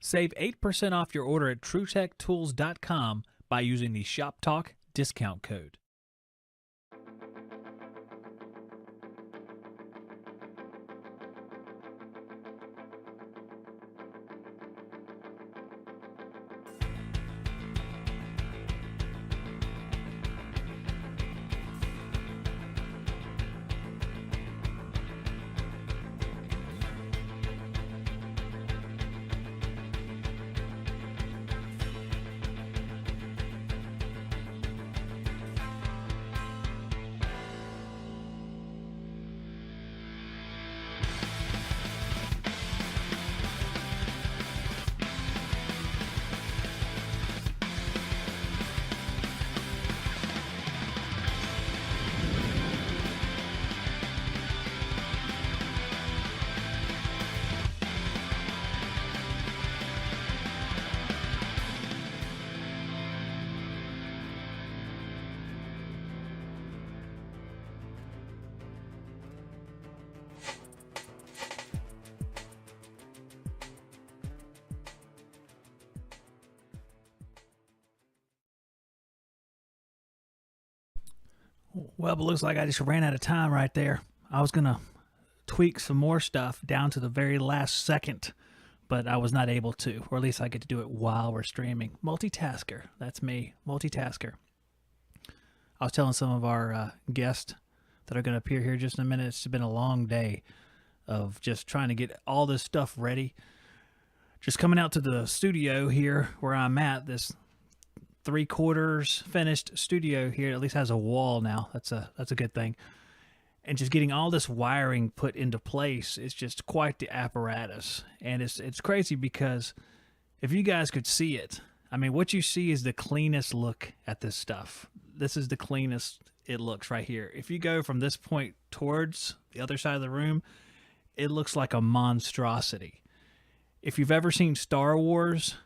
Save 8% off your order at TrueTechTools.com by using the Shop Talk discount code. Well, but looks like I just ran out of time right there. I was going to tweak some more stuff down to the very last second, but I was not able to, or at least I get to do it while we're streaming. Multitasker. That's me. Multitasker. I was telling some of our guests that are going to appear here just in a minute. It's been a long day of just trying to get all this stuff ready. Just coming out to the studio here where I'm at, this 3/4 finished studio here at least has a wall now. That's a good thing. And just getting all this wiring put into place is just quite the apparatus. And it's crazy because if you guys could see it, I mean, what you see is the cleanest look at this stuff. This is the cleanest it looks right here. If you go from this point towards the other side of the room, it looks like a monstrosity. If you've ever seen Star Wars,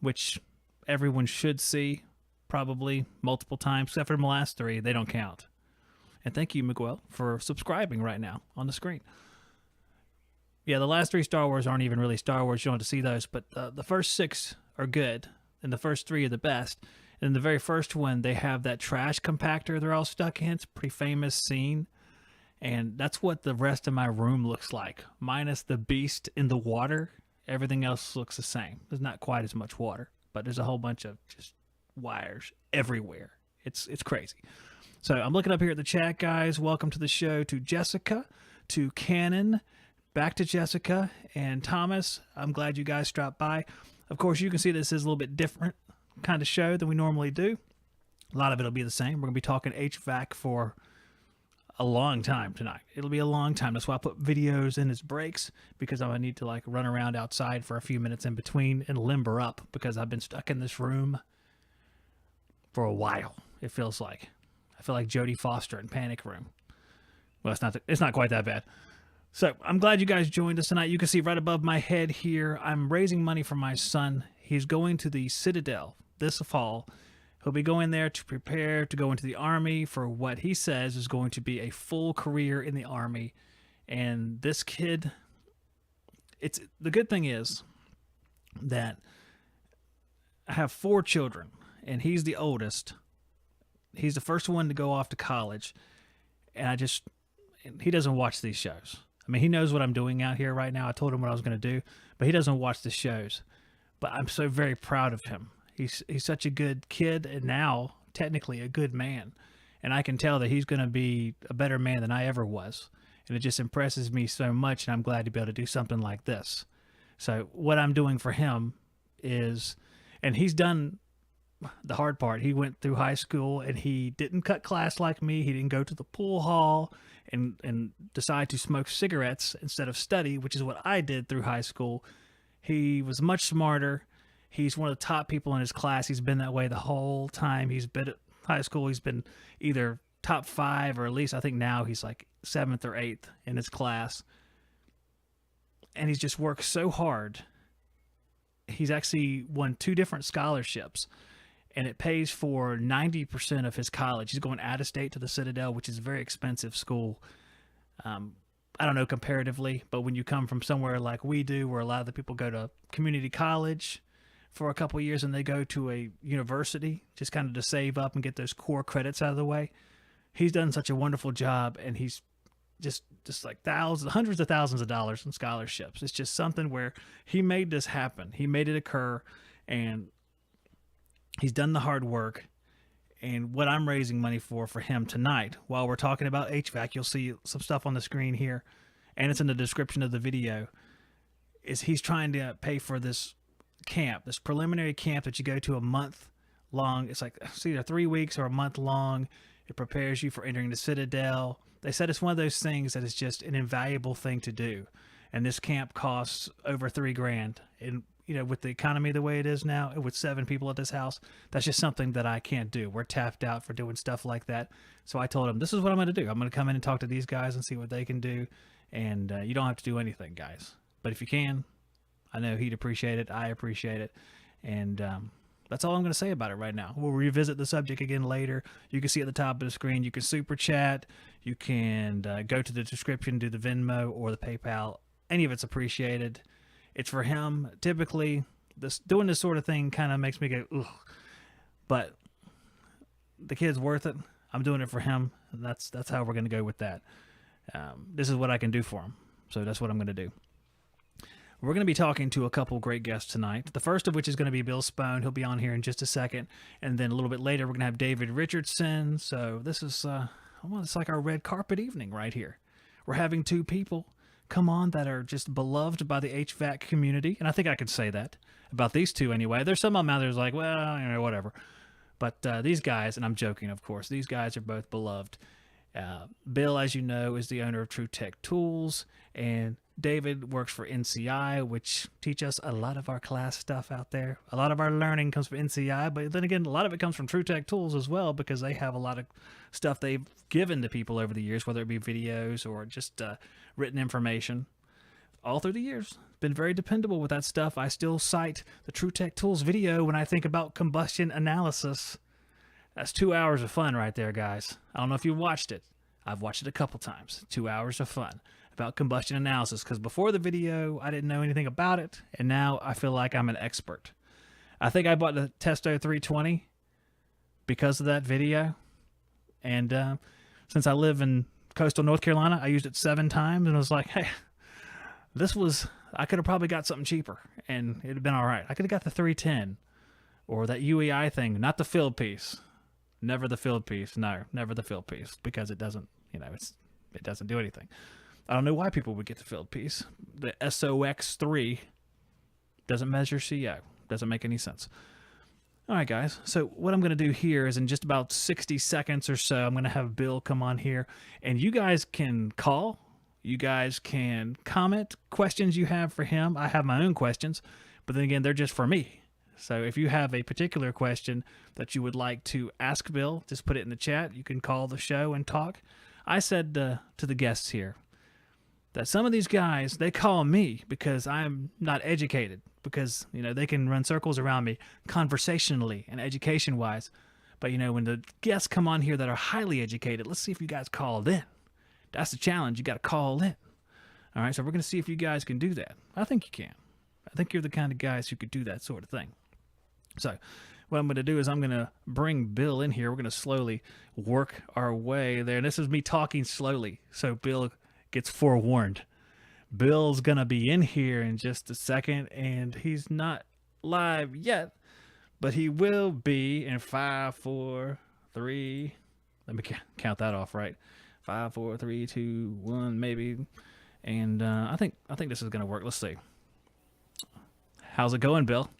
which everyone should see probably multiple times, except for the last 3, they don't count. And thank you, Miguel, for subscribing right now on the screen. Yeah, the last 3 Star Wars aren't even really Star Wars. You don't have to see those, but the first 6 are good, and the first 3 are the best. And the very first one, they have that trash compactor they're all stuck in. It's a pretty famous scene. And that's what the rest of my room looks like, minus the beast in the water. Everything else looks the same. There's not quite as much water, but there's a whole bunch of just wires everywhere. It's crazy. So I'm looking up here at the chat, guys. Welcome to the show to Jessica, to Cannon, back to Jessica, and Thomas. I'm glad you guys dropped by. Of course, you can see this is a little bit different kind of show than we normally do. A lot of it will be the same. We're going to be talking HVAC for a long time tonight. It'll be a long time. That's why I put videos in as breaks, because I need to like run around outside for a few minutes in between and limber up, because I've been stuck in this room for a while. It feels like I feel like Jodie Foster in Panic Room. Well, it's not quite that bad. So I'm glad you guys joined us tonight. You can see right above my head here, I'm raising money for my son. He's going to the Citadel this fall. He'll be going there to prepare to go into the Army for what he says is going to be a full career in the Army. And this kid, the good thing is that I have 4 children, and he's the oldest. He's the first one to go off to college, and he doesn't watch these shows. I mean, he knows what I'm doing out here right now. I told him what I was going to do, but he doesn't watch the shows. but I'm so very proud of him. He's such a good kid, and now technically a good man. And I can tell that he's going to be a better man than I ever was. And it just impresses me so much, and I'm glad to be able to do something like this. So what I'm doing for him is, and he's done the hard part. He went through high school and he didn't cut class like me. He didn't go to the pool hall and decide to smoke cigarettes instead of study, which is what I did through high school. He was much smarter. He's one of the top people in his class. He's been that way the whole time he's been at high school. He's been either top 5, or at least I think now he's like 7th or 8th in his class. And he's just worked so hard. He's actually won 2 different scholarships, and it pays for 90% of his college. He's going out of state to the Citadel, which is a very expensive school. I don't know comparatively, but when you come from somewhere like we do, where a lot of the people go to community college for a couple of years and they go to a university just kind of to save up and get those core credits out of the way, he's done such a wonderful job, and he's just like hundreds of thousands of dollars in scholarships. It's just something where he made this happen. He made it occur, and he's done the hard work. And what I'm raising money for him tonight, while we're talking about HVAC, you'll see some stuff on the screen here, and it's in the description of the video, is he's trying to pay for this camp, this preliminary camp that you go to a month long. It's like it's either 3 weeks or a month long. It prepares you for entering the Citadel. They said it's one of those things that is just an invaluable thing to do. And this camp costs over $3,000. And, you know, with the economy the way it is now, with 7 people at this house, that's just something that I can't do. We're tapped out for doing stuff like that. So I told him, this is what I'm going to do. I'm going to come in and talk to these guys and see what they can do. And you don't have to do anything, guys. But if you can, I know he'd appreciate it. I appreciate it. And that's all I'm going to say about it right now. We'll revisit the subject again later. You can see at the top of the screen, you can super chat. You can go to the description, do the Venmo or the PayPal. Any of it's appreciated. It's for him. Typically, doing this sort of thing kind of makes me go, ugh. But the kid's worth it. I'm doing it for him. And that's how we're going to go with that. This is what I can do for him. So that's what I'm going to do. We're going to be talking to a couple great guests tonight. The first of which is going to be Bill Spone. He'll be on here in just a second. And then a little bit later, we're going to have David Richardson. So this is, well, it's like our red carpet evening right here. We're having 2 people come on that are just beloved by the HVAC community. And I think I could say that about these 2 anyway. There's some of them out there who's like, well, you know, whatever. But these guys, and I'm joking, of course, these guys are both beloved. Bill, as you know, is the owner of True Tech Tools, and David works for NCI, which teach us a lot of our class stuff out there. A lot of our learning comes from NCI, but then again, a lot of it comes from True Tech Tools as well, because they have a lot of stuff they've given to people over the years, whether it be videos or just written information. All through the years, been very dependable with that stuff. I still cite the True Tech Tools video when I think about combustion analysis. That's 2 hours of fun right there, guys. I don't know if you watched it. I've watched it a couple times. 2 hours of fun about combustion analysis, because before the video, I didn't know anything about it, and now I feel like I'm an expert. I think I bought the Testo 320 because of that video, and since I live in coastal North Carolina, I used it 7 times, and I was like, hey, I could have probably got something cheaper, and it'd have been all right. I could have got the 310, or that UEI thing, not the filled piece. Never the filled piece. No, never the filled piece, because it doesn't, you know, it doesn't do anything. I don't know why people would get the filled piece. The SOX3 doesn't measure CO. Doesn't make any sense. All right, guys. So what I'm going to do here is in just about 60 seconds or so, I'm going to have Bill come on here, and you guys can call. You guys can comment questions you have for him. I have my own questions, but then again, they're just for me. So if you have a particular question that you would like to ask Bill, just put it in the chat. You can call the show and talk. I said to the guests here that some of these guys, they call me because I'm not educated, because, you know, they can run circles around me conversationally and education-wise. But, you know, when the guests come on here that are highly educated, let's see if you guys called in. That's the challenge. You got to call in. All right, so we're going to see if you guys can do that. I think you can. I think you're the kind of guys who could do that sort of thing. So what I'm going to do is I'm going to bring Bill in here. We're going to slowly work our way there. And this is me talking slowly, so Bill gets forewarned. Bill's going to be in here in just a second, and he's not live yet, but he will be in 5, 4, 3. Let me count that off right. 5, 4, 3, 2, 1, maybe. And I think this is gonna work. Let's see. How's it going, Bill?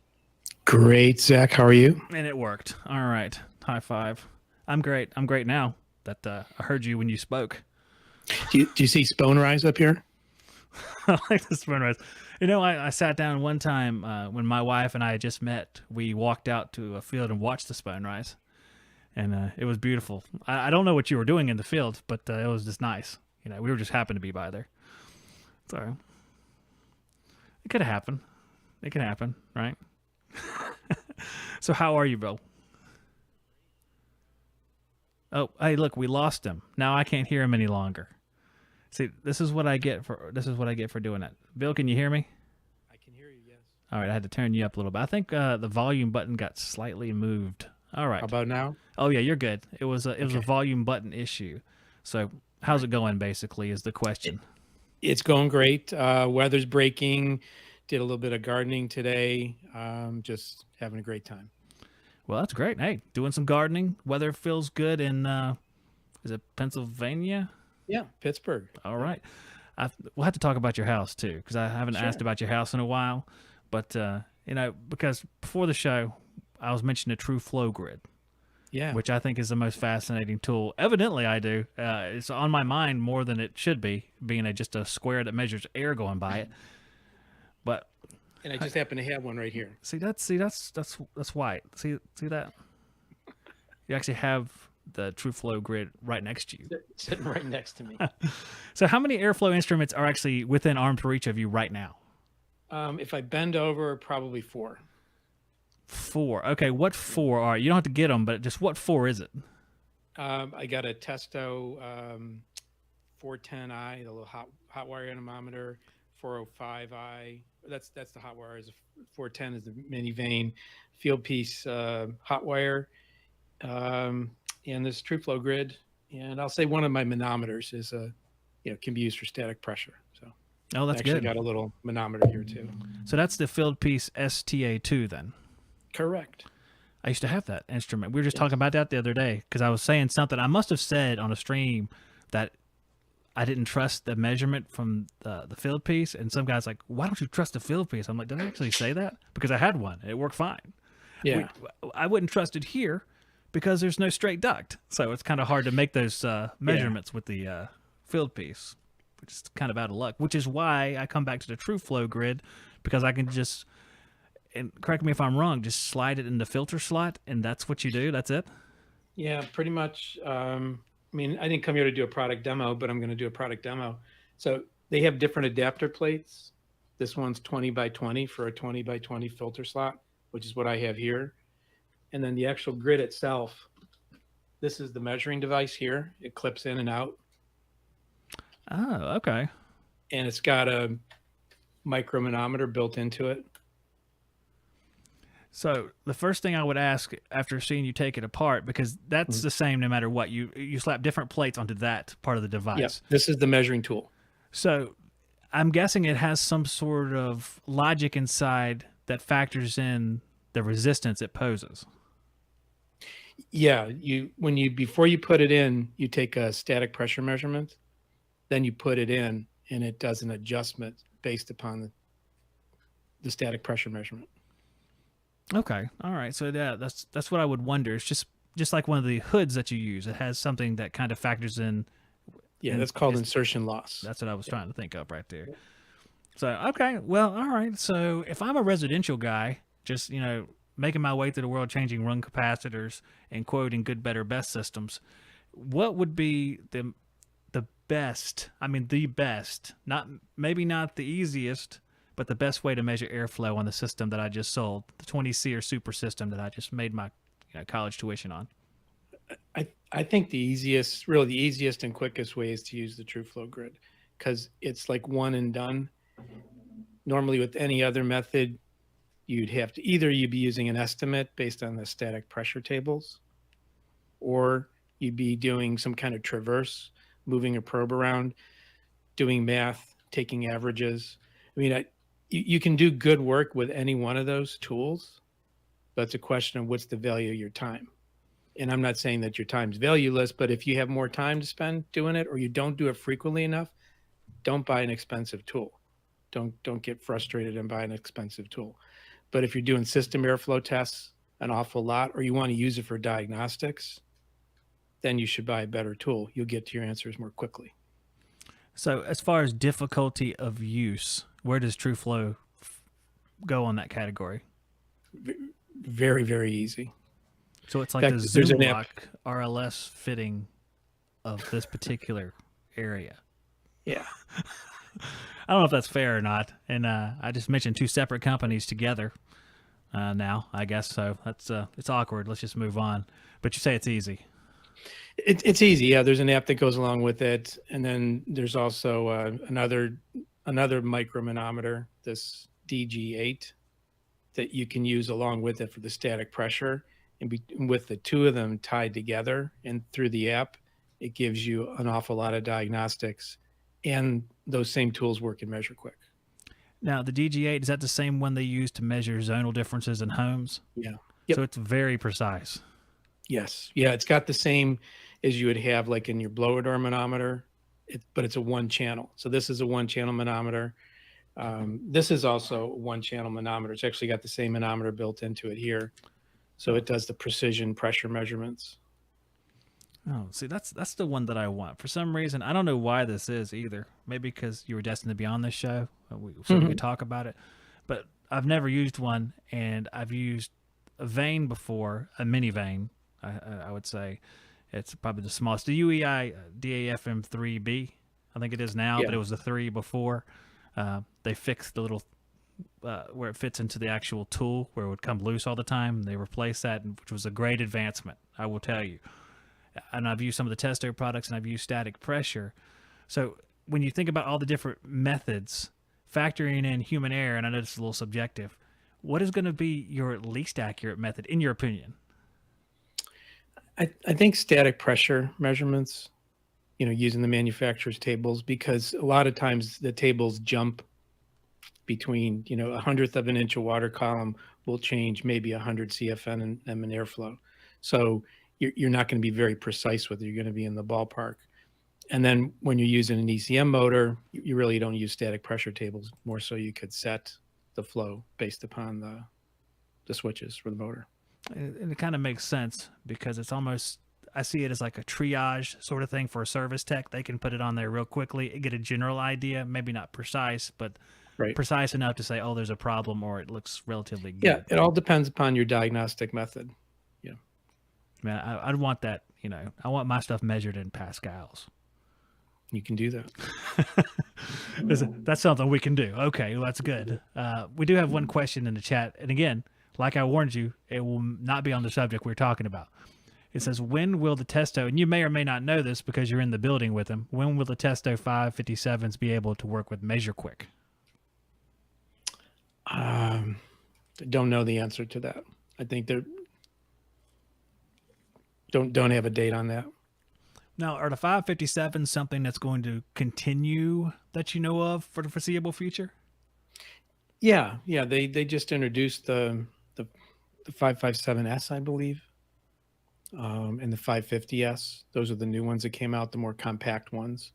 Great, Zach. How are you? And it worked. All right. High five. I'm great. I'm great now that I heard you when you spoke. Do you see Fundraiser up here? I like this Fundraiser. You know, I sat down one time when my wife and I had just met. We walked out to a field and watched the sunrise, and it was beautiful. I don't know what you were doing in the field, but it was just nice. You know, we were just happened to be by there. So it could have happened. It can happen, right? So how are you, Bill? Oh, hey, look, we lost him. Now I can't hear him any longer. See, this is what I get for doing that. Bill, can you hear me? I can hear you, yes. All right, I had to turn you up a little bit. I think the volume button got slightly moved. All right. How about now? Oh yeah, you're good. It was a volume button issue. So how's it going? Basically, is the question. It's going great. Weather's breaking. Did a little bit of gardening today. Just having a great time. Well, that's great. Hey, doing some gardening. Weather feels good in is it Pennsylvania? Yeah, Pittsburgh. All right. We'll have to talk about your house too, because I haven't asked about your house in a while. But you know, because before the show, I was mentioning a true flow grid. Yeah. Which I think is the most fascinating tool. Evidently, I do. It's on my mind more than it should be, being just a square that measures air going by it. But and I just happen to have one right here. That's white. See that? You actually have the true flow grid right next to you. Sitting right next to me. So how many airflow instruments are actually within arm's reach of you right now? If I bend over, probably 4. 4. Okay, what 4 are? You don't have to get them, but just what 4 is it? I got a Testo 410i, the little hot wire anemometer, 405i. That's the hot wire. Is 410 is the mini vane, field piece hot wire, and this true flow grid. And I'll say one of my manometers is can be used for static pressure. So that's actually good. Got a little manometer here too. So that's the field piece STA2 then. Correct. I used to have that instrument. We were just talking about that the other day because I was saying something. I must have said on a stream that I didn't trust the measurement from the field piece, and some guy's like, "Why don't you trust the field piece?" I'm like, "Did I actually say that?" Because I had one. It worked fine. Yeah. I wouldn't trust it here because there's no straight duct, so it's kind of hard to make those measurements with the field piece, which is kind of out of luck. Which is why I come back to the true flow grid, because I can just, and correct me if I'm wrong, just slide it in the filter slot, and that's what you do. That's it. Yeah, pretty much. I mean, I didn't come here to do a product demo, but I'm going to do a product demo. So they have different adapter plates. This one's 20 by 20 for a 20 by 20 filter slot, which is what I have here. And then the actual grid itself, this is the measuring device here. It clips in and out. Oh, okay. And it's got a micromanometer built into it. So the first thing I would ask after seeing you take it apart, because that's the same no matter what, you slap different plates onto that part of the device. Yes, this is the measuring tool. So I'm guessing it has some sort of logic inside that factors in the resistance it poses. Yeah, before you put it in, you take a static pressure measurement, then you put it in, and it does an adjustment based upon the static pressure measurement. Okay. All right. So yeah, that's what I would wonder. It's just like one of the hoods that you use. It has something that kind of factors in. Yeah, that's called insertion loss. That's what I was trying to think of right there. So, okay. Well, all right. So if I'm a residential guy, just, making my way through the world, changing run capacitors and quoting good, better, best systems, what would be the best, the best, maybe not the easiest, but the best way to measure airflow on the system that I just sold, the 20-SEER super system that I just made my college tuition on? I think the easiest and quickest way is to use the true flow grid, because it's like one and done. Normally with any other method, you'd have to you'd be using an estimate based on the static pressure tables, or you'd be doing some kind of traverse, moving a probe around, doing math, taking averages. you can do good work with any one of those tools, but it's a question of what's the value of your time. And I'm not saying that your time's valueless, but if you have more time to spend doing it, or you don't do it frequently enough, don't buy an expensive tool. Don't get frustrated and buy an expensive tool. But if you're doing system airflow tests an awful lot, or you want to use it for diagnostics, then you should buy a better tool. You'll get to your answers more quickly. So as far as difficulty of use, where does TrueFlow go on that category? Very, very easy. So it's like In fact, the there's Zoom an app. lock RLS fitting of this particular area. Yeah. I don't know if that's fair or not. And I just mentioned two separate companies together now, I guess. So that's it's awkward. Let's just move on. But you say it's easy. It's easy. Yeah, there's an app that goes along with it, and then there's also another micromanometer, this DG8, that you can use along with it for the static pressure. And with the two of them tied together and through the app, it gives you an awful lot of diagnostics, and those same tools work in MeasureQuick. Now, the DG8, is that the same one they use to measure zonal differences in homes? Yeah. Yep. So it's very precise. Yes. Yeah, it's got the same as you would have like in your blower door manometer, but it's a one channel. So this is a one channel manometer. This is also a one channel manometer. It's actually got the same manometer built into it here. So it does the precision pressure measurements. Oh, see, that's the one that I want. For some reason, I don't know why this is either. Maybe because you were destined to be on this show, we could talk about it. But I've never used one, and I've used a vane before, a mini vane, I would say. It's probably the smallest. The UEI DAFM3B, I think it is now, but it was the 3 before. They fixed the little where it fits into the actual tool, where it would come loose all the time. They replaced that, which was a great advancement, I will tell you. And I've used some of the Testo products, and I've used static pressure. So when you think about all the different methods, factoring in human error, and I know it's a little subjective, what is going to be your least accurate method, in your opinion? I think static pressure measurements, using the manufacturer's tables, because a lot of times the tables jump between, a hundredth of an inch of water column will change maybe 100 CFN and an airflow. So you're not going to be very precise with it. You're going to be in the ballpark. And then when you're using an ECM motor, you really don't use static pressure tables. More so you could set the flow based upon the switches for the motor. And it kind of makes sense, because it's almost, I see it as like a triage sort of thing for a service tech. They can put it on there real quickly, get a general idea, maybe not precise, but precise enough to say, oh, there's a problem, or it looks relatively good. Yeah, it all depends upon your diagnostic method. Yeah. Man, I'd want that, I want my stuff measured in pascals. You can do that. That's something we can do. Okay, well, that's good. We do have one question in the chat. And again, like I warned you, it will not be on the subject we're talking about. It says, when will the Testo, and you may or may not know this because you're in the building with them, when will the Testo 557s be able to work with MeasureQuick? Don't know the answer to that. I think they're don't have a date on that. Now, are the 557s something that's going to continue that you know of for the foreseeable future? Yeah. They just introduced the 557S, I believe, and the 550S. Those are the new ones that came out, the more compact ones.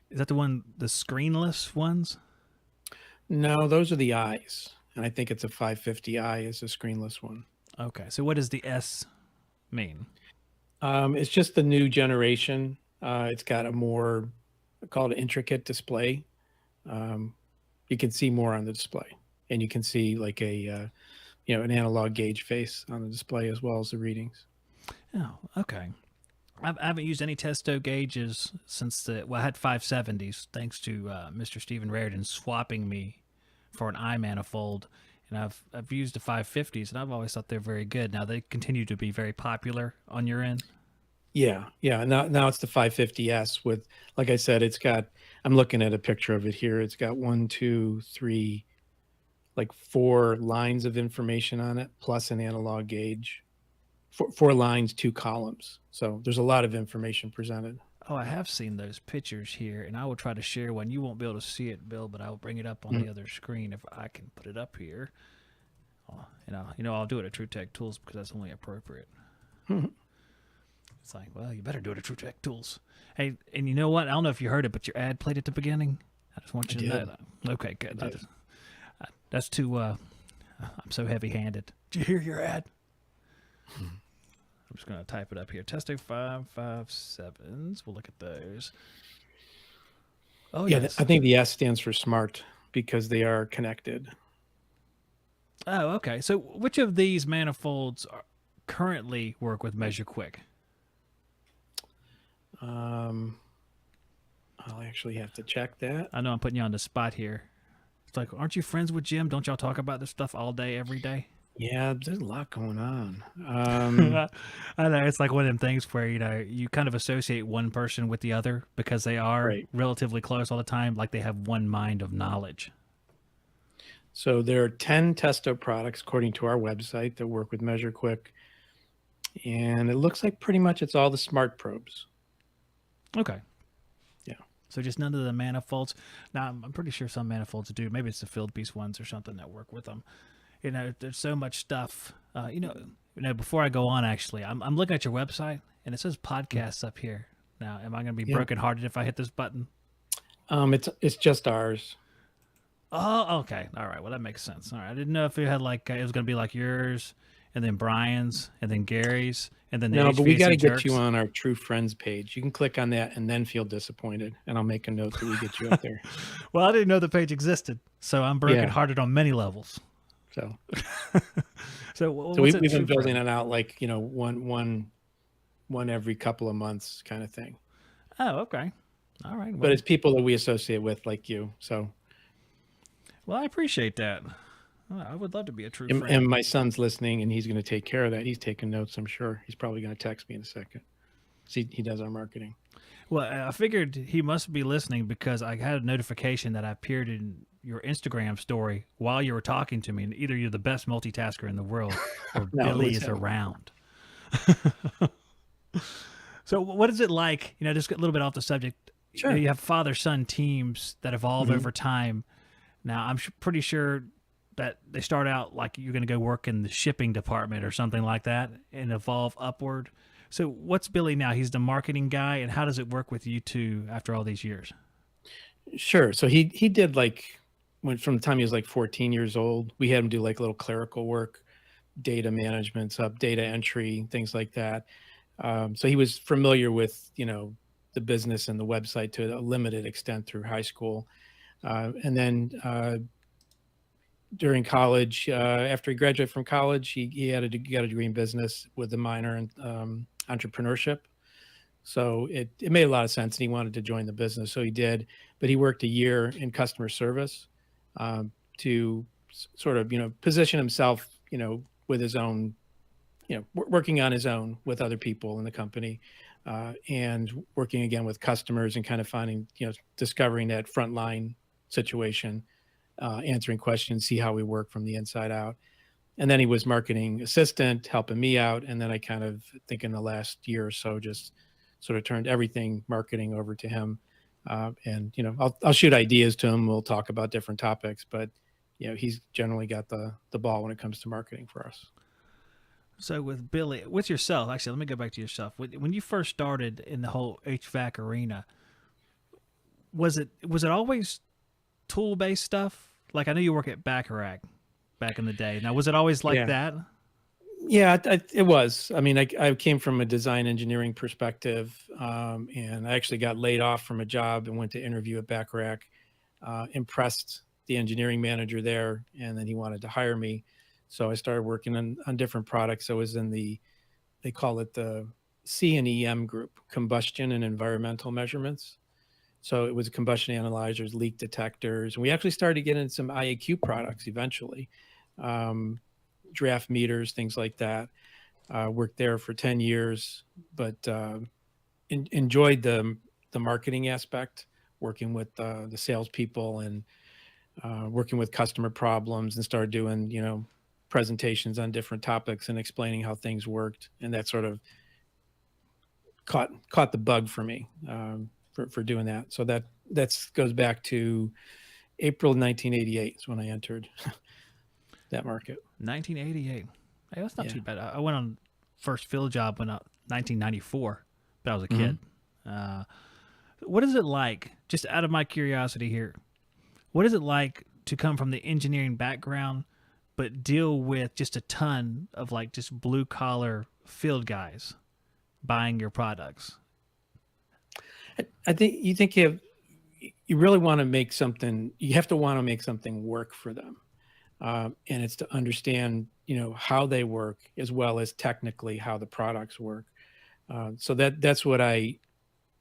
Is that the screenless ones? No, those are the I's, and I think it's a 550i is a screenless one. Okay, so what does the S mean? It's just the new generation. It's got a more, I call it intricate display. You can see more on the display, and you can see like an analog gauge face on the display as well as the readings. Oh, okay. I haven't used any Testo gauges since I had 570s, thanks to Mr. Stephen Raridan swapping me for an I manifold. And I've used the 550s, and I've always thought they're very good. Now, they continue to be very popular on your end? Yeah. Now it's the 550S with, like I said, I'm looking at a picture of it here. It's got 1, 2, 3, like 4 lines of information on it, plus an analog gauge. 4 lines, 2 columns. So there's a lot of information presented. Oh, I have seen those pictures here, and I will try to share one. You won't be able to see it, Bill, but I will bring it up on the other screen if I can put it up here. I'll do it at True Tech Tools because that's only appropriate. It's like, well, you better do it at True Tech Tools. Hey, and you know what? I don't know if you heard it, but your ad played at the beginning. I just want you to know that. Okay, good. That's too. I'm so heavy-handed. Did you hear your ad? I'm just going to type it up here. Testo 557s. We'll look at those. Oh, yeah. yes. I think the S stands for smart because they are connected. Oh, okay. So which of these manifolds currently work with MeasureQuick? I'll actually have to check that. I know I'm putting you on the spot here. It's like, aren't you friends with Jim? Don't y'all talk about this stuff all day, every day? Yeah, there's a lot going on. I know it's like one of them things where you kind of associate one person with the other because they are relatively close all the time, like they have one mind of knowledge. So there are 10 Testo products according to our website that work with MeasureQuick, and it looks like pretty much it's all the smart probes. Okay. Yeah. So just none of the manifolds. Now I'm pretty sure some manifolds do. Maybe it's the field piece ones or something that work with them. There's so much stuff. Before I go on, actually, I'm looking at your website and it says podcasts up here. Now, am I going to be brokenhearted if I hit this button? It's just ours. Oh, okay. All right. Well, that makes sense. All right. I didn't know if it had it was going to be like yours, and then Brian's, and then Gary's, and then the no. HVAC But we got to Jerks. get you on our True Friends page. You can click on that and then feel disappointed, and I'll make a note that we get you up there. Well, I didn't know the page existed, so I'm brokenhearted on many levels. So, we've been building it out like one every couple of months kind of thing. Oh, okay. All right. But it's people that we associate with, like you. So. Well, I appreciate that. I would love to be a true friend. And my son's listening, and he's going to take care of that. He's taking notes, I'm sure. He's probably going to text me in a second. See, he does our marketing. Well, I figured he must be listening because I had a notification that I appeared in your Instagram story while you were talking to me, and either you're the best multitasker in the world or Billy is around. So what is it like, just a little bit off the subject, Sure. You have father-son teams that evolve over time. Now, I'm pretty sure that they start out like you're going to go work in the shipping department or something like that and evolve upward. So what's Billy now? He's the marketing guy, and how does it work with you two after all these years? Sure. So he did from the time he was 14 years old, we had him do a little clerical work, data management stuff, data entry, things like that. So he was familiar with, the business and the website to a limited extent through high school. And then during college, after he graduated from college, he got a degree in business with a minor in entrepreneurship. So it made a lot of sense, and he wanted to join the business, so he did. But he worked a year in customer service to sort of position himself, with his own, working on his own with other people in the company, and working again with customers and kind of finding, discovering that frontline situation, answering questions, see how we work from the inside out. And then he was marketing assistant, helping me out. And then I kind of think in the last year or so, just sort of turned everything marketing over to him. And, I'll shoot ideas to him. We'll talk about different topics, but, he's generally got the ball when it comes to marketing for us. So with Billy, with yourself, actually, let me go back to yourself. When you first started in the whole HVAC arena, was it always tool-based stuff? Like I know you work at Bacharach back in the day. Now, was it always like that? Yeah, it was. I mean, I came from a design engineering perspective, and I actually got laid off from a job and went to interview at Bacharach, impressed the engineering manager there, and then he wanted to hire me. So I started working on different products. I was in they call it the C&EM group, combustion and environmental measurements. So it was combustion analyzers, leak detectors. And we actually started getting some IAQ products eventually, draft meters, things like that. Worked there for 10 years, but enjoyed the marketing aspect, working with the salespeople and working with customer problems, and started doing, presentations on different topics and explaining how things worked. And that sort of caught the bug for me for doing that. So that goes back to April 1988 is when I entered that market. 1988. Hey, that's not Yeah. too bad. I went on first field job when 1994, but I was a kid. What is it like, just out of my curiosity here, what is it like to come from the engineering background but deal with just a ton of like just blue collar field guys buying your products? I think you really want to make something. You have to want to make something work for them, and it's to understand how they work as well as technically how the products work. So that's what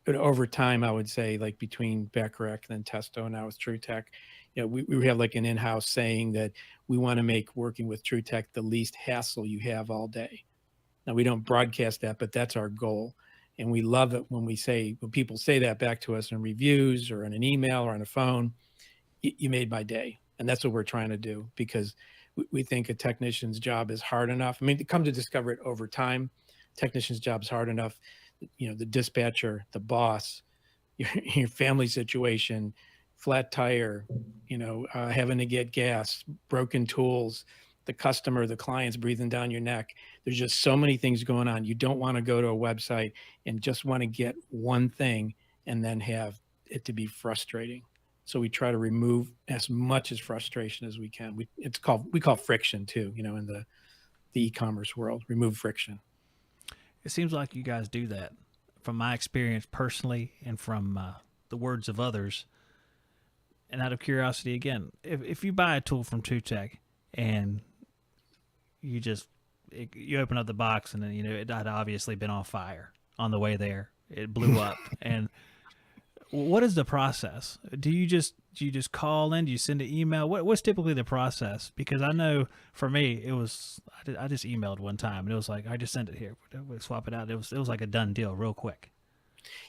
over time I would say, like between Bacharach and then Testo and now with TrueTech, we have like an in-house saying that we want to make working with TrueTech the least hassle you have all day. Now we don't broadcast that, but that's our goal. And we love it when people say that back to us in reviews or in an email or on a phone. You made my day. And that's what we're trying to do, because we think a technician's job is hard enough. I mean, to come to discover it over time, technician's job is hard enough. The dispatcher, the boss, your family situation, flat tire, having to get gas, broken tools, the customer, the client's breathing down your neck. There's just so many things going on. You don't want to go to a website and just want to get one thing and then have it to be frustrating. So we try to remove as much as frustration as we can. We call friction too, in the e-commerce world, remove friction. It seems like you guys do that. From my experience personally and from the words of others, and out of curiosity again, if you buy a tool from TrueTech and you open up the box and then it had obviously been on fire on the way there, it blew up, and what is the process? Do you just call in? Do you send an email? What's typically the process? Because I know for me, it was I just emailed one time and it was like, I just sent it here. We'll swap it out. It was like a done deal real quick.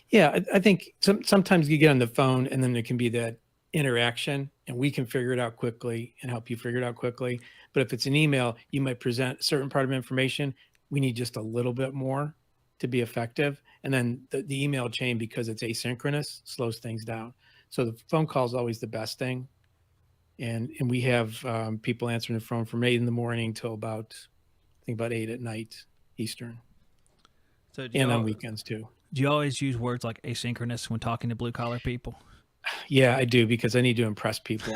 Yeah, I think sometimes you get on the phone and then there can be that interaction and we can figure it out quickly and help you figure it out quickly. But if it's an email, you might present a certain part of information. We need just a little bit more to be effective. And then the email chain, because it's asynchronous, slows things down. So the phone call is always the best thing. And we have people answering the phone from 8 a.m. till about 8 at night Eastern. So and on weekends too. Do you always use words like asynchronous when talking to blue collar people? Yeah, I do, because I need to impress people.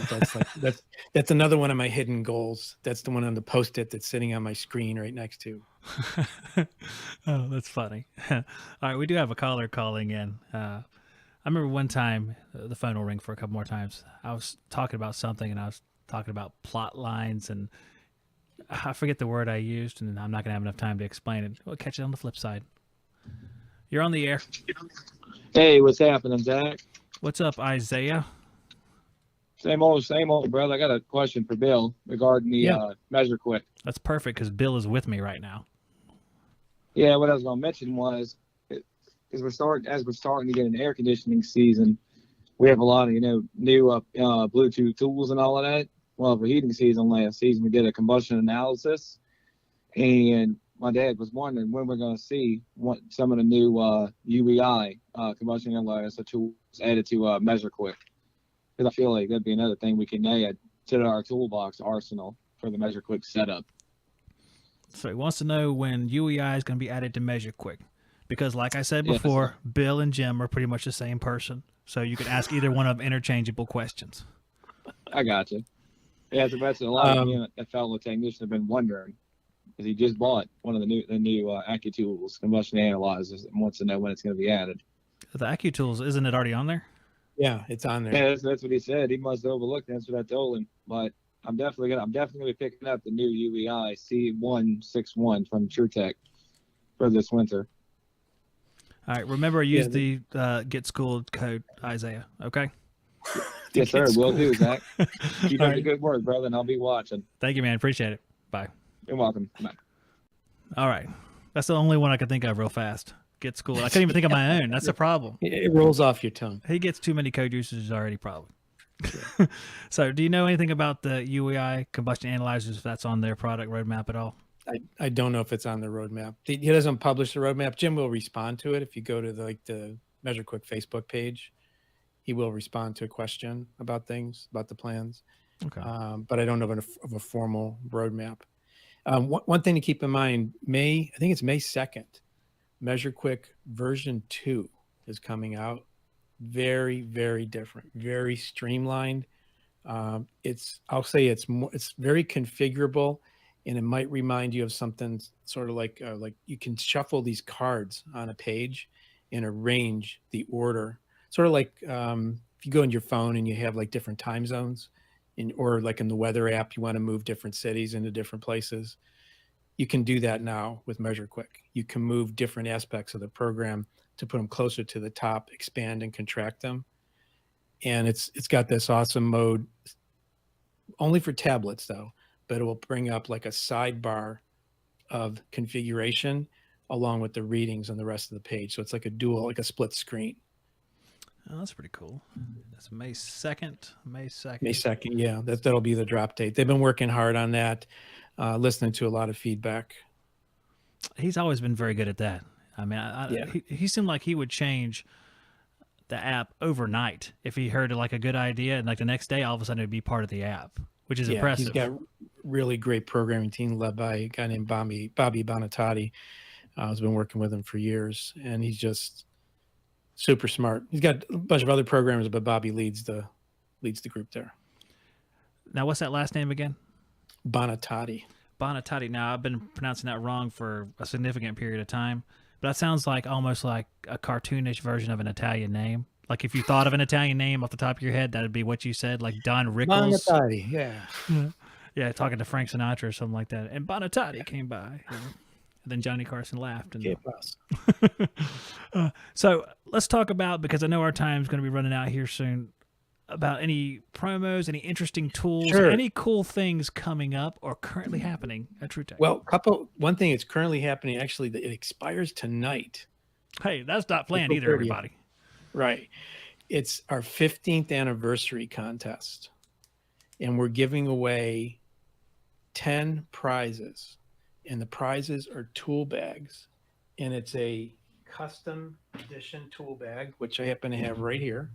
That's another one of my hidden goals. That's the one on the Post-it that's sitting on my screen right next to. Oh, that's funny. All right, we do have a caller calling in. I remember one time the phone will ring for a couple more times. I was talking about something and I was talking about plot lines and I forget the word I used and I'm not going to have enough time to explain it. We'll catch it on the flip side. You're on the air. Hey, what's happening, Zach? What's up, Isaiah? Same old, brother. I got a question for Bill regarding the MeasureQuick. That's perfect because Bill is with me right now. Yeah, what I was going to mention was, as we're starting to get an air conditioning season, we have a lot of new Bluetooth tools and all of that. Well, for heating season last season, we did a combustion analysis, and my dad was wondering when we're going to see some of the new UEI combustion analyzer tools added to MeasureQuick. Because I feel like that'd be another thing we can add to our toolbox arsenal for the MeasureQuick setup. So he wants to know when UEI is going to be added to MeasureQuick. Because like I said before, Bill and Jim are pretty much the same person. So you can ask either one of them interchangeable questions. I got you. Yeah, so that's a lot of me and fellow technicians have been wondering. Because he just bought one of the new AccuTools combustion analyzers and wants to know when it's going to be added. The AccuTools, isn't it already on there? Yeah, it's on there. Yeah, that's what he said. He must have overlooked it. That's what I told him. But I'm definitely gonna be picking up the new UEI C161 from TrueTech for this winter. All right, remember use the Get Schooled code, Isaiah. Okay. Yes, sir. Will do, Zach. Keep up the good work, brother, and I'll be watching. Thank you, man. Appreciate it. Bye. You're welcome. Bye. All right, that's the only one I could think of real fast. Get Schooled. I couldn't even think of my own. That's the problem. It rolls off your tongue. He gets too many code usages already, probably. So do you know anything about the UEI combustion analyzers, if that's on their product roadmap at all? I don't know if it's on the roadmap. He doesn't publish the roadmap. Jim will respond to it if you go to the MeasureQuick Facebook page. He will respond to a question about things, about the plans. Okay. But I don't know of a formal roadmap. One thing to keep in mind, I think it's May 2nd, MeasureQuick version 2 is coming out. Very, very different, very streamlined. I'll say it's very configurable, and it might remind you of something sort of like you can shuffle these cards on a page and arrange the order. Sort of like if you go in your phone and you have like different time zones, or like in the weather app, you want to move different cities into different places. You can do that now with MeasureQuick. You can move different aspects of the program to put them closer to the top, expand and contract them. And it's got this awesome mode, only for tablets though, but it will bring up like a sidebar of configuration along with the readings on the rest of the page. So it's like a split screen. Oh, that's pretty cool. That's May 2nd. May 2nd. May 2nd, yeah. That'll be the drop date. They've been working hard on that, listening to a lot of feedback. He's always been very good at that. I mean, Yeah. he seemed like he would change the app overnight if he heard like a good idea, and like the next day, all of a sudden it'd be part of the app, which is impressive. He's got really great programming team led by a guy named Bobby Bonatotti. Has been working with him for years, and he's just super smart. He's got a bunch of other programmers, but Bobby leads the group there. Now, what's that last name again? Bonatotti. Bonatotti. Now, I've been pronouncing that wrong for a significant period of time, but that sounds like almost like a cartoonish version of an Italian name. Like if you thought of an Italian name off the top of your head, that would be what you said, like Don Rickles. Bonatotti, yeah. Yeah, talking to Frank Sinatra or something like that. And Bonatotti came by. You know? And then Johnny Carson laughed. And so let's talk about, because I know our time's going to be running out here soon, about any promos, any interesting tools, Sure. any cool things coming up or currently happening at TrueTech. Well, one thing that's currently happening, actually, that it expires tonight. Hey, that's not planned April either, 30th. everybody. Right. It's our 15th anniversary contest, and we're giving away 10 prizes, and the prizes are tool bags, and it's a custom edition tool bag, which I happen to have right here.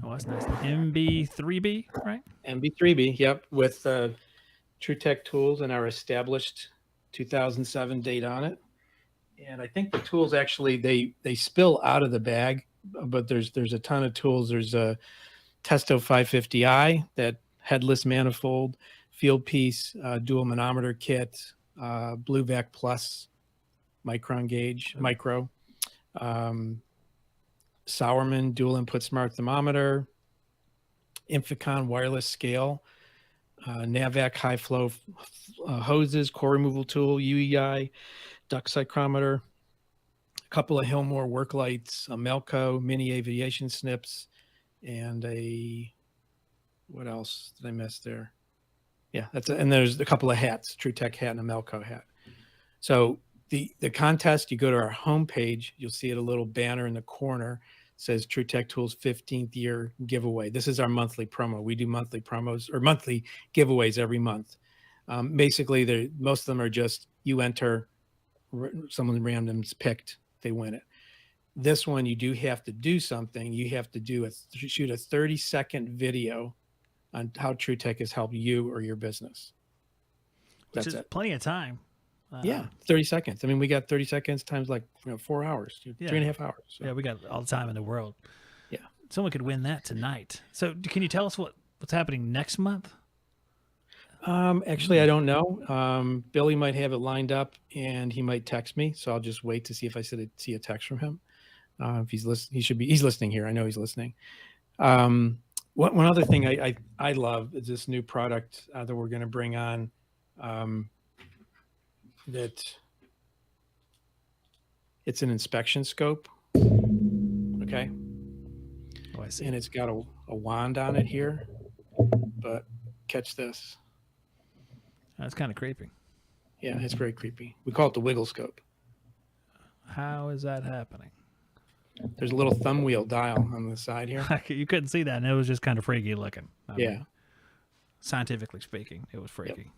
Oh, that's nice. MB3B, right? MB3B, yep, with TrueTech tools and our established 2007 date on it. And I think the tools actually, they spill out of the bag, but there's a ton of tools. There's a Testo 550i, that headless manifold, field piece, dual manometer kit, Blue Vac Plus micron gauge, micro, Sauerman dual input smart thermometer, Inficon wireless scale, Navac high flow hoses, core removal tool, UEI, duct psychrometer, a couple of Hillmore work lights, a Melco mini aviation snips, and what else did I miss there? Yeah, and there's a couple of hats, TrueTech hat and a Melco hat. So the contest, you go to our homepage, you'll see it, a little banner in the corner, says TrueTech Tools 15th year giveaway. This is our monthly promo. We do monthly promos or monthly giveaways every month. Basically, most of them are just you enter, someone random's picked, they win it. This one, you do have to do something. You have to shoot a 30-second video on how TrueTech has helped you or your business. Which is plenty of time. Yeah, 30 seconds. I mean, we got 30 seconds times like 4 hours, 3.5 hours. So. Yeah, we got all the time in the world. Yeah. Someone could win that tonight. So can you tell us what's happening next month? Actually, I don't know. Billy might have it lined up and he might text me. So I'll just wait to see if I see a text from him. If he's listening, he's listening here. I know he's listening. One other thing I love is this new product that we're going to bring on. That it's an inspection scope. Okay. Oh, I see. And it's got a wand on it here, but catch this. That's kind of creepy. Yeah, it's very creepy. We call it the wiggle scope. How is that happening? There's a little thumb wheel dial on the side here. You couldn't see that, and it was just kind of freaky looking. I Yeah. mean, scientifically speaking, it was freaky.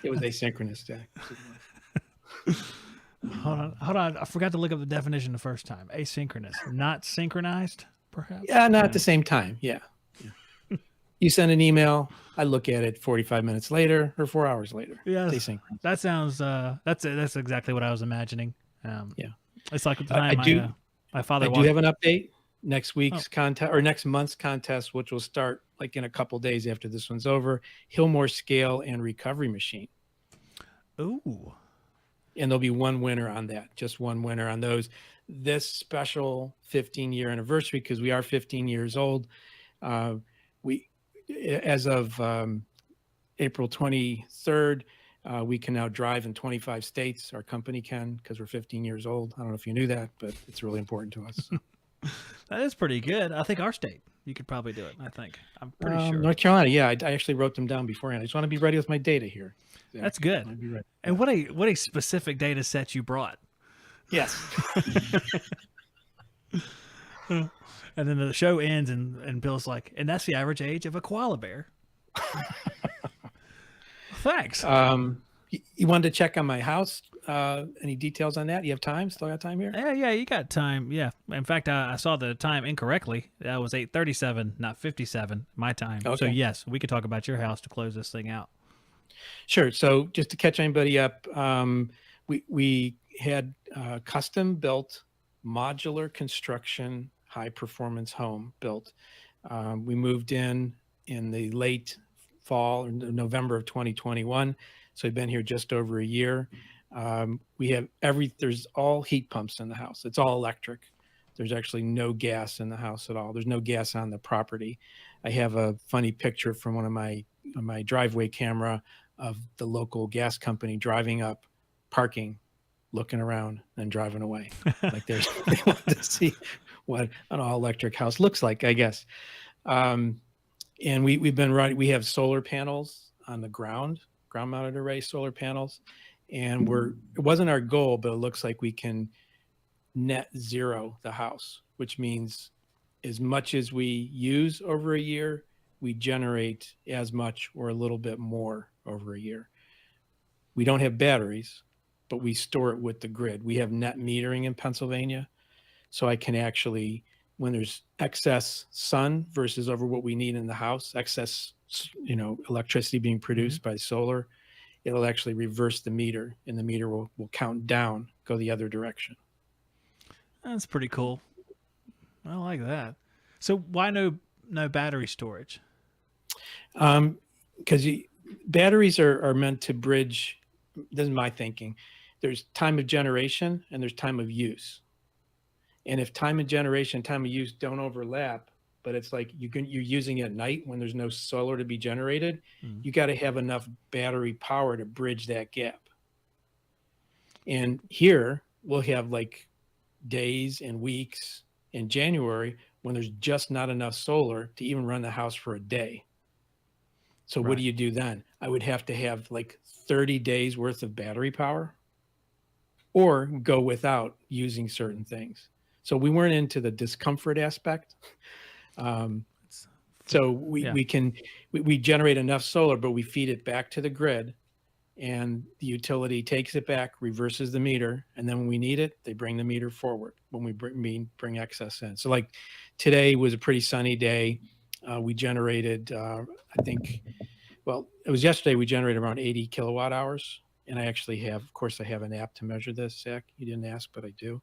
It was asynchronous, Jack. Hold on. I forgot to look up the definition the first time. Asynchronous, not synchronized, perhaps. Yeah, not at the same time. Yeah. You send an email, I look at it 45 minutes later or 4 hours later. Yes, It's asynchronous. that sounds. That's exactly what I was imagining. Yeah. It's like the I time do. my father. I do have an update. Next week's contest or next month's contest, which will start like in a couple days after this one's over. Hillmore scale and recovery machine. Ooh. And there'll be one winner on that, just one winner on those. This special 15-year anniversary, because we are 15 years old. We, as of April 23rd, we can now drive in 25 states. Our company can, because we're 15 years old. I don't know if you knew that, but it's really important to us. That is pretty good. I think our state, you could probably do it. I think. I'm pretty sure. North Carolina, yeah. I actually wrote them down beforehand. I just want to be ready with my data here. Zach. That's good. I'll be ready. And what a specific data set you brought. Yes. And then the show ends and Bill's like, and that's the average age of a koala bear. Thanks. You wanted to check on my house? Any details on that? You have time? Still got time here? Yeah, you got time. Yeah. In fact, I saw the time incorrectly. That was 8:37, not 57, my time. Okay. So yes, we could talk about your house to close this thing out. Sure. So just to catch anybody up, we had a custom built modular construction high performance home built. We moved in the late fall or November of 2021. So we've been here just over a year. We have there's all heat pumps in the house. It's all electric. There's actually no gas in the house at all. There's no gas on the property. I have a funny picture from one of my driveway camera of the local gas company driving up, parking, looking around, and driving away. Like they want to see what an all electric house looks like, I guess. And we've been running. We have solar panels on the ground mounted array solar panels, and it wasn't our goal, but it looks like we can net zero the house, which means as much as we use over a year, we generate as much or a little bit more over a year. We don't have batteries, but we store it with the grid. We have net metering in Pennsylvania, so I can actually, when there's excess sun versus over what we need in the house, excess electricity being produced by solar, it'll actually reverse the meter, and the meter will count down, go the other direction. That's pretty cool. I like that. So why no battery storage? Because batteries are meant to bridge. This is my thinking. There's time of generation and there's time of use. And if time of generation, time of use don't overlap, but it's like you're using it at night when there's no solar to be generated, you got to have enough battery power to bridge that gap. And here we'll have like days and weeks in January when there's just not enough solar to even run the house for a day. So what do you do then? I would have to have like 30 days worth of battery power or go without using certain things. So we weren't into the discomfort aspect. So we generate enough solar, but we feed it back to the grid, and the utility takes it back, reverses the meter, and then when we need it, they bring the meter forward when we bring excess in. So like today was a pretty sunny day. We generated, it was yesterday we generated around 80 kilowatt hours, and I actually have, of course, I have an app to measure this, Zach. You didn't ask, but I do.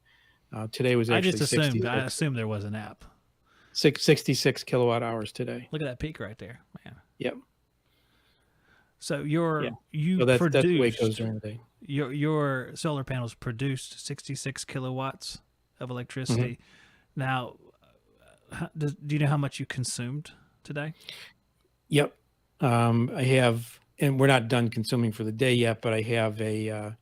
Today was actually I assumed there was an app. 66 kilowatt hours today. Look at that peak right there, man. Yep. So so that's the way it goes during the day. Your solar panels produced 66 kilowatts of electricity. Now, do you know how much you consumed today? Yep. I have, and we're not done consuming for the day yet, but I have a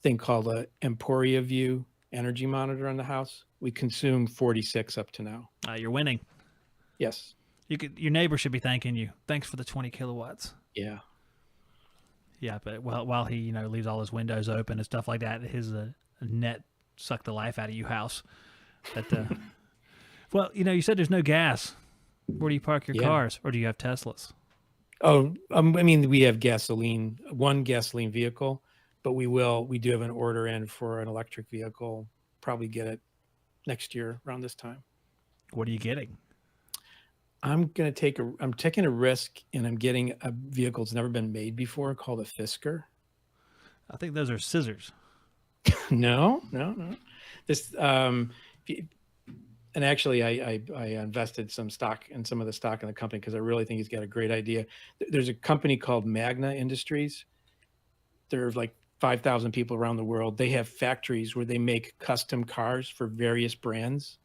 thing called a Emporia View energy monitor on the house. We consume 46 up to now. You're winning. Yes. Your neighbor should be thanking you. Thanks for the 20 kilowatts. Yeah. Yeah, but while he leaves all his windows open and stuff like that, his net suck the life out of you house. But well, you said there's no gas. Where do you park your cars, or do you have Teslas? Oh, I mean, we have one gasoline vehicle, but we do have an order in for an electric vehicle. Probably get it next year around this time. What are you getting? I'm taking a risk, and I'm getting a vehicle that's never been made before called a Fisker. I think those are scissors. No. This, and actually, I invested some stock in some of the stock in the company because I really think he's got a great idea. There's a company called Magna Industries. There's like 5,000 people around the world. They have factories where they make custom cars for various brands,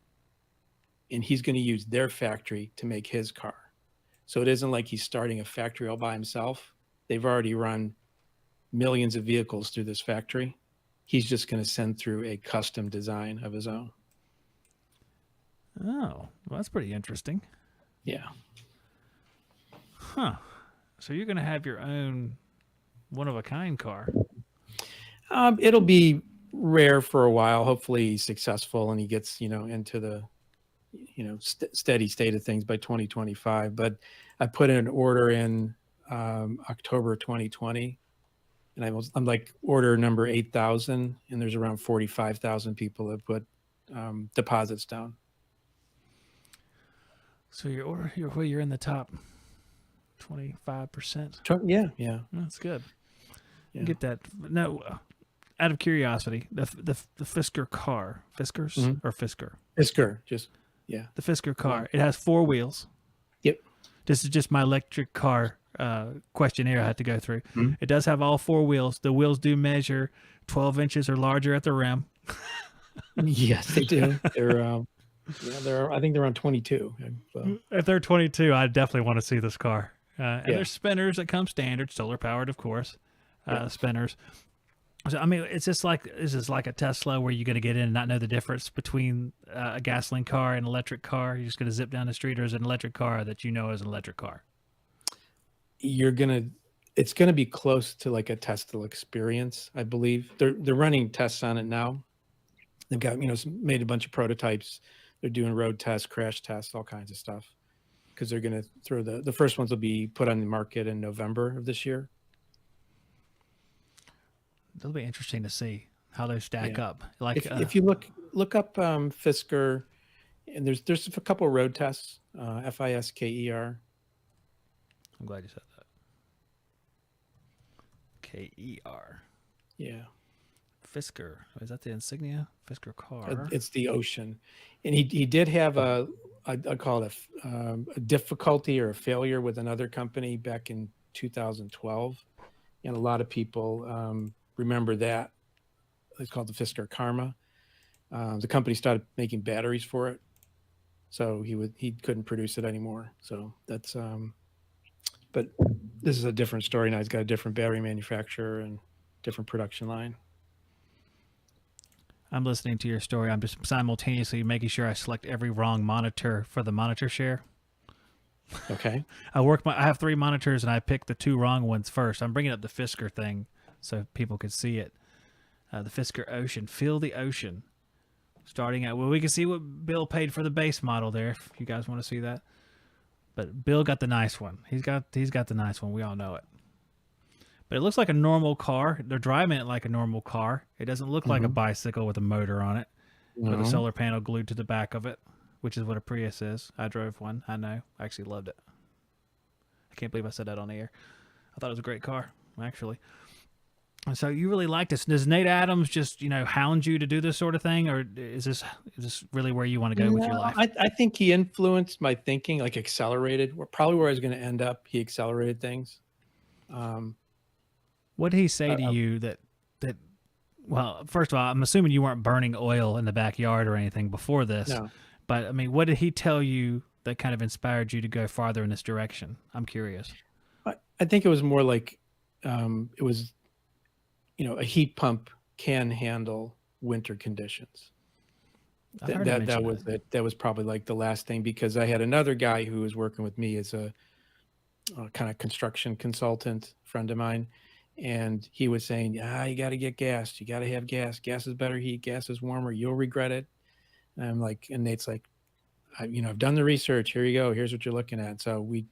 and he's going to use their factory to make his car. So it isn't like he's starting a factory all by himself. They've already run millions of vehicles through this factory. He's just going to send through a custom design of his own. Oh, well, that's pretty interesting. Yeah. Huh. So you're going to have your own one-of-a-kind car. It'll be rare for a while. Hopefully he's successful and he gets, into the, steady state of things by 2025. But I put an order in October 2020, and I'm like order number 8,000, and there's around 45,000 people that put deposits down. So you're in the top 25%. Yeah. That's good. Yeah. Get that. No, out of curiosity, the Fisker car, Fiskers or Fisker? Fisker, just the Fisker car. It has 4 wheels. Yep. This is just my electric car questionnaire I had to go through. Mm-hmm. It does have all 4 wheels. The wheels do measure 12 inches or larger at the rim. Yes, they do. They're I think they're around 22. So. If they're 22, I definitely want to see this car. And there's spinners that come standard, solar powered, of course. Spinners. So, I mean, is this like a Tesla where you're going to get in and not know the difference between a gasoline car and an electric car? You're just going to zip down the street, or is it an electric car that you know is an electric car? It's going to be close to like a Testo experience, I believe. They're running tests on it now. They've got, made a bunch of prototypes. They're doing road tests, crash tests, all kinds of stuff. Because they're going to throw the first ones will be put on the market in November of this year. It'll be interesting to see how they stack up. Like if you look up Fisker, and there's a couple of road tests, Fisker. I'm glad you said that. Ker. Yeah. Fisker. Is that the insignia? Fisker car. It's the Ocean, and he did have I call it a difficulty or a failure with another company back in 2012, and a lot of people remember that. It's called the Fisker Karma. The company started making batteries for it, so he couldn't produce it anymore. So that's but this is a different story now. He's got a different battery manufacturer and different production line. I'm listening to your story. I'm just simultaneously making sure I select every wrong monitor for the monitor share. Okay. I have 3 monitors and I picked the 2 wrong ones first. I'm bringing up the Fisker thing so people could see it. The Fisker Ocean. Feel the ocean. Starting out, we can see what Bill paid for the base model there, if you guys want to see that. But Bill got the nice one. He's got the nice one. We all know it. But it looks like a normal car. They're driving it like a normal car. It doesn't look like a bicycle with a motor on it, with a solar panel glued to the back of it, which is what a Prius is. I drove one. I know. I actually loved it. I can't believe I said that on the air. I thought it was a great car, actually. And so you really like this. Does Nate Adams just, hound you to do this sort of thing, or is this really where you want to go with your life? I think he influenced my thinking, like accelerated. Probably where I was going to end up. He accelerated things. What did he say to you that, well, first of all, I'm assuming you weren't burning oil in the backyard or anything before this. No. But, I mean, what did he tell you that kind of inspired you to go farther in this direction? I'm curious. I think it was more like it was, a heat pump can handle winter conditions. That was it. That was probably like the last thing, because I had another guy who was working with me as a kind of construction consultant, friend of mine. And he was saying, you got to get gas. You got to have gas. Gas is better heat. Gas is warmer. You'll regret it. And I'm like, and Nate's like, I've done the research. Here you go. Here's what you're looking at. So we,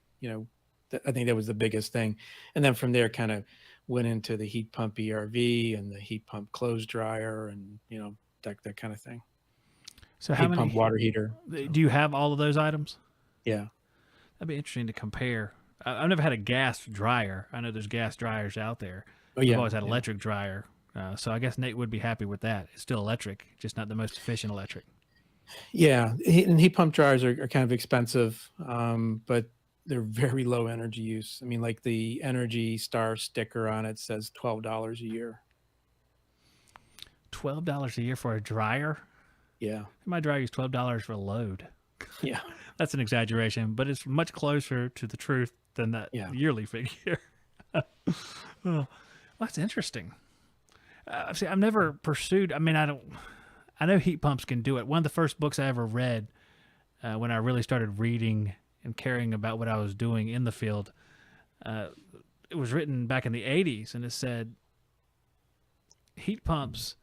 I think that was the biggest thing. And then from there kind of went into the heat pump ERV and the heat pump clothes dryer and, that kind of thing. So how Heat many pump water heater. do you have all of those items? Yeah. That'd be interesting to compare. I've never had a gas dryer. I know there's gas dryers out there. Oh, I've yeah. always had electric dryer. So I guess Nate would be happy with that. It's still electric, just not the most efficient electric. Yeah. And heat pump dryers are kind of expensive, but they're very low energy use. I mean, like the Energy Star sticker on it says $12 a year. $12 a year for a dryer? Yeah. My dryer is $12 for a load. Yeah. That's an exaggeration, but it's much closer to the truth than that yearly figure. Well, that's interesting. See, I've never pursued. I mean, I know heat pumps can do it. One of the first books I ever read when I really started reading and caring about what I was doing in the field, it was written back in the 80s, and it said heat pumps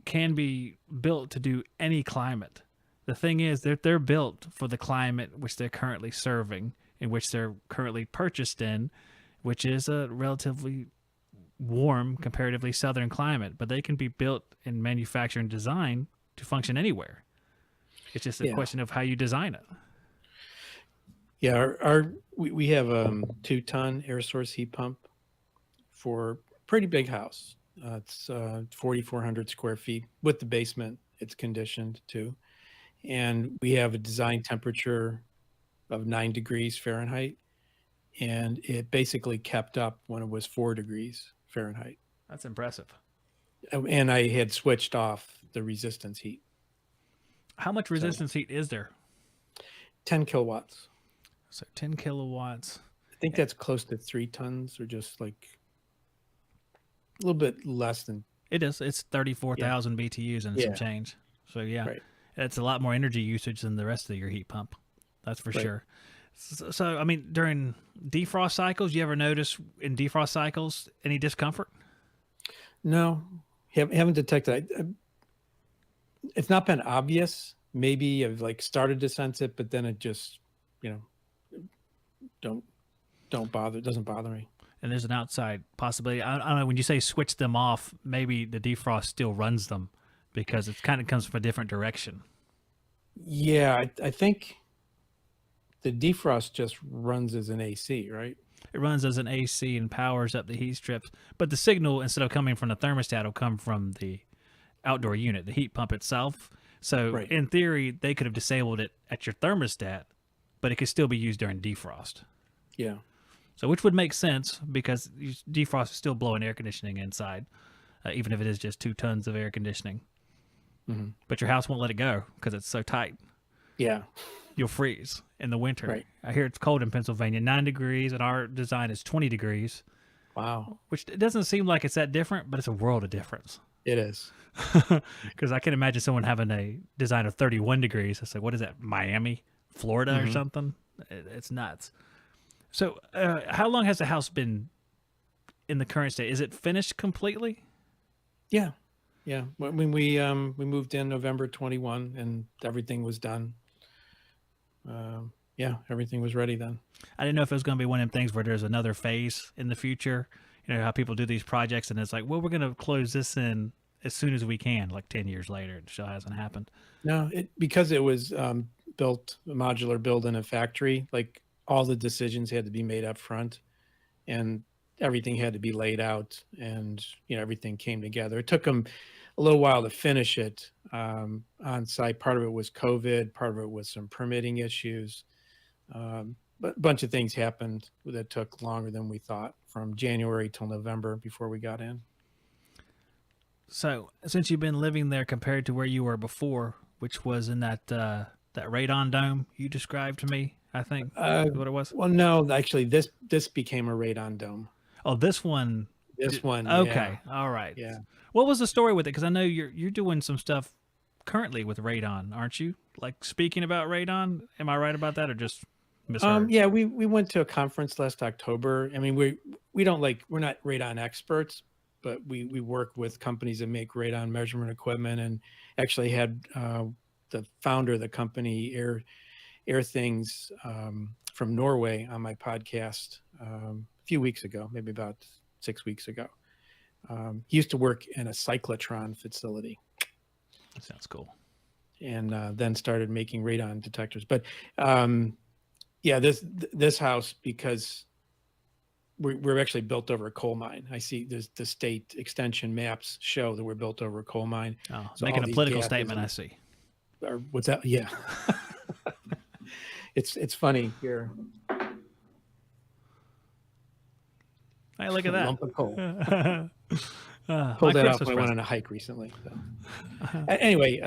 can be built to do any climate. The thing is that they're built for the climate which they're currently serving, in which they're currently purchased in, which is a relatively warm, comparatively southern climate. But they can be built and manufactured and designed to function anywhere. It's just a question of how you design it. Yeah, we have a 2-ton air source heat pump for a pretty big house. It's 4,400 square feet with the basement. It's conditioned too. And we have a design temperature of 9 degrees Fahrenheit. And it basically kept up when it was 4 degrees Fahrenheit. That's impressive. And I had switched off the resistance heat. How much resistance heat is there? 10 kilowatts. So 10 kilowatts. I think that's close to 3 tons or just like a little bit less than. It is. It's 34,000 BTUs and some change. So Right. It's a lot more energy usage than the rest of your heat pump. That's for sure. So, I mean, during defrost cycles, you ever notice in defrost cycles any discomfort? No, haven't detected it. It's not been obvious. Maybe I've like started to sense it, but then it just, don't bother. It doesn't bother me. And there's an outside possibility. I don't know. When you say switch them off, maybe the defrost still runs them because it kind of comes from a different direction. Yeah, I think the defrost just runs as an AC, right? It runs as an AC and powers up the heat strips. But the signal, instead of coming from the thermostat, will come from the outdoor unit, the heat pump itself. So in theory, they could have disabled it at your thermostat, but it could still be used during defrost. Yeah. So which would make sense because defrost is still blowing air conditioning inside, even if it is just 2 tons of air conditioning. Mm-hmm. But your house won't let it go because it's so tight. Yeah. You'll freeze in the winter. Right. I hear it's cold in Pennsylvania, 9 degrees, and our design is 20 degrees. Wow. Which it doesn't seem like it's that different, but it's a world of difference. It is. Because I can imagine someone having a design of 31 degrees. I say, what is that, Miami, Florida or something? It's nuts. So how long has the house been in the current state? Is it finished completely? Yeah. Yeah. When we moved in November 21 and everything was done. Everything was ready then. I didn't know if it was going to be one of them things where there's another phase in the future. You know, how people do these projects and it's like, well, we're going to close this in as soon as we can, like 10 years later. It still hasn't happened. No, because it was built, a modular build in a factory, like all the decisions had to be made up front and everything had to be laid out and, everything came together. It took them a little while to finish it on site. Part of it was COVID, part of it was some permitting issues. But a bunch of things happened that took longer than we thought, from January till November before we got in. So since you've been living there compared to where you were before, which was in that radon dome you described to me, I think what it was. Well, no, actually this became a radon dome. Oh, this one. This one. Okay. Yeah. All right. Yeah. What was the story with it? Because I know you're doing some stuff currently with radon, aren't you? Like speaking about radon. Am I right about that, or just misheard? Yeah, we went to a conference last October. I mean, we're not radon experts, but we work with companies that make radon measurement equipment, and actually had the founder of the company Air Things from Norway on my podcast a few weeks ago, maybe about 6 weeks ago. He used to work in a cyclotron facility. That sounds cool. And then started making radon detectors. But yeah, this house, because we're actually built over a coal mine. I see the state extension maps show that we're built over a coal mine. Oh, So making all a these political gases statement, I see. what's that? Yeah. It's funny here. Hey, look at that. Lump of coal. My Pulled that off Christmas when I went on a hike recently. So. Anyway,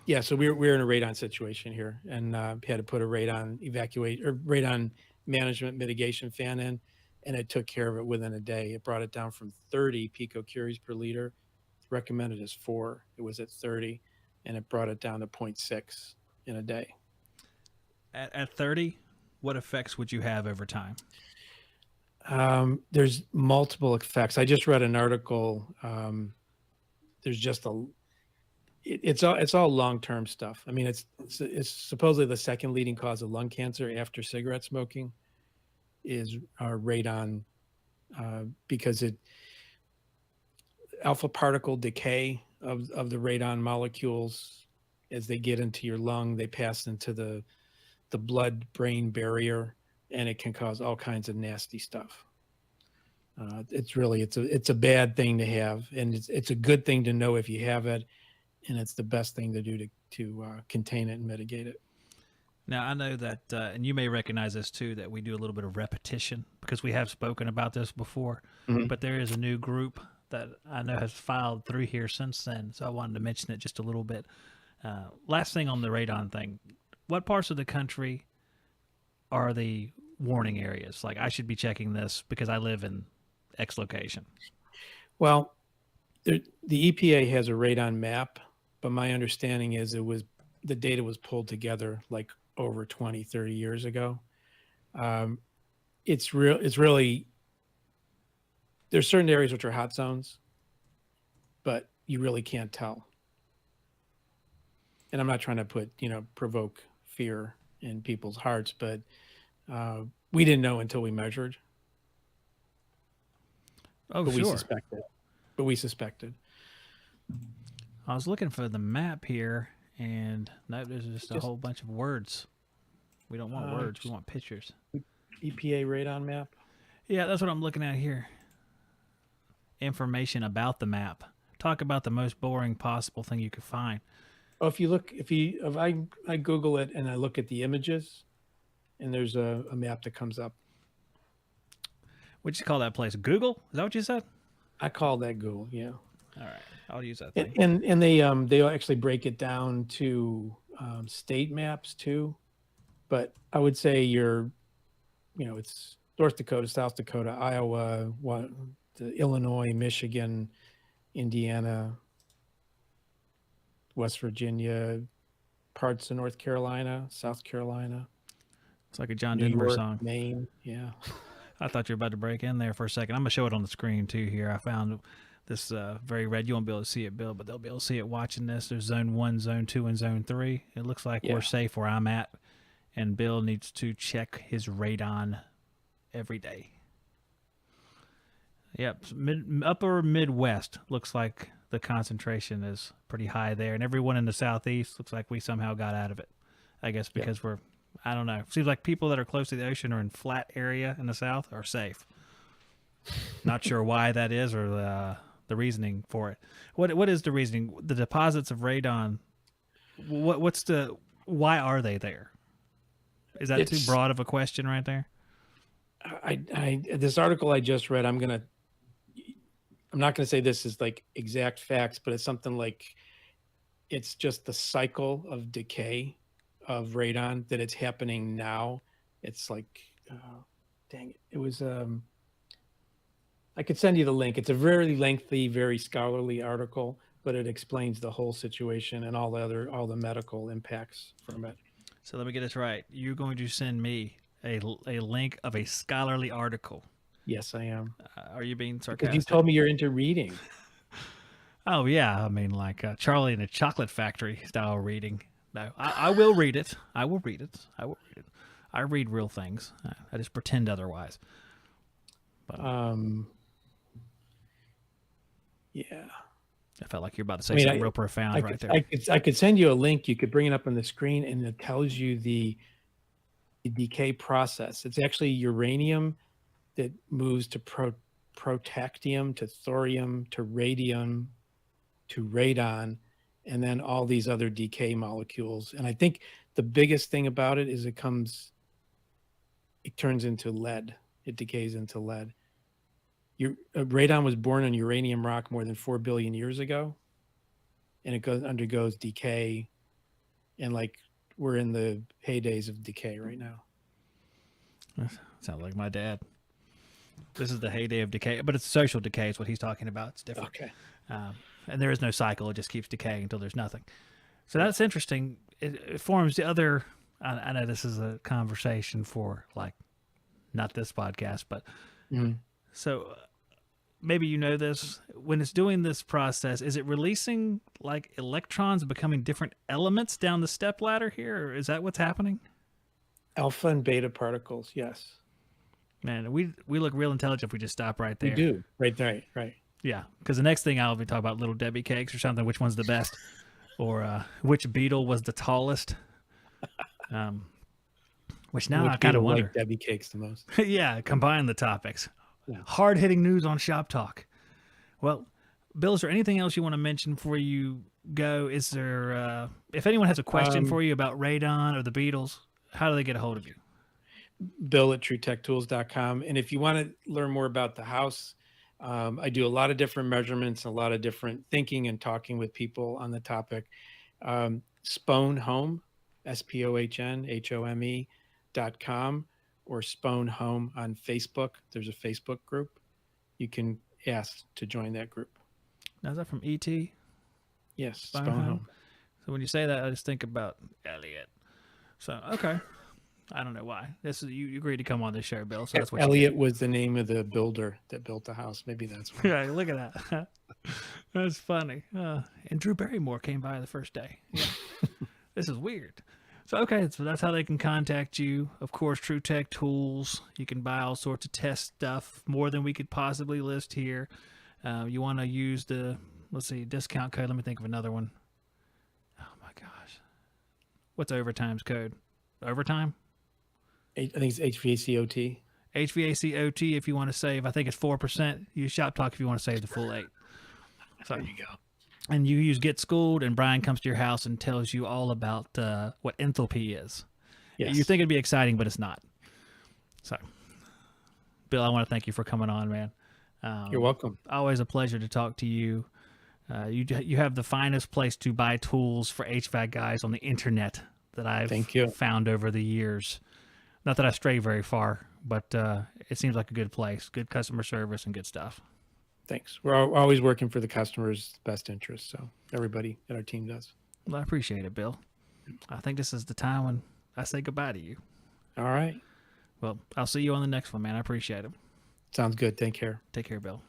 yeah, so we're in a radon situation here, and had to put a radon management mitigation fan in, and it took care of it within a day. It brought it down from 30 picocuries per liter. Recommended is 4. It was at 30, and it brought it down to 0.6 in a day. At 30, what effects would you have over time? There's multiple effects. I just read an article. There's just it's all long-term stuff. I mean, it's supposedly the second leading cause of lung cancer after cigarette smoking is radon, because alpha particle decay of the radon molecules as they get into your lung, they pass into the blood-brain barrier, and it can cause all kinds of nasty stuff. It's a bad thing to have, and it's a good thing to know if you have it, and it's the best thing to do to contain it and mitigate it. Now, I know that, and you may recognize this too, that we do a little bit of repetition because we have spoken about this before, but there is a new group that I know has filed through here since then, so I wanted to mention it just a little bit. Last thing on the radon thing, what parts of the country are the warning areas? Like, I should be checking this because I live in X location. Well, the EPA has a radon map, but my understanding is the data was pulled together like over 20, 30 years ago. It's really, there's certain areas which are hot zones, but you really can't tell. And I'm not trying to provoke fear in people's hearts, but we didn't know until we measured. Oh, but sure. We suspected. I was looking for the map here, and no, there's just a whole bunch of words. We don't want words. We want pictures. EPA radon map? Yeah, that's what I'm looking at here. Information about the map. Talk about the most boring possible thing you could find. Oh, if I Google it and I look at the images, and there's a map that comes up. What'd you call that place? Google? Is that what you said? I call that Google, yeah. All right, I'll use that thing. And they actually break it down to state maps too, but I would say it's North Dakota, South Dakota, Iowa, Illinois, Michigan, Indiana, West Virginia, parts of North Carolina, South Carolina. It's like a John New Denver York, song. Maine, yeah. I thought you were about to break in there for a second. I'm going to show it on the screen, too, here. I found this very red. You won't be able to see it, Bill, but they'll be able to see it watching this. There's Zone 1, Zone 2, and Zone 3. It looks like we're safe where I'm at, and Bill needs to check his radon every day. Yep, upper Midwest looks like the concentration is pretty high there, and everyone in the Southeast looks like we somehow got out of it, I guess, because we're... I don't know. Seems like people that are close to the ocean or in flat area in the South are safe. Not sure why that is or the reasoning for it. What is the reasoning? The deposits of radon. Why are they there? Is that too broad of a question right there? This article I just read, I'm not gonna say this is like exact facts, but it's something like it's just the cycle of decay of radon that it's happening now. It's like, dang it. It was, I could send you the link. It's a very lengthy, very scholarly article, but it explains the whole situation and all the medical impacts from it. So let me get this right. You're going to send me a link of a scholarly article. Yes, I am. Are you being sarcastic? Because you told me you're into reading. Oh, yeah. I mean, like Charlie in a Chocolate Factory style reading. No, I will read it. I will read it. I will read it. I read real things. I just pretend otherwise. But Yeah. I felt like you're about to say something real profound right there. I could send you a link. You could bring it up on the screen, and it tells you the decay process. It's actually uranium that moves to protactinium, to thorium, to radium, to radon, and then all these other decay molecules. And I think the biggest thing about it is it turns into lead. It decays into lead. Radon was born on uranium rock more than 4 billion years ago, and it undergoes decay, and like we're in the heydays of decay right now. Sounds like my dad. This is the heyday of decay, but it's social decay is what he's talking about. It's different. Okay. And there is no cycle. It just keeps decaying until there's nothing. So that's interesting. It forms the other, I know this is a conversation for like, not this podcast, but so maybe you know this, when it's doing this process, is it releasing like electrons becoming different elements down the step ladder here? Or is that what's happening? Alpha and beta particles. Yes. Man, we look real intelligent if we just stop right there. We do. Right. Yeah, because the next thing I'll be talking about little Debbie cakes or something. Which one's the best, or which beetle was the tallest? Which now I kind of wonder. Like Debbie cakes the most. Yeah, combine the topics. Yeah. Hard hitting news on Shop Talk. Well, Bill, is there anything else you want to mention before you go? Is there, if anyone has a question for you about Radon or the beetles, how do they get a hold of you? Bill at TrueTechTools.com. And if you want to learn more about the house, I do a lot of different measurements, a lot of different thinking and talking with people on the topic. Spohn Home, SPOHNHOME.com, or Spohn Home on Facebook. There's a Facebook group. You can ask to join that group. Now, is that from E.T.? Yes, Spohn Home. So when you say that, I just think about Elliot. So, okay. I don't know why. This is you agreed to come on this show, Bill. So that's what Elliot was the name of the builder that built the house. Maybe that's why. Yeah, look at that. That's funny. And Drew Barrymore came by the first day. Yeah. This is weird. So okay, so that's how they can contact you. Of course, True Tech Tools. You can buy all sorts of test stuff, more than we could possibly list here. You want to use the discount code. Let me think of another one. Oh my gosh, what's Overtime's code? Overtime. I think it's HVACOT. HVACOT if you want to save. I think it's 4%. Use Shop Talk if you want to save the full 8. So, there you go. And you use Get Schooled, and Brian comes to your house and tells you all about what enthalpy is. Yes. You think it'd be exciting, but it's not. So, Bill, I want to thank you for coming on, man. You're welcome. Always a pleasure to talk to you. You have the finest place to buy tools for HVAC guys on the internet that I've found over the years. Not that I stray very far, but it seems like a good place, good customer service, and good stuff. Thanks. We're always working for the customer's best interest, so everybody at our team does. Well, I appreciate it, Bill. I think this is the time when I say goodbye to you. All right. Well, I'll see you on the next one, man. I appreciate it. Sounds good. Take care. Take care, Bill.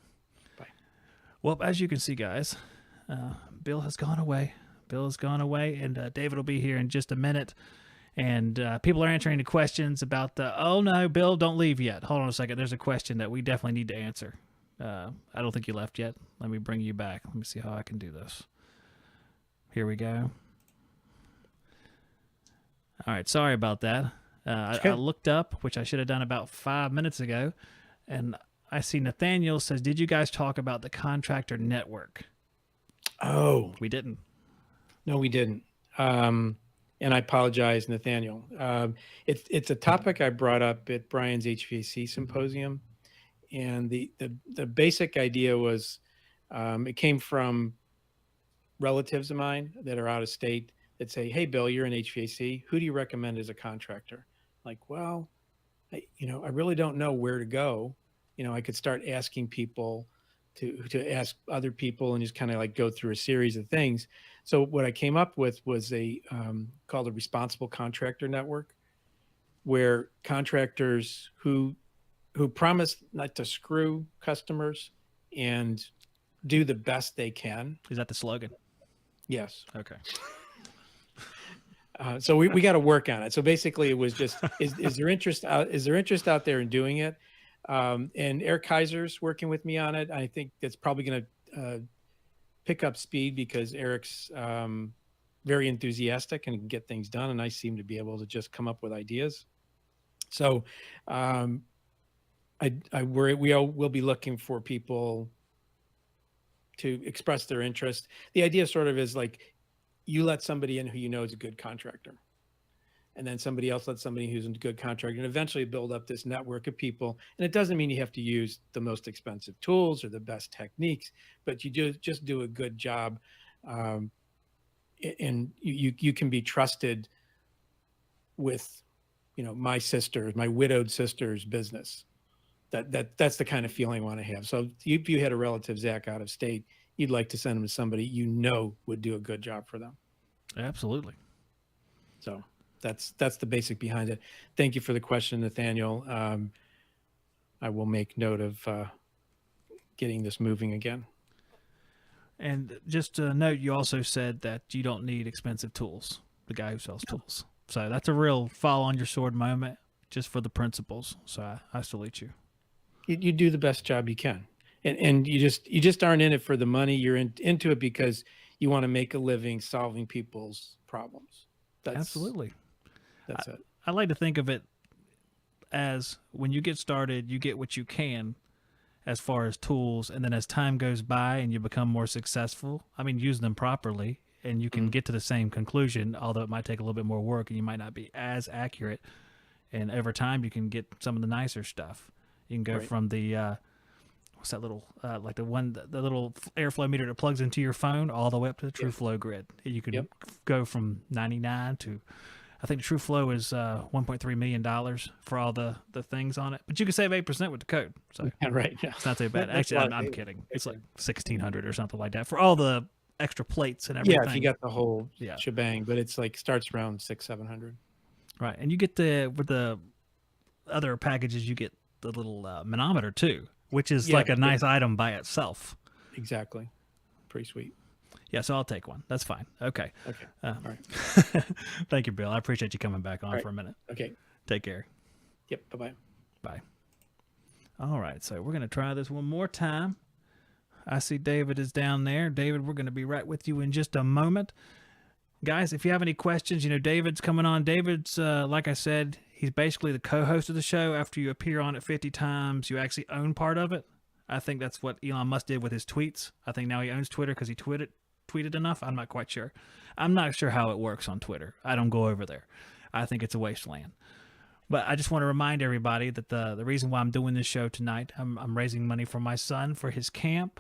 Bye. Well, as you can see, guys, Bill has gone away. And David will be here in just a minute. And people are answering the questions about oh, no, Bill, don't leave yet. Hold on a second. There's a question that we definitely need to answer. I don't think you left yet. Let me bring you back. Let me see how I can do this. Here we go. All right. Sorry about that. I looked up, which I should have done about 5 minutes ago, and I see Nathaniel says, did you guys talk about the contractor network? Oh. We didn't. No, we didn't. And I apologize, Nathaniel. It's a topic I brought up at Brian's HVAC symposium. And the basic idea was it came from relatives of mine that are out of state that say, hey, Bill, you're in HVAC. Who do you recommend as a contractor? Like, well, I really don't know where to go. I could start asking people to ask other people and just kind of like go through a series of things. So what I came up with was called a responsible contractor network, where contractors who promise not to screw customers and do the best they can. Is that the slogan? Yes. Okay. So we got to work on it. So basically it was just, is there interest out there in doing it? And Eric Kaiser's working with me on it. I think that's probably going to pick up speed because Eric's very enthusiastic and can get things done. And I seem to be able to just come up with ideas. So we'll be looking for people to express their interest. The idea sort of is like, you let somebody in who you know is a good contractor, and then somebody else lets somebody who's a good contractor, and eventually build up this network of people. And it doesn't mean you have to use the most expensive tools or the best techniques, but you just do a good job. And you can be trusted with, my widowed sister's business. That's the kind of feeling I want to have. So if you had a relative, Zach, out of state, you'd like to send them to somebody would do a good job for them. Absolutely. So that's the basic behind it. Thank you for the question, Nathaniel. I will make note of getting this moving again. And just to note, you also said that you don't need expensive tools, the guy who sells tools. So that's a real fall on your sword moment just for the principles. So I salute you. You do the best job you can. And you just aren't in it for the money. You're into it because you want to make a living solving people's problems. Absolutely. That's it. I like to think of it as when you get started, you get what you can as far as tools. And then as time goes by and you become more successful, use them properly and you can get to the same conclusion, although it might take a little bit more work and you might not be as accurate. And over time, you can get some of the nicer stuff. You can go from the what's that little like the little airflow meter that plugs into your phone all the way up to the True Flow grid. You can go from 99 to, I think the True Flow is $1.3 million for all the things on it. But you can save 8% with the code. So it's not too bad. Actually, I'm kidding. It's like $1,600 or something like that for all the extra plates and everything. Yeah, if you got the whole shebang, but it's like starts around $600-700. Right, and you get with the other packages, you get the little manometer too, which is like a nice item by itself. Exactly, pretty sweet. Yeah, so I'll take one. That's fine. Okay. All right. Thank you, Bill. I appreciate you coming back on for a minute. Okay. Take care. Yep. Bye-bye. Bye. All right, so we're going to try this one more time. I see David is down there. David, we're going to be right with you in just a moment. Guys, if you have any questions, David's coming on. David's, like I said, he's basically the co-host of the show. After you appear on it 50 times, you actually own part of it. I think that's what Elon Musk did with his tweets. I think now he owns Twitter because he tweeted enough. I'm not quite sure. I'm not sure how it works on Twitter. I don't go over there. I think it's a wasteland. But I just want to remind everybody that the reason why I'm doing this show tonight, I'm raising money for my son for his camp.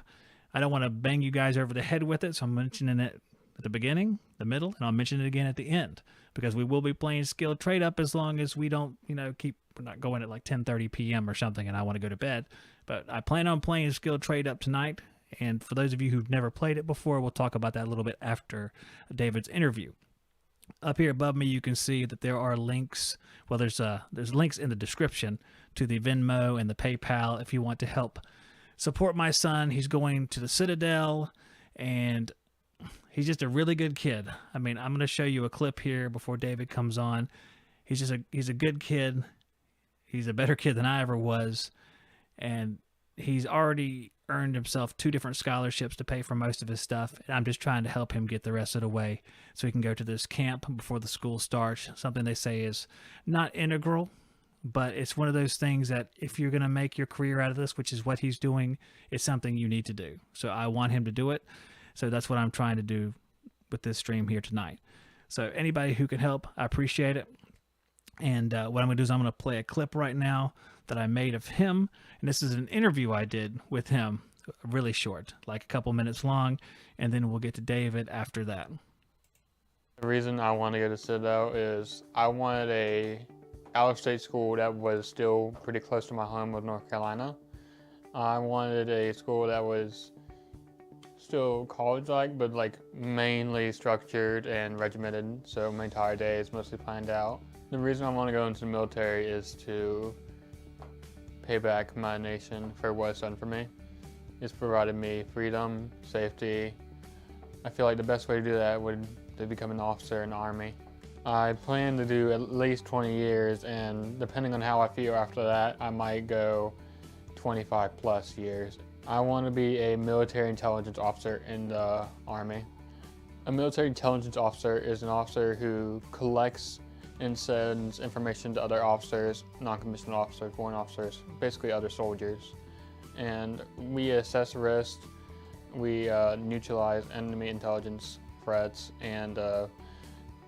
I don't want to bang you guys over the head with it, so I'm mentioning it at the beginning, the middle, and I'll mention it again at the end, because we will be playing Skilled Trade Up as long as we don't, we're not going at like 10:30 p.m. or something and I want to go to bed. But I plan on playing Skilled Trade Up tonight, and for those of you who've never played it before, we'll talk about that a little bit after David's interview. Up here above me, you can see that there are links. Well, there's links in the description to the Venmo and the PayPal if you want to help support my son. He's going to the Citadel, and he's just a really good kid. I'm going to show you a clip here before David comes on. He's a good kid. He's a better kid than I ever was, and he's already earned himself 2 different scholarships to pay for most of his stuff, and I'm just trying to help him get the rest of the way so he can go to this camp before the school starts, something they say is not integral, but it's one of those things that if you're going to make your career out of this, which is what he's doing, it's something you need to do. So I want him to do it, so that's what I'm trying to do with this stream here tonight. So anybody who can help, I appreciate it. And what I'm going to do is I'm going to play a clip right now that I made of him. And this is an interview I did with him, really short, like a couple minutes long. And then we'll get to David after that. The reason I want to go to Citadel is I wanted a out-of-state school that was still pretty close to my home of North Carolina. I wanted a school that was still college-like, but like mainly structured and regimented, so my entire day is mostly planned out. The reason I want to go into the military is to pay back my nation for what it's done for me. It's provided me freedom, safety. I feel like the best way to do that would be to become an officer in the Army. I plan to do at least 20 years, and depending on how I feel after that, I might go 25 plus years. I want to be a military intelligence officer in the Army. A military intelligence officer is an officer who collects and sends information to other officers, non-commissioned officers, foreign officers, basically other soldiers. And we assess risk, we neutralize enemy intelligence threats, and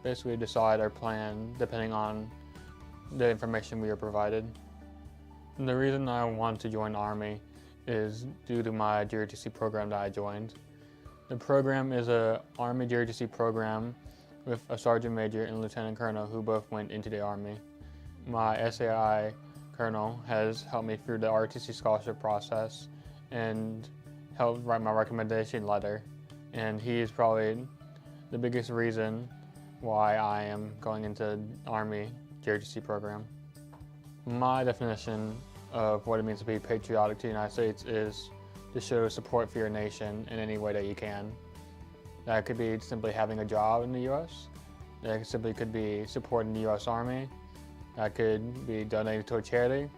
basically decide our plan depending on the information we are provided. And the reason I wanted to join the Army is due to my JROTC program that I joined. The program is a Army JROTC program with a sergeant major and lieutenant colonel who both went into the Army. My SAI colonel has helped me through the ROTC scholarship process and helped write my recommendation letter. And he is probably the biggest reason why I am going into Army JROTC program. My definition of what it means to be patriotic to the United States is to show support for your nation in any way that you can. That could be simply having a job in the U.S. That simply could be supporting the U.S. Army. That could be donating to a charity.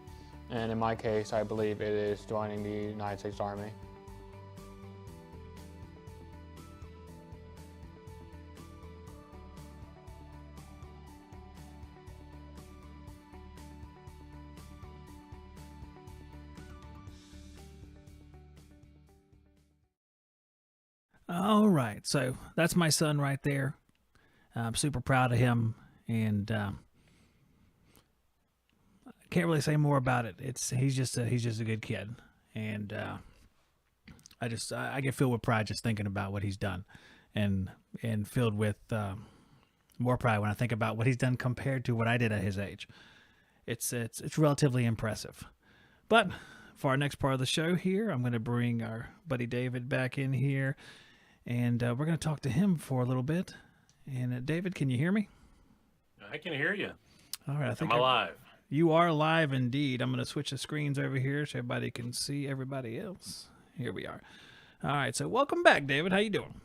And in my case, I believe it is joining the United States Army. All right, so that's my son right there. I'm super proud of him, and can't really say more about it. He's just a good kid, and I get filled with pride just thinking about what he's done, and filled with more pride when I think about what he's done compared to what I did at his age. It's relatively impressive. But for our next part of the show here, I'm going to bring our buddy David back in here. And we're going to talk to him for a little bit. And David, can you hear me? I can hear you. All right. I think I'm alive. You are live indeed. I'm going to switch the screens over here so everybody can see everybody else. Here we are. All right. So welcome back, David. How you doing?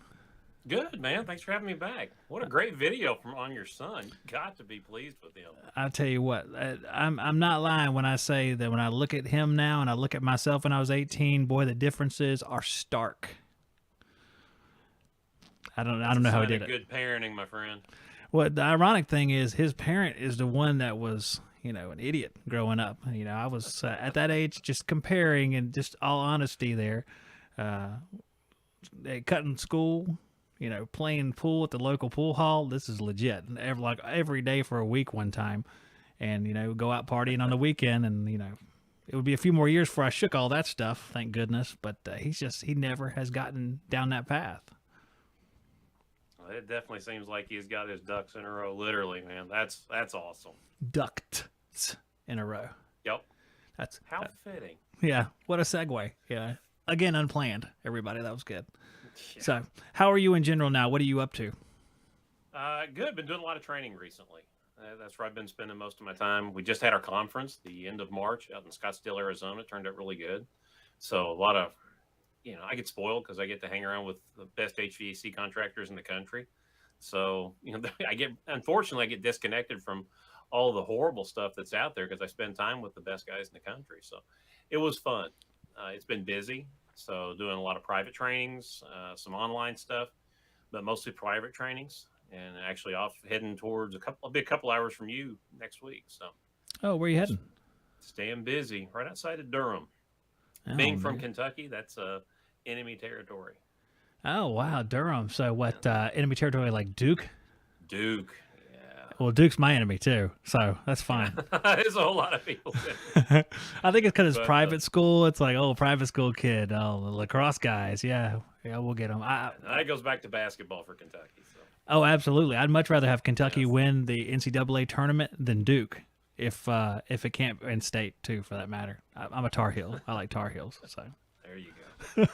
Good, man. Thanks for having me back. What a great video on your son. You got to be pleased with him. I'll tell you what. I'm not lying when I say that when I look at him now and I look at myself when I was 18, boy, the differences are stark. I don't know how he did it. Good parenting, my friend. Well, the ironic thing is his parent is the one that was, an idiot growing up. I was at that age just comparing, and just all honesty there, cutting school, playing pool at the local pool hall. This is legit. Every day for a week one time, and go out partying on the weekend, and it would be a few more years before I shook all that stuff. Thank goodness. But he never has gotten down that path. It definitely seems like he's got his ducks in a row, literally, man. That's awesome. Ducks in a row. Yep. That's how fitting. Yeah. What a segue. Yeah. Again, unplanned. Everybody, that was good. Yeah. So, how are you in general now? What are you up to? Good. Been doing a lot of training recently. That's where I've been spending most of my time. We just had our conference the end of March out in Scottsdale, Arizona. It turned out really good. So a lot of I get spoiled because I get to hang around with the best HVAC contractors in the country. So, unfortunately, I get disconnected from all the horrible stuff that's out there because I spend time with the best guys in the country. So it was fun. It's been busy. So doing a lot of private trainings, some online stuff, but mostly private trainings, and actually off heading towards I'll be a couple hours from you next week. So, oh, where are you heading? Staying busy right outside of Durham. Being from Kentucky, that's enemy territory. Oh, wow. Durham. So what, enemy territory like Duke? Duke, yeah. Well, Duke's my enemy too, so that's fine. There's a whole lot of people. I think it's because it's private school. It's like, private school kid. Oh, the lacrosse guys. Yeah, we'll get them. That goes back to basketball for Kentucky. So. Oh, absolutely. I'd much rather have Kentucky win the NCAA tournament than Duke. If it can't, in state too, for that matter. I'm a Tar Heel. I like Tar Heels. So there you go.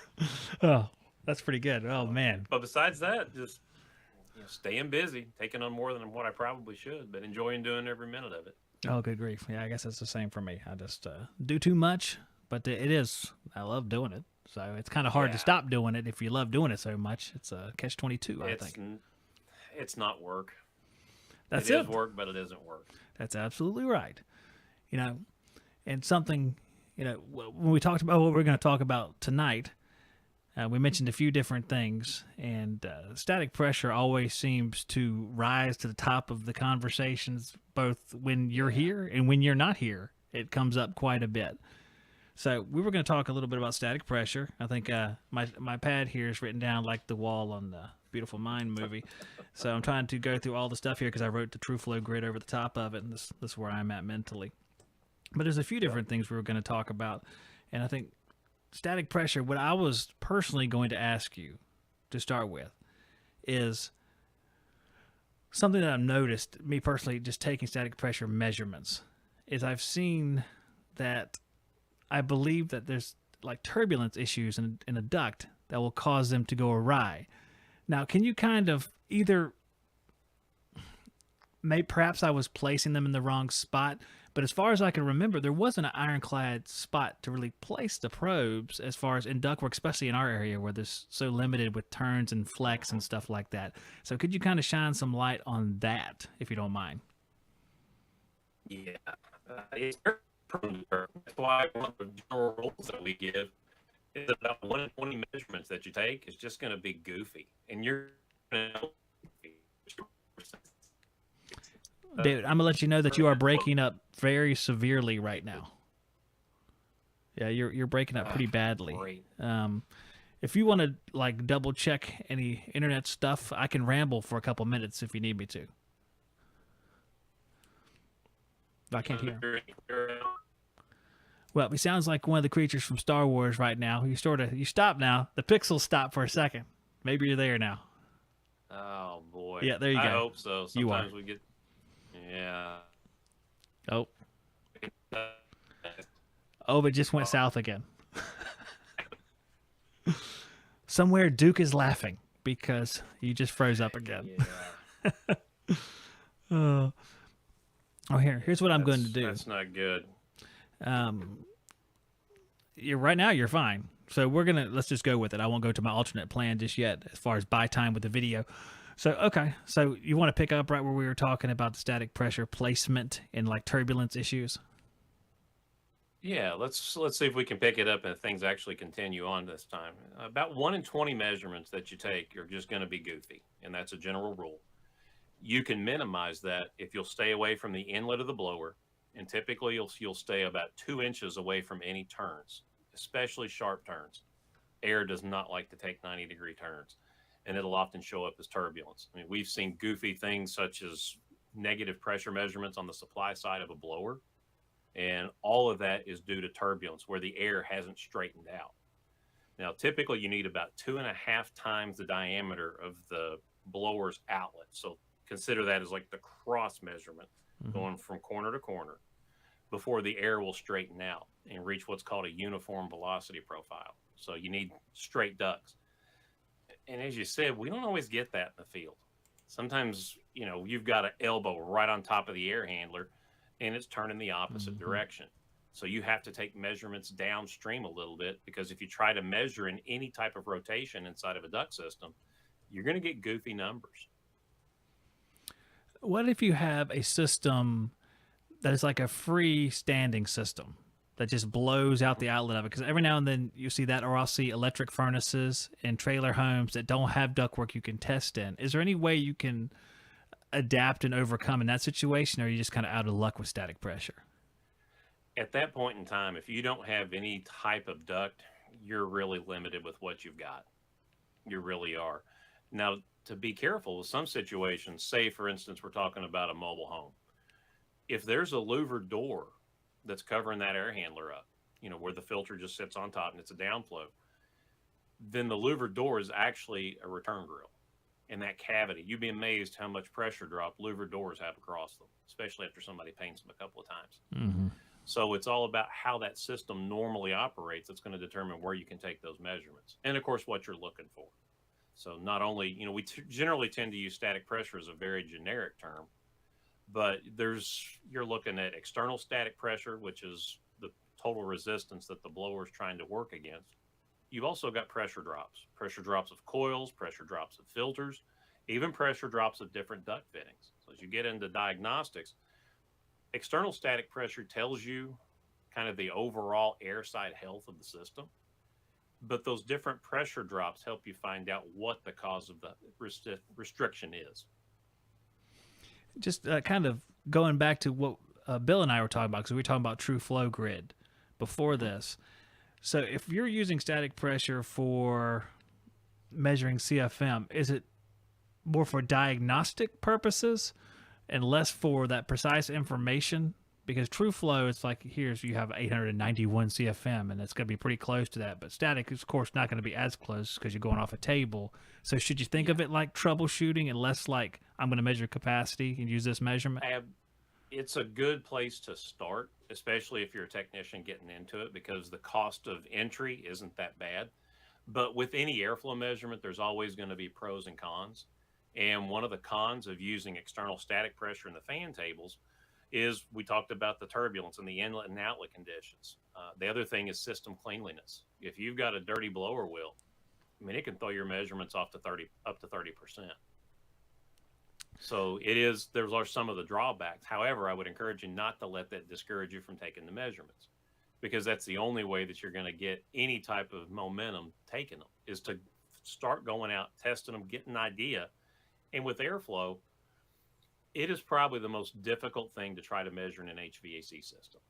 Oh, that's pretty good. Oh man. But besides that, just staying busy, taking on more than what I probably should, but enjoying doing every minute of it. Oh, good grief. Yeah, I guess that's the same for me. I just do too much, but it is. I love doing it. So it's kind of hard to stop doing it if you love doing it so much. It's a catch-22, I think. It's not work. That's it it. is work, but it isn't work. That's absolutely right. You know, and something, you know, when we talked about what we're going to talk about tonight, we mentioned a few different things, and static pressure always seems to rise to the top of the conversations, both when you're here and when you're not here. It comes up quite a bit. So we were going to talk a little bit about static pressure. I think my pad here is written down like the wall on the Beautiful Mind movie. So I'm trying to go through all the stuff here because I wrote the True Flow grid over the top of it, and this is where I'm at mentally. But there's a few different things we were going to talk about, and I think static pressure, what I was personally going to ask you to start with is something that I've noticed, me personally, just taking static pressure measurements, is I've seen that I believe that there's like turbulence issues in a duct that will cause them to go awry. Now, can you kind of either, perhaps I was placing them in the wrong spot, but as far as I can remember, there wasn't an ironclad spot to really place the probes as far as in ductwork, especially in our area where there's so limited with turns and flex and stuff like that. So could you kind of shine some light on that, if you don't mind? Yeah, it's very prone to error. That's why one of the general rules that we give is about 1 in 20 measurements that you take is just going to be goofy, and you're going to David, I'm gonna let you know that you are breaking up very severely right now. Yeah, you're breaking up pretty badly. Great. If you want to like double check any internet stuff, I can ramble for a couple minutes if you need me to. I can't hear. Well, he sounds like one of the creatures from Star Wars right now. You stop now. The pixels stop for a second. Maybe you're there now. Oh boy. Yeah, there you go. I hope so. You are. Sometimes we get. Yeah. Oh, it just went south again. Somewhere Duke is laughing because you just froze up again. Yeah. Here's what I'm going to do. That's not good. Right now you're fine. So let's just go with it. I won't go to my alternate plan just yet as far as buy time with the video. So, okay. So you want to pick up right where we were talking about the static pressure placement and like turbulence issues? Yeah, let's see if we can pick it up and things actually continue on this time. About 1 in 20 measurements that you take are just going to be goofy, and that's a general rule. You can minimize that if you'll stay away from the inlet of the blower, and typically you'll stay about 2 inches away from any turns, especially sharp turns. Air does not like to take 90-degree turns, and it'll often show up as turbulence. I mean, we've seen goofy things such as negative pressure measurements on the supply side of a blower, and all of that is due to turbulence where the air hasn't straightened out. Now, typically you need about 2.5 times the diameter of the blower's outlet. So consider that as like the cross measurement going from corner to corner before the air will straighten out and reach what's called a uniform velocity profile. So you need straight ducts. And as you said, we don't always get that in the field. Sometimes, you've got an elbow right on top of the air handler and it's turning the opposite direction. So you have to take measurements downstream a little bit, because if you try to measure in any type of rotation inside of a duct system, you're going to get goofy numbers. What if you have a system that is like a freestanding system that just blows out the outlet of it? Because every now and then you see that, or I'll see electric furnaces in trailer homes that don't have ductwork you can test in. Is there any way you can adapt and overcome in that situation, or are you just kind of out of luck with static pressure? At that point in time, if you don't have any type of duct, you're really limited with what you've got. You really are. Now, to be careful with some situations, say, for instance, we're talking about a mobile home. If there's a louvered door that's covering that air handler up, where the filter just sits on top and it's a downflow, then the louvered door is actually a return grill. In that cavity, you'd be amazed how much pressure drop louvered doors have across them, especially after somebody paints them a couple of times. Mm-hmm. So it's all about how that system normally operates. That's going to determine where you can take those measurements. And of course, what you're looking for. So not only, we generally tend to use static pressure as a very generic term, but you're looking at external static pressure, which is the total resistance that the blower is trying to work against. You've also got pressure drops of coils, pressure drops of filters, even pressure drops of different duct fittings. So as you get into diagnostics, external static pressure tells you kind of the overall air side health of the system, but those different pressure drops help you find out what the cause of the restriction is. Just kind of going back to what Bill and I were talking about, because we were talking about true flow grid before this. So if you're using static pressure for measuring CFM, is it more for diagnostic purposes and less for that precise information? Because true flow, it's like, here's, you have 891 CFM, and it's going to be pretty close to that. But static is, of course, not going to be as close because you're going off a table. So should you think of it like troubleshooting and less like, I'm going to measure capacity and use this measurement? It's a good place to start, especially if you're a technician getting into it, because the cost of entry isn't that bad. But with any airflow measurement, there's always going to be pros and cons. And one of the cons of using external static pressure in the fan tables is, we talked about the turbulence and the inlet and outlet conditions. The other thing is system cleanliness. If you've got a dirty blower wheel, I mean, it can throw your measurements off to up to 30%. So there are some of the drawbacks. However, I would encourage you not to let that discourage you from taking the measurements, because that's the only way that you're going to get any type of momentum taking them, is to start going out, testing them, get an idea. And with airflow, it is probably the most difficult thing to try to measure in an HVAC system.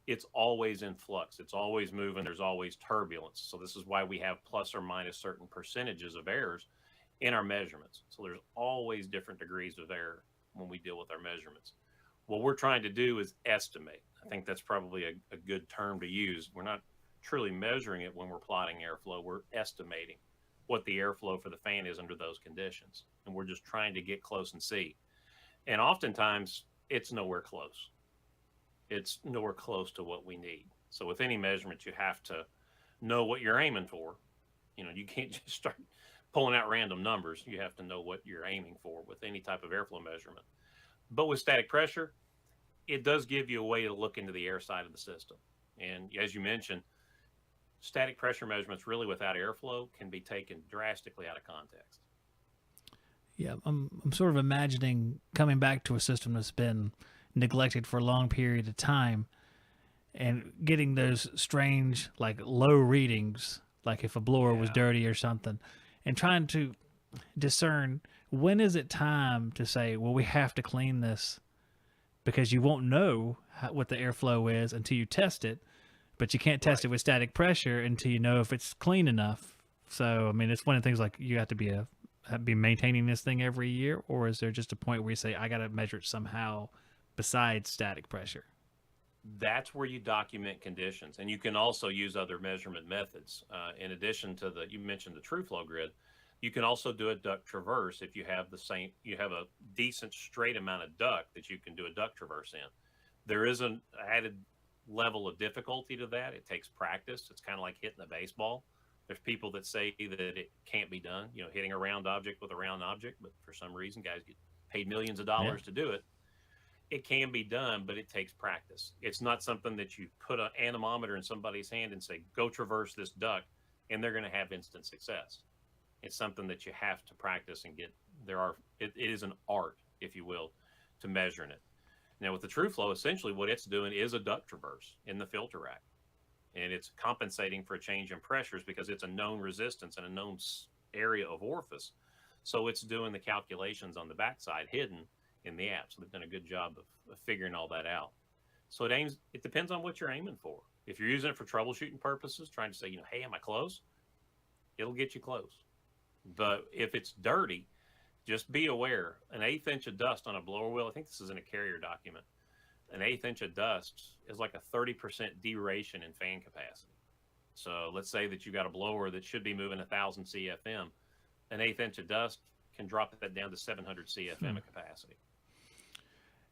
It's always in flux. It's always moving. There's always turbulence. So this is why we have plus or minus certain percentages of errors in our measurements. So there's always different degrees of error when we deal with our measurements. What we're trying to do is estimate. I think that's probably a good term to use. We're not truly measuring it when we're plotting airflow. We're estimating what the airflow for the fan is under those conditions. And we're just trying to get close and see. And oftentimes, it's nowhere close. It's nowhere close to what we need. So with any measurement, you have to know what you're aiming for. You know, you can't just start pulling out random numbers. You have to know what you're aiming for with any type of airflow measurement. But with static pressure, it does give you a way to look into the air side of the system. And as you mentioned, static pressure measurements really without airflow can be taken drastically out of context. Yeah, I'm sort of imagining coming back to a system that's been neglected for a long period of time and getting those strange, like, low readings, like if a blower was dirty or something, and trying to discern when is it time to say, well, we have to clean this, because you won't know what the airflow is until you test it, but you can't test it with static pressure until you know if it's clean enough. So, I mean, it's one of the things, like, you have to be maintaining this thing every year, or is there just a point where you say, I got to measure it somehow besides static pressure? That's where you document conditions, and you can also use other measurement methods. In addition to you mentioned the true flow grid, you can also do a duct traverse if you have a decent straight amount of duct that you can do a duct traverse in. There is an added level of difficulty to that. It takes practice. It's kind of like hitting a baseball. There's people that say that it can't be done, you know, hitting a round object with a round object, but for some reason, guys get paid millions of dollars to do it. It can be done, but it takes practice. It's not something that you put an anemometer in somebody's hand and say, go traverse this duct, and they're going to have instant success. It's something that you have to practice and get. It is an art, if you will, to measuring it. Now, with the true flow, essentially what it's doing is a duct traverse in the filter rack. And it's compensating for a change in pressures because it's a known resistance and a known area of orifice. So it's doing the calculations on the backside hidden in the app. So they've done a good job of figuring all that out. So it depends on what you're aiming for. If you're using it for troubleshooting purposes, trying to say, you know, hey, am I close? It'll get you close. But if it's dirty, just be aware. An 1/8 inch of dust on a blower wheel, I think this is in a carrier document, an 1/8 inch of dust is like a 30% deration in fan capacity. So let's say that you got a blower that should be moving 1,000 CFM. An 1/8 inch of dust can drop that down to 700 CFM of capacity.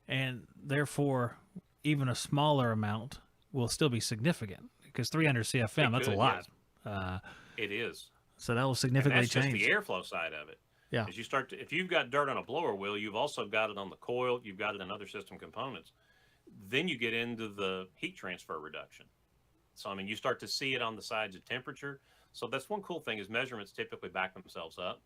And therefore, even a smaller amount will still be significant, because 300 CFM, that's a lot. Yes. It is. So that will significantly and that's change. Just the airflow side of it. Yeah. As you if you've got dirt on a blower wheel, you've also got it on the coil, you've got it in other system components. Then you get into the heat transfer reduction. So, I mean, you start to see it on the sides of temperature. So that's one cool thing is measurements typically back themselves up.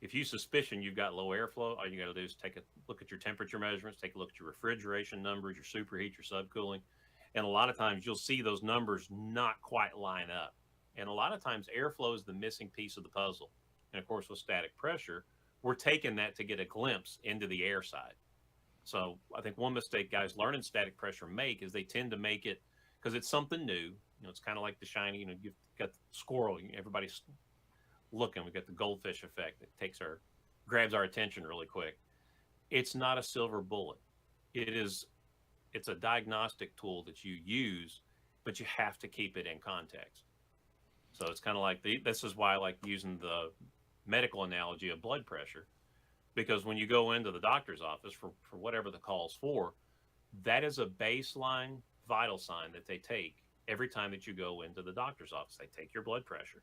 If you suspicion you've got low airflow, all you got to do is take a look at your temperature measurements, take a look at your refrigeration numbers, your superheat, your subcooling. And a lot of times you'll see those numbers not quite line up. And a lot of times airflow is the missing piece of the puzzle. And of course, with static pressure, we're taking that to get a glimpse into the air side. So I think one mistake guys learning static pressure make is they tend to make it because it's something new. You know, it's kind of like the shiny, you know, you've got the squirrel, everybody's looking. We got the goldfish effect that grabs our attention really quick. It's not a silver bullet. It's a diagnostic tool that you use, but you have to keep it in context. So it's kind of like this is why I like using the medical analogy of blood pressure, because when you go into the doctor's office for whatever the call's for, that is a baseline vital sign that they take every time that you go into the doctor's office. They take your blood pressure.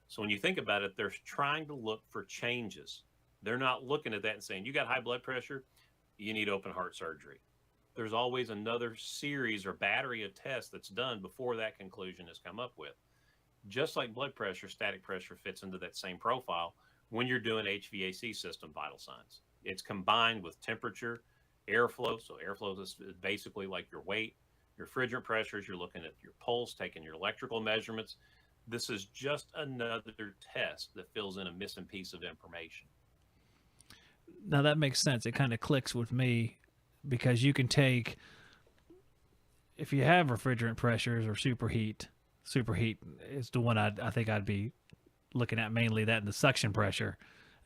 So when you think about it, they're trying to look for changes. They're not looking at that and saying, you got high blood pressure, you need open heart surgery. There's always another series or battery of tests that's done before that conclusion is come up with. Just like blood pressure, static pressure fits into that same profile when you're doing HVAC system vital signs. It's combined with temperature, airflow. So airflow is basically like your weight, your refrigerant pressures. You're looking at your pulse, taking your electrical measurements. This is just another test that fills in a missing piece of information. Now that makes sense. It kind of clicks with me because you can take, if you have refrigerant pressures or superheat is the one I think I'd be looking at mainly, that and the suction pressure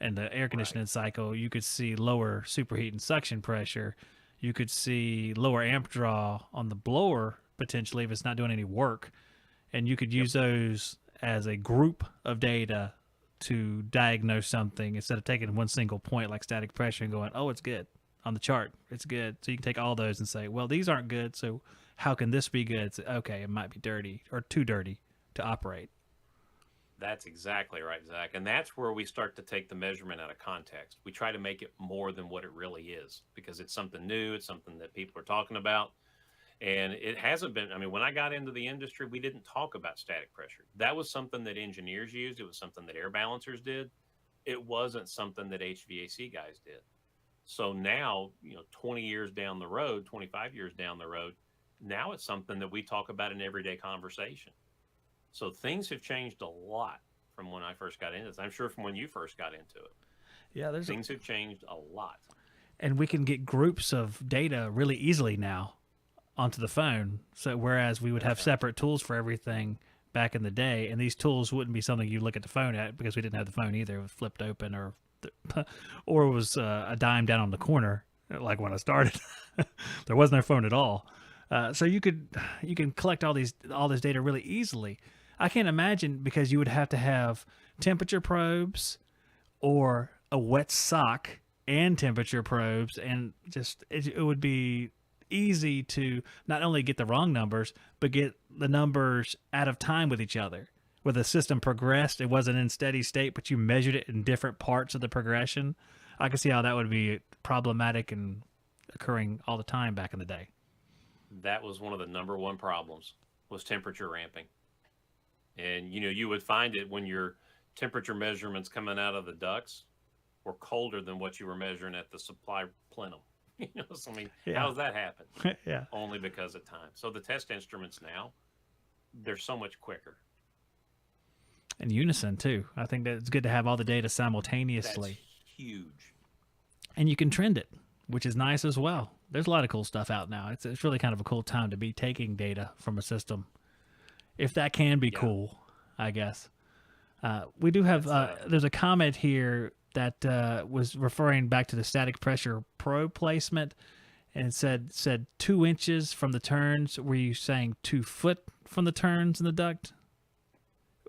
and the air conditioning cycle. You could see lower superheat and suction pressure. You could see lower amp draw on the blower potentially if it's not doing any work. And you could use those as a group of data to diagnose something instead of taking one single point like static pressure and going, oh, it's good on the chart. It's good. So you can take all those and say, well, these aren't good. So how can this be good? It's, okay, it might be dirty or too dirty to operate. That's exactly right, Zach. And that's where we start to take the measurement out of context. We try to make it more than what it really is because it's something new. It's something that people are talking about. And it hasn't been, I mean, when I got into the industry, we didn't talk about static pressure. That was something that engineers used. It was something that air balancers did. It wasn't something that HVAC guys did. So now, 20 years down the road, 25 years down the road, now it's something that we talk about in everyday conversation. So things have changed a lot from when I first got into this. I'm sure from when you first got into it. Yeah, things have changed a lot. And we can get groups of data really easily now onto the phone. So whereas we would have separate tools for everything back in the day, and these tools wouldn't be something you look at the phone at because we didn't have the phone either. It was flipped open or it was a dime down on the corner, like when I started. There was no phone at all. So you can collect all this data really easily. I can't imagine, because you would have to have temperature probes or a wet sock and temperature probes, and just it would be easy to not only get the wrong numbers, but get the numbers out of time with each other. Where the system progressed, it wasn't in steady state, but you measured it in different parts of the progression. I can see how that would be problematic and occurring all the time back in the day. That was one of the number one problems, was temperature ramping. And, you would find it when your temperature measurements coming out of the ducts were colder than what you were measuring at the supply plenum. So, how does that happen? Yeah. Only because of time. So the test instruments now, they're so much quicker. And unison too. I think that it's good to have all the data simultaneously. That's huge. And you can trend it, which is nice as well. There's a lot of cool stuff out now. It's really kind of a cool time to be taking data from a system, if that can be cool, I guess. We do have there's a comment here that was referring back to the static pressure probe placement, and said 2 inches from the turns. Were you saying 2 foot from the turns in the duct?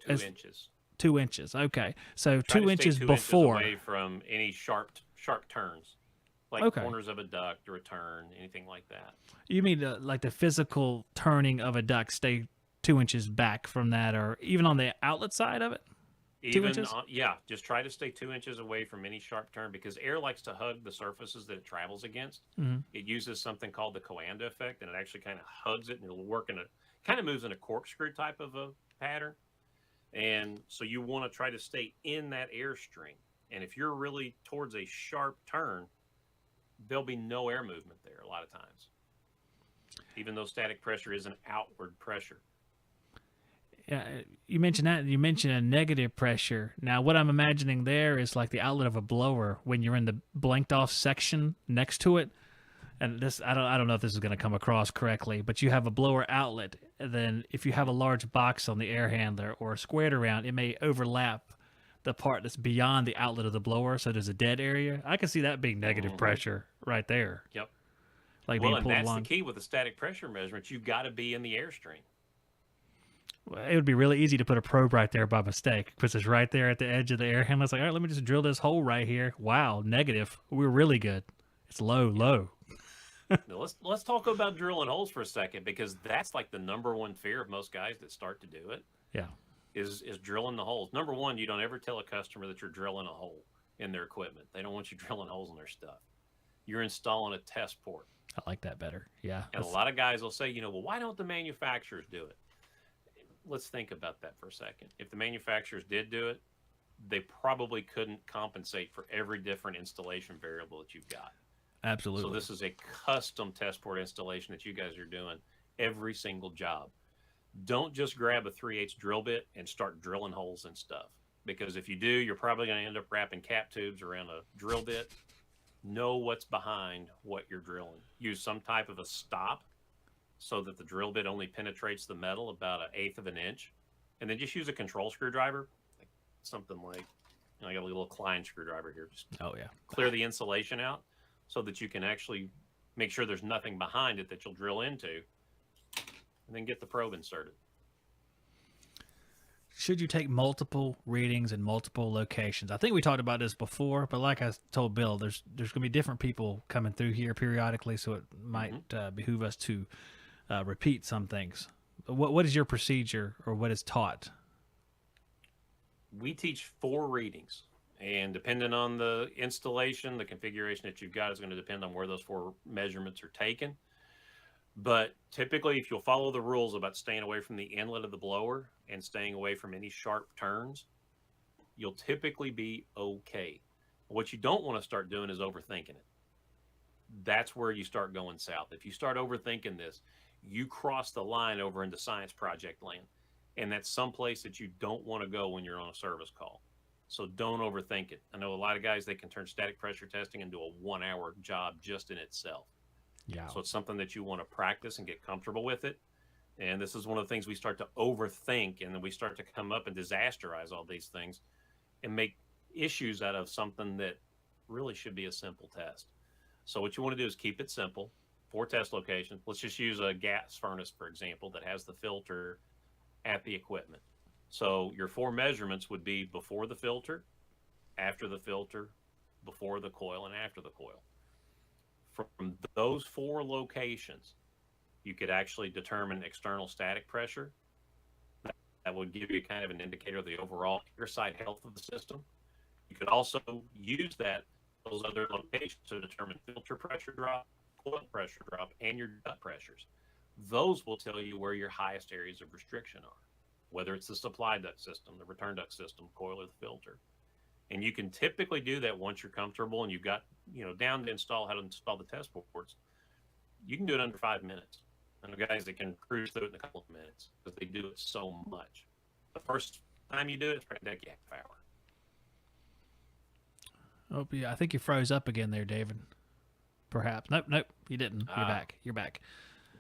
2 inches. 2 inches. Okay, so Try 2 to inches stay 2 before. inches away from any sharp turns, like corners of a duct or a turn, anything like that. You mean like the physical turning of a duct? Stay 2 inches back from that, or even on the outlet side of it? 2 inches? Just try to stay 2 inches away from any sharp turn, because air likes to hug the surfaces that it travels against. Mm-hmm. It uses something called the Coanda effect, and it actually kind of hugs it, and it'll work kind of moves in a corkscrew type of a pattern. And so you want to try to stay in that airstream. And if you're really towards a sharp turn, there'll be no air movement there a lot of times, even though static pressure is an outward pressure. Yeah, you mentioned that. You mentioned a negative pressure. Now, what I'm imagining there is like the outlet of a blower when you're in the blanked off section next to it. And this, I don't know if this is going to come across correctly, but you have a blower outlet. And then if you have a large box on the air handler or squared around, it may overlap the part that's beyond the outlet of the blower. So there's a dead area. I can see that being negative pressure right there. Yep. Like Well, being and pulled that's along. the key with the static pressure measurements. You've got to be in the airstream. Well, it would be really easy to put a probe right there by mistake. Puts us right there at the edge of the air handler. It's like, all right, let me just drill this hole right here. Wow, negative. We're really good. It's low. Now, let's talk about drilling holes for a second, because that's like the number one fear of most guys that start to do it. Yeah. Is drilling the holes. Number one, you don't ever tell a customer that you're drilling a hole in their equipment. They don't want you drilling holes in their stuff. You're installing a test port. I like that better. Yeah. And a lot of guys will say, well, why don't the manufacturers do it? Let's think about that for a second. If the manufacturers did do it, they probably couldn't compensate for every different installation variable that you've got. Absolutely. So this is a custom test port installation that you guys are doing every single job. Don't just grab a 3/8 drill bit and start drilling holes and stuff, because if you do, you're probably going to end up wrapping cap tubes around a drill bit. Know what's behind what you're drilling. Use some type of a stop so that the drill bit only penetrates the metal about 1/8 of an inch, and then just use a control screwdriver, like something like, I got a little Klein screwdriver here. Just clear the insulation out so that you can actually make sure there's nothing behind it that you'll drill into, and then get the probe inserted. Should you take multiple readings in multiple locations? I think we talked about this before, but like I told Bill, there's going to be different people coming through here periodically, so it might behoove us to repeat some things. But what is your procedure, or what is taught? We teach 4 readings, and depending on the installation, the configuration that you've got is going to depend on where those 4 measurements are taken. But typically, if you'll follow the rules about staying away from the inlet of the blower and staying away from any sharp turns, you'll typically be okay. What you don't want to start doing is overthinking it. That's where you start going south. If you start overthinking this, you cross the line over into science project land. And that's someplace that you don't want to go when you're on a service call. So don't overthink it. I know a lot of guys, they can turn static pressure testing into a 1-hour job just in itself. Yeah. So it's something that you want to practice and get comfortable with it. And this is one of the things we start to overthink, and then we start to come up and disasterize all these things and make issues out of something that really should be a simple test. So what you want to do is keep it simple. 4 test locations. Let's just use a gas furnace, for example, that has the filter at the equipment. So your 4 measurements would be before the filter, after the filter, before the coil, and after the coil. From those 4 locations, you could actually determine external static pressure. That would give you kind of an indicator of the overall airside health of the system. You could also use those other locations to determine filter pressure drop, coil pressure drop, and your duct pressures. Those will tell you where your highest areas of restriction are, whether it's the supply duct system, the return duct system, coil, or the filter. And you can typically do that once you're comfortable and you've got, down to how to install the test ports. You can do it under 5 minutes. And the guys that can cruise through it in a couple of minutes, because they do it so much. The first time you do it, it's probably take you half hour. Oh, yeah, I think you froze up again there, David. Perhaps. Nope, you didn't. You're back.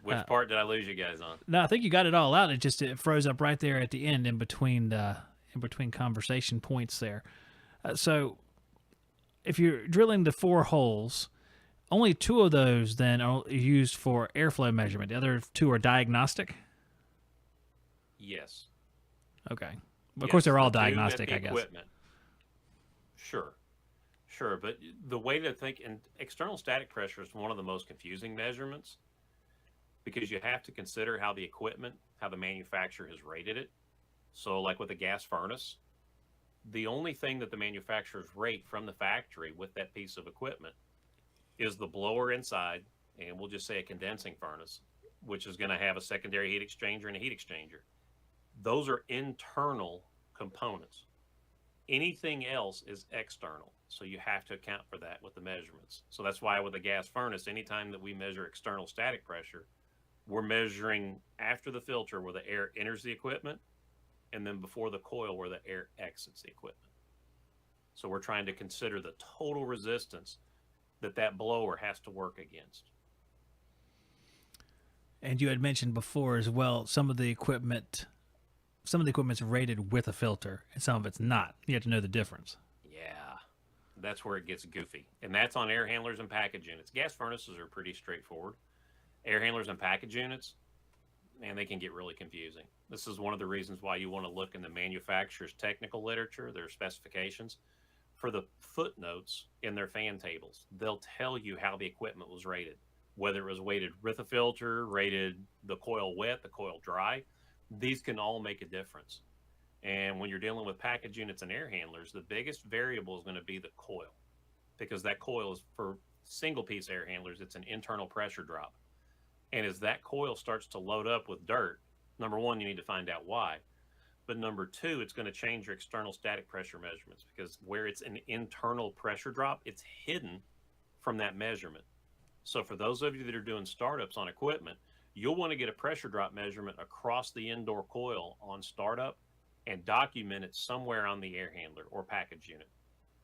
Which part did I lose you guys on? No, I think you got it all out. It froze up right there at the end in between conversation points there. So if you're drilling the 4 holes, only 2 of those then are used for airflow measurement. The other 2 are diagnostic? Yes. Okay. Of course, they're all diagnostic, I guess. Equipment. Sure. But the way to think, and external static pressure is one of the most confusing measurements, because you have to consider how the manufacturer has rated it. So like with a gas furnace, the only thing that the manufacturers rate from the factory with that piece of equipment is the blower inside, and we'll just say a condensing furnace, which is going to have a secondary heat exchanger and a heat exchanger. Those are internal components. Anything else is external. So you have to account for that with the measurements. So that's why with a gas furnace, anytime that we measure external static pressure, we're measuring after the filter where the air enters the equipment and then before the coil where the air exits the equipment. So we're trying to consider the total resistance that blower has to work against. And you had mentioned before as well, some of the equipment's rated with a filter and some of it's not. You have to know the difference. Yeah, that's where it gets goofy. And that's on air handlers and package units. Gas furnaces are pretty straightforward. Air handlers and package units, man, they can get really confusing. This is one of the reasons why you want to look in the manufacturer's technical literature, their specifications, for the footnotes in their fan tables. They'll tell you how the equipment was rated, whether it was rated with a filter, rated the coil wet, the coil dry. These can all make a difference. And when you're dealing with package units and air handlers, the biggest variable is going to be the coil, because that coil is, for single piece air handlers, it's an internal pressure drop. And as that coil starts to load up with dirt, number one, you need to find out why. But number two, it's going to change your external static pressure measurements, because where it's an internal pressure drop, it's hidden from that measurement. So for those of you that are doing startups on equipment, you'll want to get a pressure drop measurement across the indoor coil on startup and document it somewhere on the air handler or package unit.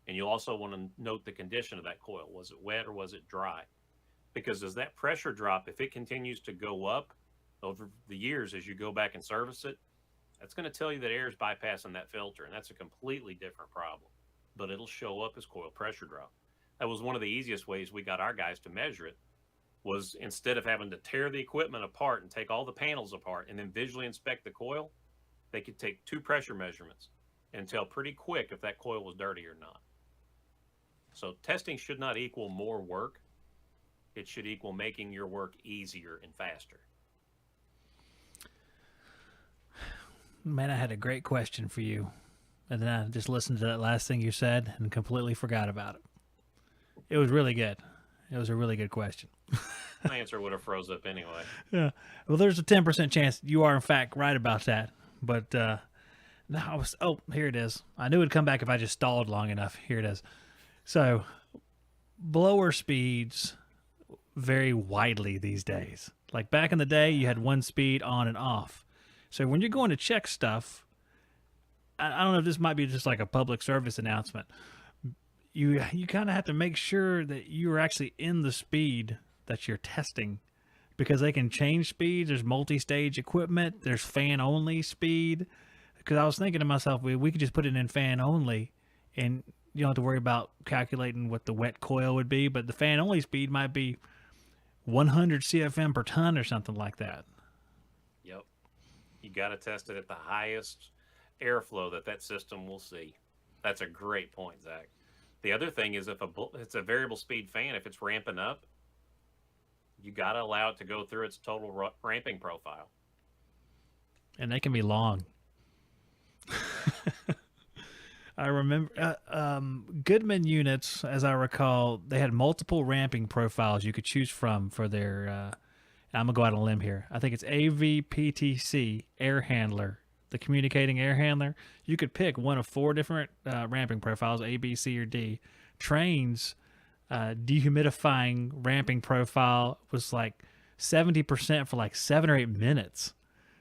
And you'll also want to note the condition of that coil. Was it wet or was it dry? Because as that pressure drop, if it continues to go up over the years as you go back and service it, that's going to tell you that air is bypassing that filter, and that's a completely different problem. But it'll show up as coil pressure drop. That was one of the easiest ways we got our guys to measure it, was instead of having to tear the equipment apart and take all the panels apart and then visually inspect the coil, they could take 2 pressure measurements and tell pretty quick if that coil was dirty or not. So testing should not equal more work. It should equal making your work easier and faster. Man, I had a great question for you. And then I just listened to that last thing you said and completely forgot about it. It was really good. It was a really good question. My answer would have froze up anyway. Yeah. Well, there's a 10% chance you are, in fact, right about that. But no, here it is. I knew it'd come back if I just stalled long enough. Here it is. So, blower speeds vary widely these days. Like back in the day, you had one speed on and off. So when you're going to check stuff, I don't know if this might be just like a public service announcement. You kind of have to make sure that you're actually in the speed that you're testing, because they can change speeds. There's multi-stage equipment. There's fan-only speed. Because I was thinking to myself, we could just put it in fan-only, and you don't have to worry about calculating what the wet coil would be. But the fan-only speed might be 100 CFM per ton or something like that. Yep. You got to test it at the highest airflow that system will see. That's a great point, Zach. The other thing is, if it's a variable speed fan, if it's ramping up, you got to allow it to go through its total ramping profile. And they can be long. I remember Goodman units, as I recall, they had multiple ramping profiles you could choose from for their, I'm going to go out on a limb here. I think it's AVPTC air handler, the communicating air handler. You could pick one of 4 different ramping profiles, A, B, C, or D. Train's dehumidifying ramping profile was like 70% for like 7 or 8 minutes.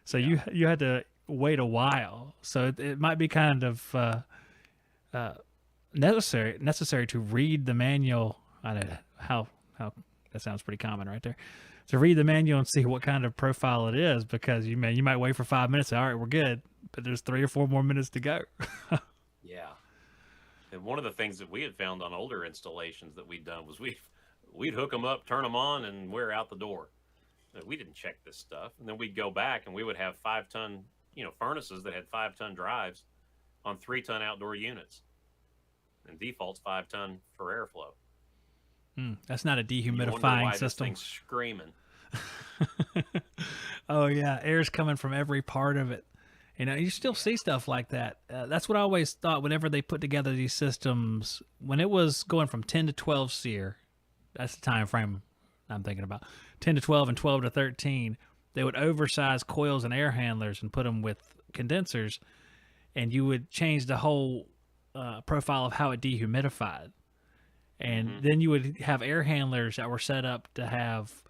So yeah. you had to wait a while. So it might be kind of necessary to read the manual. I don't know how that sounds pretty common right there. To read the manual and see what kind of profile it is, because you might wait for 5 minutes. All right, we're good, but there's 3 or 4 more minutes to go. Yeah. And one of the things that we had found on older installations that we'd done was we'd hook them up, turn them on, and we're out the door. We didn't check this stuff. And then we'd go back and we would have 5-ton, furnaces that had 5-ton drives on 3-ton outdoor units. And default's 5-ton for airflow. That's not a dehumidifying why system. This thing's screaming. Oh yeah, air's coming from every part of it. You still see stuff like that. That's what I always thought whenever they put together these systems. When it was going from 10 to 12 SEER, that's the time frame I'm thinking about. 10 to 12 and 12 to 13, they would oversize coils and air handlers and put them with condensers, and you would change the whole profile of how it dehumidified. And Mhm. then you would have air handlers that were set up to have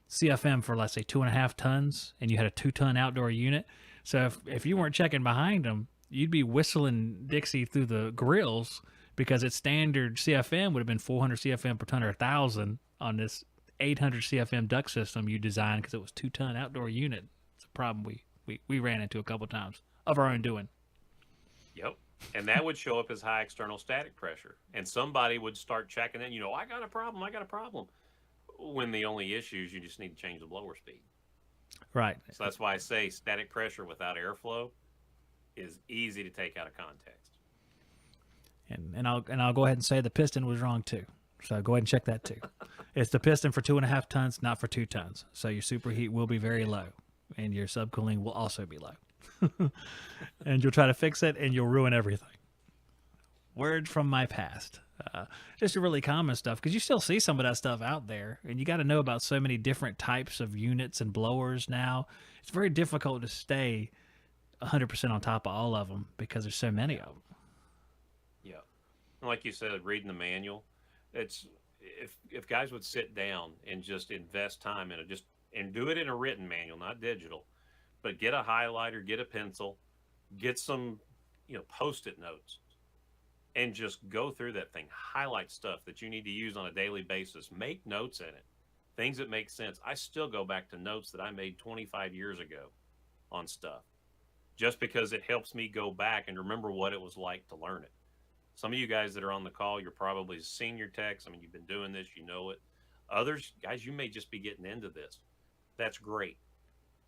CFM for, let's say, 2.5 tons, and you had a 2-ton outdoor unit. So if you weren't checking behind them, you'd be whistling Dixie through the grills because its standard CFM would have been 400 CFM per ton or 1,000 on this 800 CFM duct system you designed because it was 2-ton outdoor unit. It's a problem we ran into a couple times of our own doing. Yep. And that would show up as high external static pressure. And somebody would start checking in, I got a problem. When the only issue is you just need to change the blower speed. Right. So that's why I say static pressure without airflow is easy to take out of context. And I'll go ahead and say the piston was wrong too. So go ahead and check that too. It's the piston for 2.5 tons, not for 2 tons. So your superheat will be very low, and your subcooling will also be low. And you'll try to fix it, and you'll ruin everything. Words from my past. Just really common stuff, because you still see some of that stuff out there, and you got to know about so many different types of units and blowers now. It's very difficult to stay 100% on top of all of them because there's so many of them. Yeah. And like you said, reading the manual, it's if guys would sit down and just invest time in it, and do it in a written manual, not digital, but get a highlighter, get a pencil, get some, Post-it notes, and just go through that thing. Highlight stuff that you need to use on a daily basis. Make notes in it, things that make sense. I still go back to notes that I made 25 years ago on stuff, just because it helps me go back and remember what it was like to learn it. Some of you guys that are on the call, you're probably senior techs. I mean, you've been doing this, you know it. Others, guys, you may just be getting into this. That's great.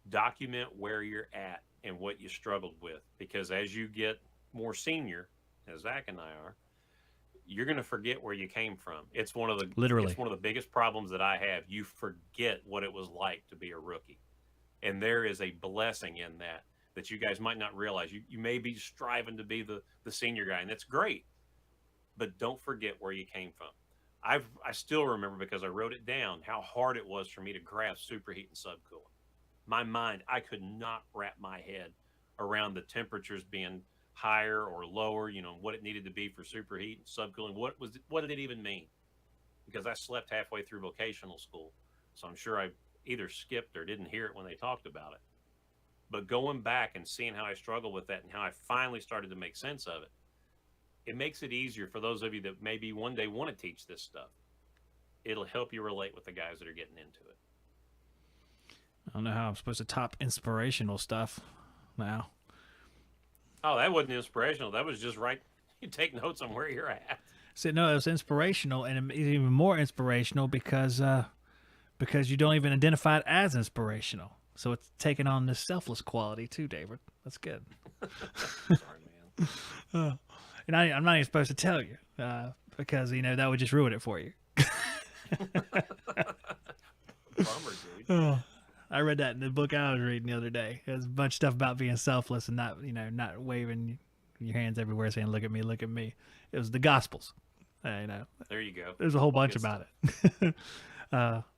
Document where you're at and what you struggled with, because as you get more senior, as Zach and I are, you're going to forget where you came from. It's one of the biggest problems that I have. You forget what it was like to be a rookie, and there is a blessing in that you guys might not realize. You may be striving to be the senior guy, and that's great, but don't forget where you came from. I still remember, because I wrote it down, how hard it was for me to grasp superheat and subcooling. My mind, I could not wrap my head around the temperatures being higher or lower, what it needed to be for superheat and subcooling. What did it even mean? Because I slept halfway through vocational school, so I'm sure I either skipped or didn't hear it when they talked about it. But going back and seeing how I struggled with that and how I finally started to make sense of it, it makes it easier for those of you that maybe one day want to teach this stuff. It'll help you relate with the guys that are getting into it. I don't know how I'm supposed to top inspirational stuff now. Oh, that wasn't inspirational. That was just right. You take notes on where you're at. So no, it was inspirational, and it's even more inspirational because you don't even identify it as inspirational. So it's taking on this selfless quality too, David. That's good. Sorry, man. And I'm not even supposed to tell you because that would just ruin it for you. Bummer, dude. Oh, I read that in the book I was reading the other day. There's a bunch of stuff about being selfless and not waving your hands everywhere saying, look at me, look at me. It was the Gospels. There you go. There's a whole bunch Good about it.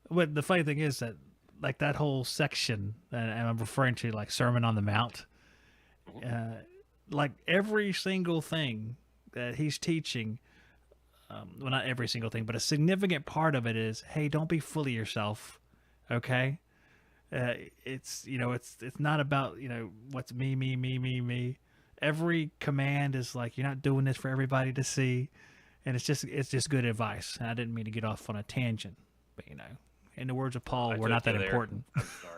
But the funny thing is that, like, that whole section, and I'm referring to like Sermon on the Mount, like every single thing that he's teaching, well, not every single thing, but a significant part of it is, hey, don't be full of yourself. Okay. It's not about, what's me. Every command is like, you're not doing this for everybody to see. And it's just good advice. And I didn't mean to get off on a tangent, but in the words of Paul, we're not that important. I'm sorry.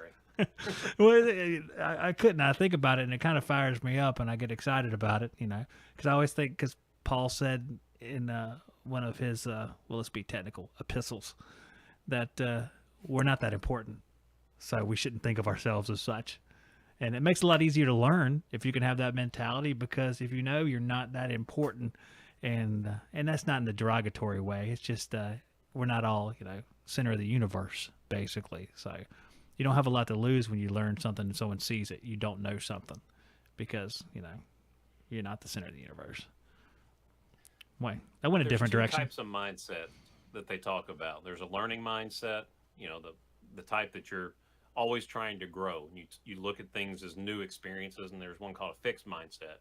Well, I couldn't. I think about it, and it kind of fires me up, and I get excited about it, because I always think, because Paul said in one of his, let's be technical, epistles, that we're not that important. So we shouldn't think of ourselves as such. And it makes it a lot easier to learn if you can have that mentality, because if you're not that important, and that's not in the derogatory way. It's just we're not all, center of the universe, basically. So you don't have a lot to lose when you learn something and someone sees it. You don't know something because, you're not the center of the universe. Wait, I went a different direction. There's two types of mindset that they talk about. There's a learning mindset, the type that you're always trying to grow. You look at things as new experiences, and there's one called a fixed mindset,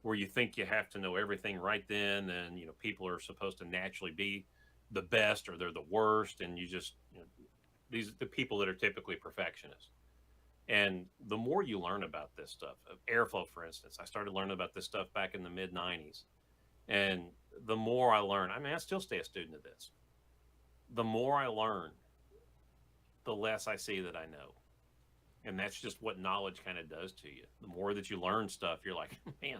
where you think you have to know everything right then, and people are supposed to naturally be the best or they're the worst, and you just these are the people that are typically perfectionists. And the more you learn about this stuff, airflow, for instance, I started learning about this stuff back in the mid 90s. And the more I learn, I still stay a student of this. The more I learn, the less I see that I know. And that's just what knowledge kind of does to you. The more that you learn stuff, you're like, man,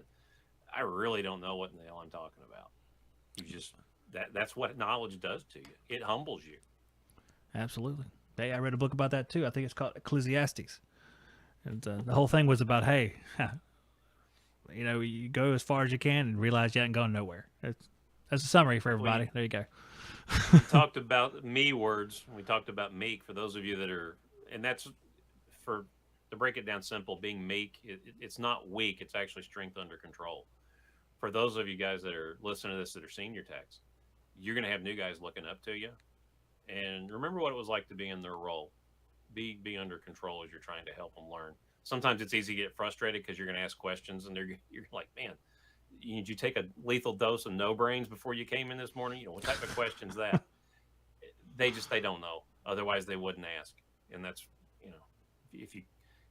I really don't know what in the hell I'm talking about. You just, that's what knowledge does to you. It humbles you. Absolutely. Hey, I read a book about that too. I think it's called Ecclesiastes. And the whole thing was about, hey, you go as far as you can and realize you haven't gone nowhere. That's a summary for everybody. There you go. We talked about me words. We talked about meek for those of you that are, and that's to break it down simple, being meek, it's not weak. It's actually strength under control. For those of you guys that are listening to this that are senior techs, you're going to have new guys looking up to you. And remember what it was like to be in their role. Be under control as you're trying to help them learn. Sometimes it's easy to get frustrated because you're going to ask questions and you're like, man, did you take a lethal dose of no brains before you came in this morning? What type of question's that? They don't know. Otherwise they wouldn't ask. And that's, if you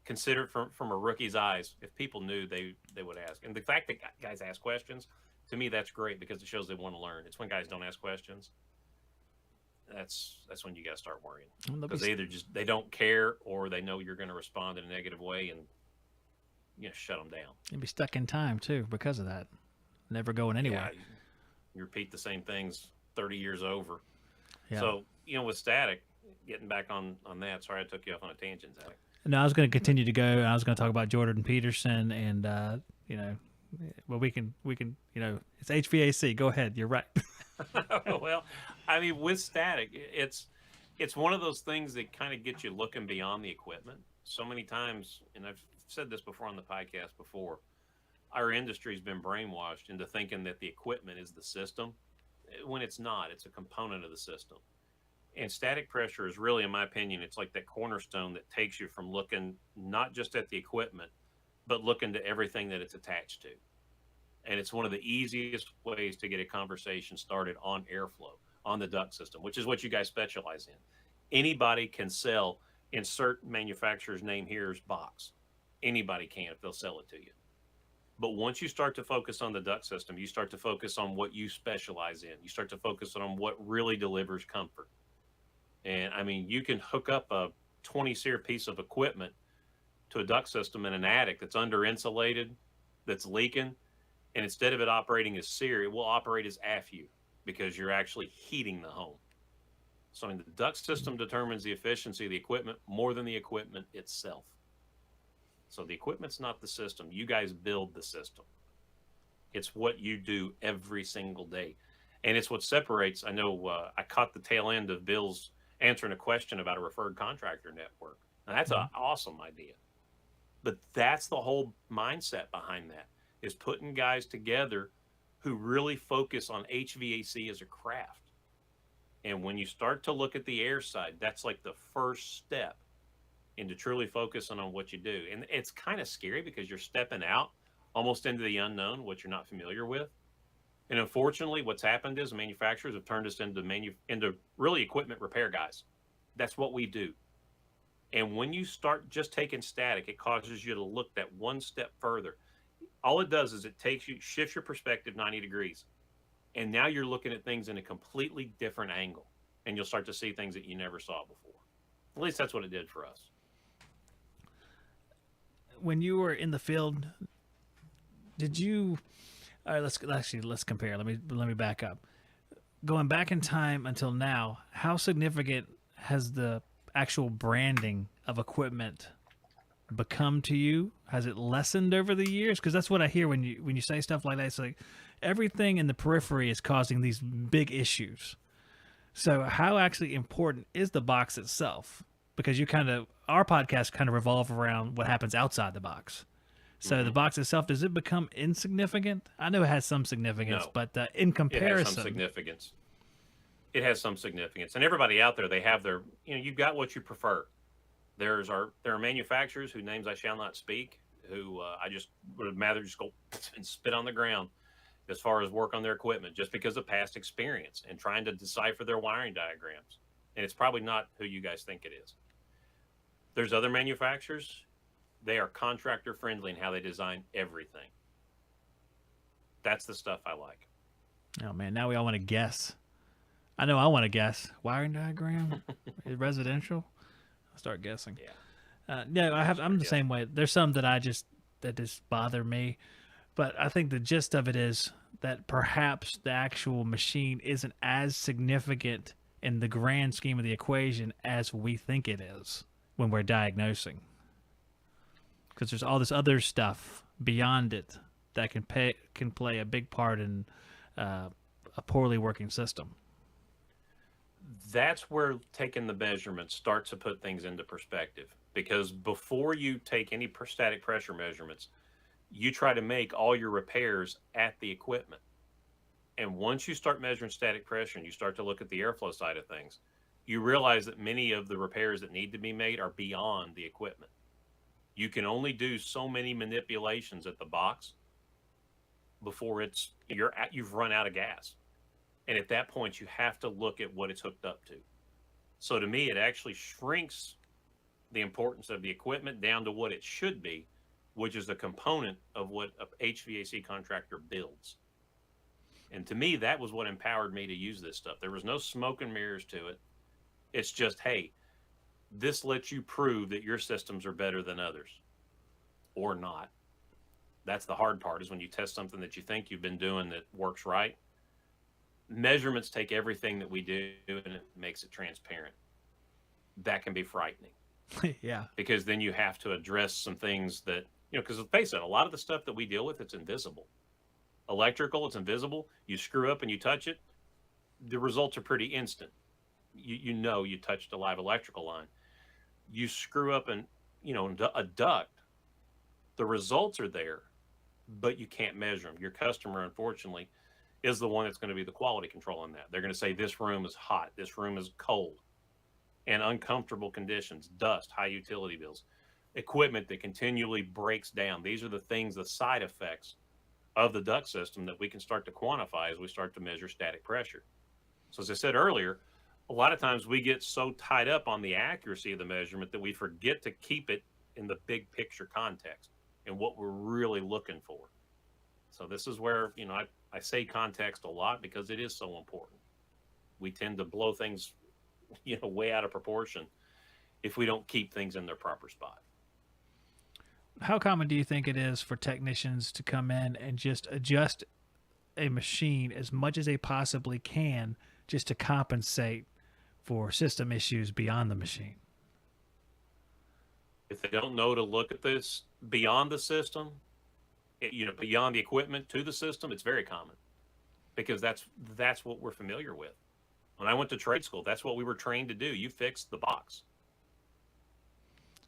consider it from a rookie's eyes, if people knew, they would ask. And the fact that guys ask questions, to me, that's great because it shows they want to learn. It's when guys don't ask questions. That's when you got to start worrying, because they either they don't care or they know you're going to respond in a negative way and shut them down. You'd be stuck in time too because of that, never going anywhere. Yeah, you repeat the same things 30 years over. Yeah. So with static, getting back on that. Sorry, I took you off on a tangent, Zach. No, I was going to continue to go. And I was going to talk about Jordan Peterson and well, we can it's HVAC. Go ahead. You're right. Well, with static, it's one of those things that kind of gets you looking beyond the equipment. So many times, and I've said this before on the podcast before, our industry's been brainwashed into thinking that the equipment is the system, when it's not. It's a component of the system. And static pressure is really, in my opinion, it's like that cornerstone that takes you from looking not just at the equipment, but looking to everything that it's attached to. And it's one of the easiest ways to get a conversation started on airflow, on the duct system, which is what you guys specialize in. Anybody can sell, insert manufacturer's name here's box. Anybody can if they'll sell it to you. But once you start to focus on the duct system, you start to focus on what you specialize in. You start to focus on what really delivers comfort. And you can hook up a 20 SEER piece of equipment to a duct system in an attic that's under insulated, that's leaking. And instead of it operating as SEER, it will operate as AFU because you're actually heating the home. So the duct system determines the efficiency of the equipment more than the equipment itself. So the equipment's not the system. You guys build the system. It's what you do every single day. And it's what separates. I know I caught the tail end of Bill's answering a question about a referred contractor network. And that's an awesome idea. But that's the whole mindset behind that, is putting guys together who really focus on HVAC as a craft. And when you start to look at the air side, that's like the first step into truly focusing on what you do. And it's kind of scary because you're stepping out almost into the unknown, what you're not familiar with. And unfortunately, what's happened is manufacturers have turned us into really equipment repair guys. That's what we do. And when you start just taking static, it causes you to look that one step further. All it does is it shifts your perspective 90 degrees. And now you're looking at things in a completely different angle. And you'll start to see things that you never saw before. At least that's what it did for us. When you were in the field, did you... All right, let's compare. Let me back up. Going back in time until now, how significant has the actual branding of equipment become to you? Has it lessened over the years? Because that's what I hear when you say stuff like that. It's like everything in the periphery is causing these big issues. So how actually important is the box itself? Because our podcast kind of revolve around what happens outside the box. So the box itself, does it become insignificant? I know it has some significance, No. but in comparison... It has some significance. It has some significance. And everybody out there, they have their... you've got what you prefer. There are manufacturers whose names I shall not speak, who I just would rather just go and spit on the ground as far as work on their equipment, just because of past experience and trying to decipher their wiring diagrams. And it's probably not who you guys think it is. There's other manufacturers. They are contractor friendly in how they design everything. That's the stuff I like. Oh man, now we all want to guess. I know I want to guess. Wiring diagram, residential. I'll start guessing. Yeah. No, I'm the same way. There's some that just bother me, but I think the gist of it is that perhaps the actual machine isn't as significant in the grand scheme of the equation as we think it is when we're diagnosing. Because there's all this other stuff beyond it that can play a big part in a poorly working system. That's where taking the measurements starts to put things into perspective, because before you take any static pressure measurements, you try to make all your repairs at the equipment. And once you start measuring static pressure and you start to look at the airflow side of things, you realize that many of the repairs that need to be made are beyond the equipment. You can only do so many manipulations at the box before you've run out of gas. And at that point, you have to look at what it's hooked up to. So to me, it actually shrinks the importance of the equipment down to what it should be, which is a component of what a HVAC contractor builds. And to me, that was what empowered me to use this stuff. There was no smoke and mirrors to it. It's just, hey, this lets you prove that your systems are better than others or not. That's the hard part, is when you test something that you think you've been doing that works right. Measurements take everything that we do and it makes it transparent. That can be frightening. Yeah. Because then you have to address some things that, because let's face it, a lot of the stuff that we deal with, it's invisible. Electrical, it's invisible. You screw up and you touch it, the results are pretty instant. You know you touched a live electrical line. You screw up and, a duct, the results are there, but you can't measure them. Your customer, unfortunately, is the one that's going to be the quality control on that. They're going to say this room is hot, this room is cold, and uncomfortable conditions, dust, high utility bills, equipment that continually breaks down. These are the things, the side effects of the duct system that we can start to quantify as we start to measure static pressure. So as I said earlier, a lot of times we get so tied up on the accuracy of the measurement that we forget to keep it in the big picture context and what we're really looking for. So this is where, I say context a lot because it is so important. We tend to blow things, way out of proportion if we don't keep things in their proper spot. How common do you think it is for technicians to come in and just adjust a machine as much as they possibly can just to compensate for system issues beyond the machine? If they don't know to look at this beyond the system, beyond the equipment to the system, it's very common, because that's what we're familiar with. When I went to trade school, that's what we were trained to do. You fix the box.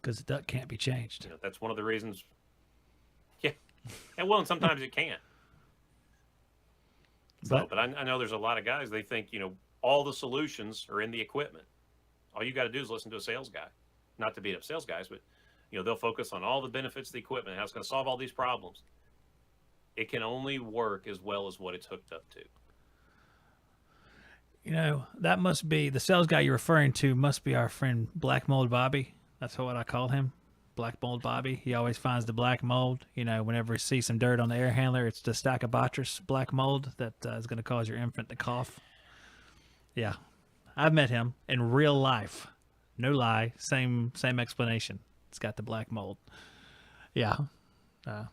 Because the duct can't be changed. That's one of the reasons. Yeah. And sometimes it can't. But I know there's a lot of guys, they think, all the solutions are in the equipment. All you got to do is listen to a sales guy. Not to beat up sales guys, but, they'll focus on all the benefits of the equipment, how it's going to solve all these problems. It can only work as well as what it's hooked up to. That must be, the sales guy you're referring to must be our friend Black Mold Bobby. That's what I call him, Black Mold Bobby. He always finds the black mold. Whenever he sees some dirt on the air handler, it's the Stachybotrys black mold that is going to cause your infant to cough. Yeah, I've met him in real life. No lie, same explanation. It's got the black mold. Yeah, I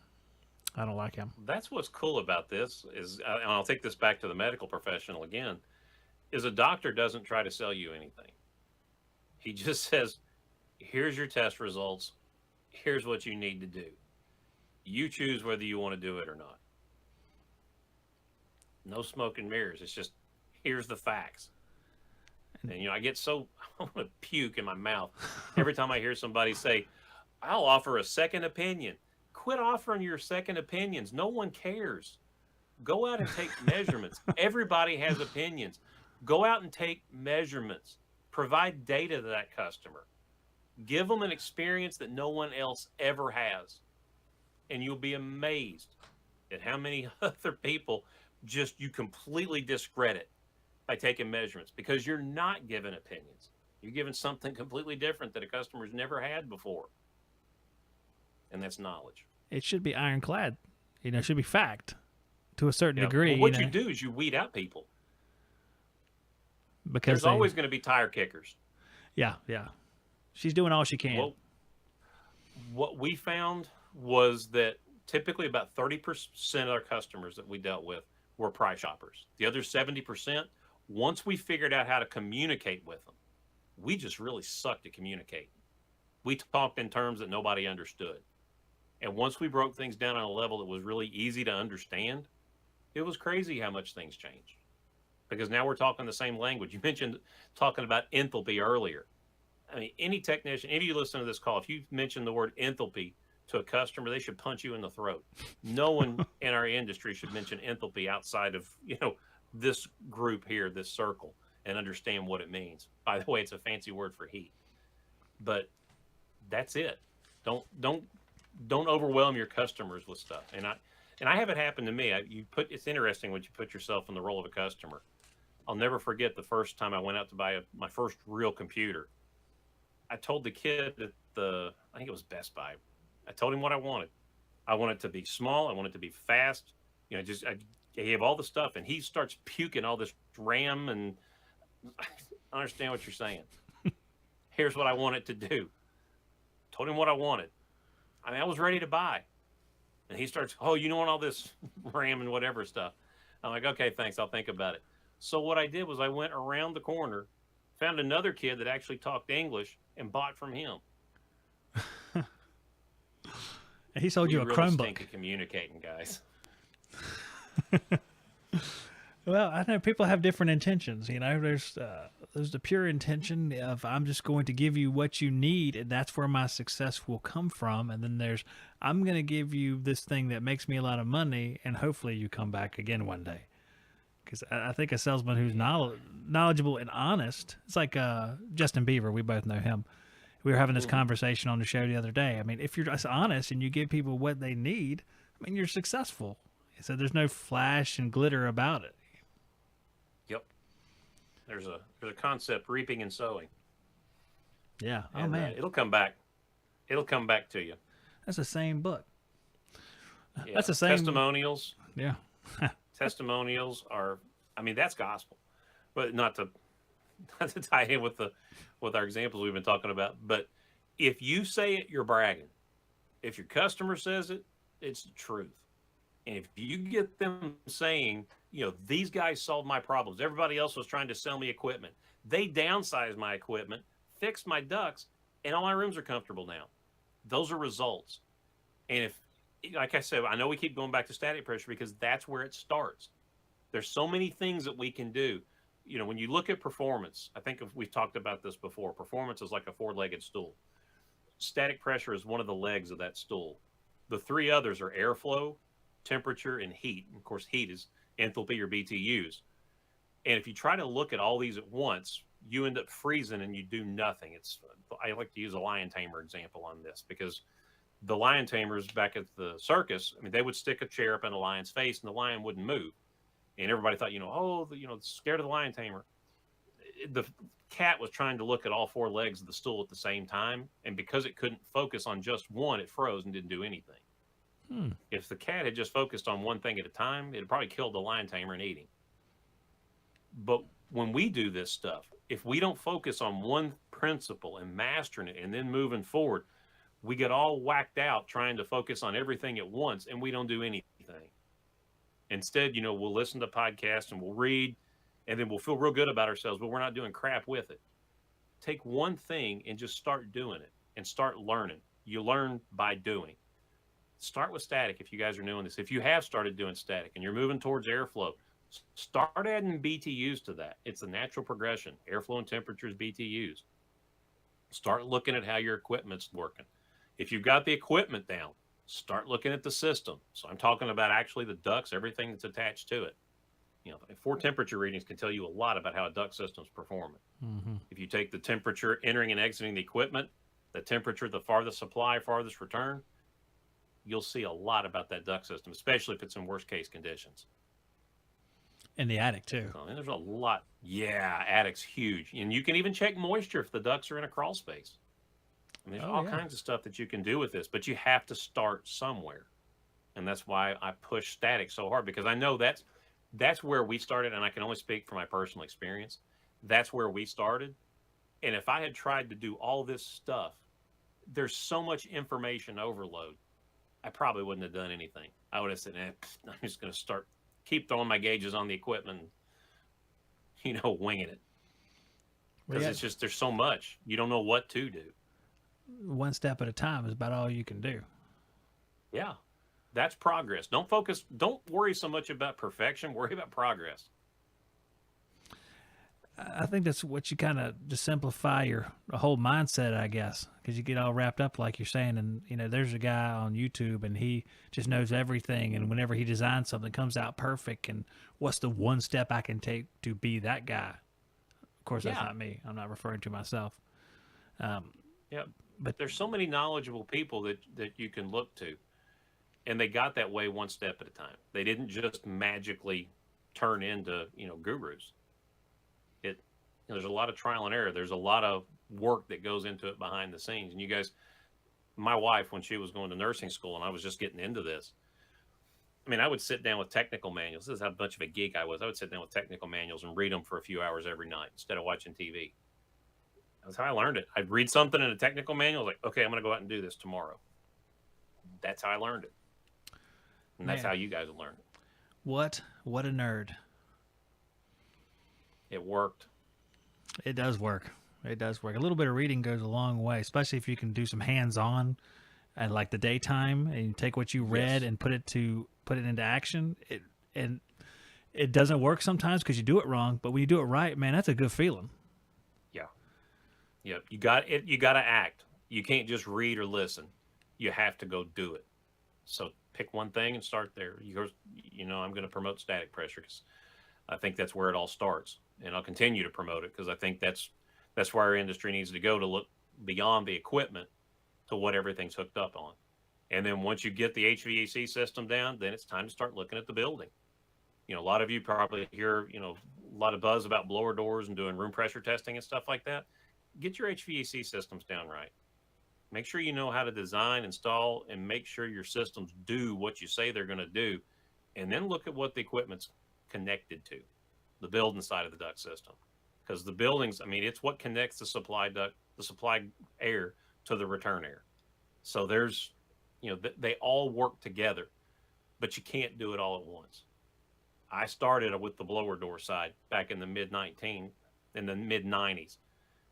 don't like him. That's what's cool about this is, and I'll take this back to the medical professional again, is a doctor doesn't try to sell you anything. He just says, here's your test results. Here's what you need to do. You choose whether you want to do it or not. No smoke and mirrors. It's just, here's the facts. And, I get I want to puke in my mouth every time I hear somebody say, I'll offer a second opinion. Quit offering your second opinions. No one cares. Go out and take measurements. Everybody has opinions. Go out and take measurements. Provide data to that customer. Give them an experience that no one else ever has. and you'll be amazed at how many other people just you completely discredit by taking measurements, because you're not giving opinions. You're giving something completely different that a customer's never had before. And that's knowledge. It should be ironclad. It should be fact to a certain degree. Well, what you do is you weed out people. Because there's always going to be tire kickers. Yeah. She's doing all she can. Well, what we found was that typically about 30% of our customers that we dealt with were price shoppers. The other 70%, once we figured out how to communicate with them, we just really sucked at communicating. We talked in terms that nobody understood. And once we broke things down on a level that was really easy to understand, it was crazy how much things changed. Because now we're talking the same language. You mentioned talking about enthalpy earlier. I mean, any technician, any of you listen to this call, if you mention the word enthalpy to a customer, they should punch you in the throat. No one in our industry should mention enthalpy outside of, this group here, this circle, and understand what it means. By the way, it's a fancy word for heat. But that's it. Don't overwhelm your customers with stuff. And I have it happen to me. It's interesting when you put yourself in the role of a customer. I'll never forget the first time I went out to buy my first real computer. I told the kid at I think it was Best Buy. I told him what I wanted. I want it to be small. I want it to be fast. I gave all the stuff, and he starts puking all this RAM, and I understand what you're saying. Here's what I want it to do. Told him what I wanted. I mean, I was ready to buy. And he starts, you want all this RAM and whatever stuff. I'm like, okay, thanks. I'll think about it. So what I did was I went around the corner, found another kid that actually talked English, and bought from him. And he sold you a really Chromebook. Stink at communicating, guys. Well, I know people have different intentions. There's the pure intention of I'm just going to give you what you need, and that's where my success will come from. And then there's I'm going to give you this thing that makes me a lot of money, and hopefully you come back again one day. Because I think a salesman who's knowledgeable and honest, it's like Justin Bieber. We both know him. We were having this conversation on the show the other day. I mean, if you're just honest and you give people what they need, I mean, you're successful. So there's no flash and glitter about it. Yep. There's a concept, reaping and sowing. Yeah. Oh, and, man. It'll come back. It'll come back to you. That's the same book. Yeah. That's the same. Testimonials. Yeah. Testimonials are, that's gospel. But not to tie in with our examples we've been talking about. But if you say it, you're bragging. If your customer says it, it's the truth. And if you get them saying, these guys solved my problems. Everybody else was trying to sell me equipment. They downsized my equipment, fixed my ducts, and all my rooms are comfortable now. Those are results. And if, like I said, I know we keep going back to static pressure because that's where it starts. There's so many things that we can do. When you look at performance, I think we've talked about this before. Performance is like a four-legged stool. Static pressure is one of the legs of that stool. The three others are airflow, temperature, and heat. Of course, heat is enthalpy or BTUs. And if you try to look at all these at once, you end up freezing and you do nothing. I like to use a lion tamer example on this because the lion tamers back at the circus, they would stick a chair up in a lion's face and the lion wouldn't move. And everybody thought, scared of the lion tamer. The cat was trying to look at all four legs of the stool at the same time. And because it couldn't focus on just one, it froze and didn't do anything. If the cat had just focused on one thing at a time, it'd probably killed the lion tamer and eat him. But when we do this stuff, if we don't focus on one principle and mastering it and then moving forward, we get all whacked out trying to focus on everything at once and we don't do anything. Instead, we'll listen to podcasts and we'll read and then we'll feel real good about ourselves, but we're not doing crap with it. Take one thing and just start doing it and start learning. You learn by doing. Start with static if you guys are doing this. If you have started doing static and you're moving towards airflow, start adding BTUs to that. It's a natural progression. Airflow and temperatures, BTUs. Start looking at how your equipment's working. If you've got the equipment down, start looking at the system. So I'm talking about actually the ducts, everything that's attached to it. 4 temperature readings can tell you a lot about how a duct system's performing. Mm-hmm. If you take the temperature entering and exiting the equipment, the temperature, the farthest supply, farthest return, you'll see a lot about that duct system, especially if it's in worst case conditions. In the attic too. And there's a lot. Yeah, attic's huge. And you can even check moisture if the ducts are in a crawl space. I mean, there's all kinds of stuff that you can do with this, but you have to start somewhere. And that's why I push static so hard, because I know that's where we started, and I can only speak from my personal experience. That's where we started. And if I had tried to do all this stuff, there's so much information overload, I probably wouldn't have done anything. I would have said, I'm just going to keep throwing my gauges on the equipment, winging it. Because it's just, there's so much. You don't know what to do. One step at a time is about all you can do. Yeah. That's progress. Don't worry so much about perfection. Worry about progress. I think that's what you kind of just simplify your whole mindset, I guess, because you get all wrapped up like you're saying. And, there's a guy on YouTube and he just knows everything. And whenever he designs something, it comes out perfect. And what's the one step I can take to be that guy? Of course, that's not me. I'm not referring to myself. Yeah. But there's so many knowledgeable people that you can look to. And they got that way one step at a time. They didn't just magically turn into, gurus. There's a lot of trial and error. There's a lot of work that goes into it behind the scenes. And you guys, my wife, when she was going to nursing school and I was just getting into this, I mean, I would sit down with technical manuals. This is how much of a geek I was. I would sit down with technical manuals and read them for a few hours every night instead of watching TV. That's how I learned it. I'd read something in a technical manual, like, okay, I'm going to go out and do this tomorrow. That's how I learned it. And that's how you guys will learn it. What a nerd. It worked. It does work. It does work. A little bit of reading goes a long way, especially if you can do some hands-on and like the daytime and you take what you read and put it into action. It doesn't work sometimes because you do it wrong, but when you do it right, man, that's a good feeling. Yeah. Yeah. You got to act. You can't just read or listen. You have to go do it. So pick one thing and start there. I'm going to promote static pressure because I think that's where it all starts. And I'll continue to promote it because I think that's where our industry needs to go, to look beyond the equipment to what everything's hooked up on. And then once you get the HVAC system down, then it's time to start looking at the building. A lot of you probably hear, a lot of buzz about blower doors and doing room pressure testing and stuff like that. Get your HVAC systems down right. Make sure you know how to design, install, and make sure your systems do what you say they're going to do. And then look at what the equipment's connected to, the building side of the duct system. Because the buildings, it's what connects the supply duct, the supply air to the return air. So there's, they all work together, but you can't do it all at once. I started with the blower door side back in the mid-90s.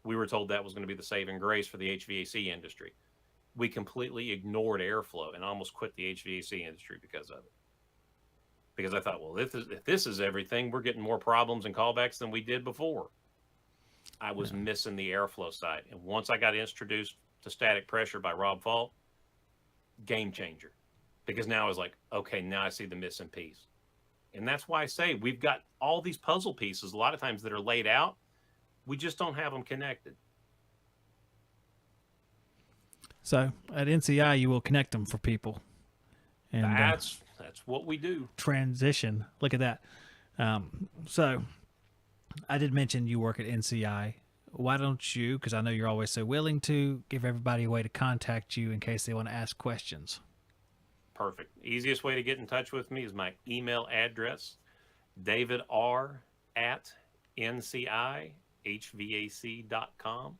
We were told that was going to be the saving grace for the HVAC industry. We completely ignored airflow and almost quit the HVAC industry because of it. Because I thought, well, if this is everything, we're getting more problems and callbacks than we did before. I was missing the airflow side. And once I got introduced to static pressure by Rob Fault, game changer. Because now I was like, okay, now I see the missing piece. And that's why I say we've got all these puzzle pieces a lot of times that are laid out. We just don't have them connected. So at NCI, you will connect them for people. And that's what we do. Transition. Look at that. So I did mention you work at NCI. Why don't you, because I know you're always so willing to, give everybody a way to contact you in case they want to ask questions? Perfect. Easiest way to get in touch with me is my email address, davidr@ncihvac.com.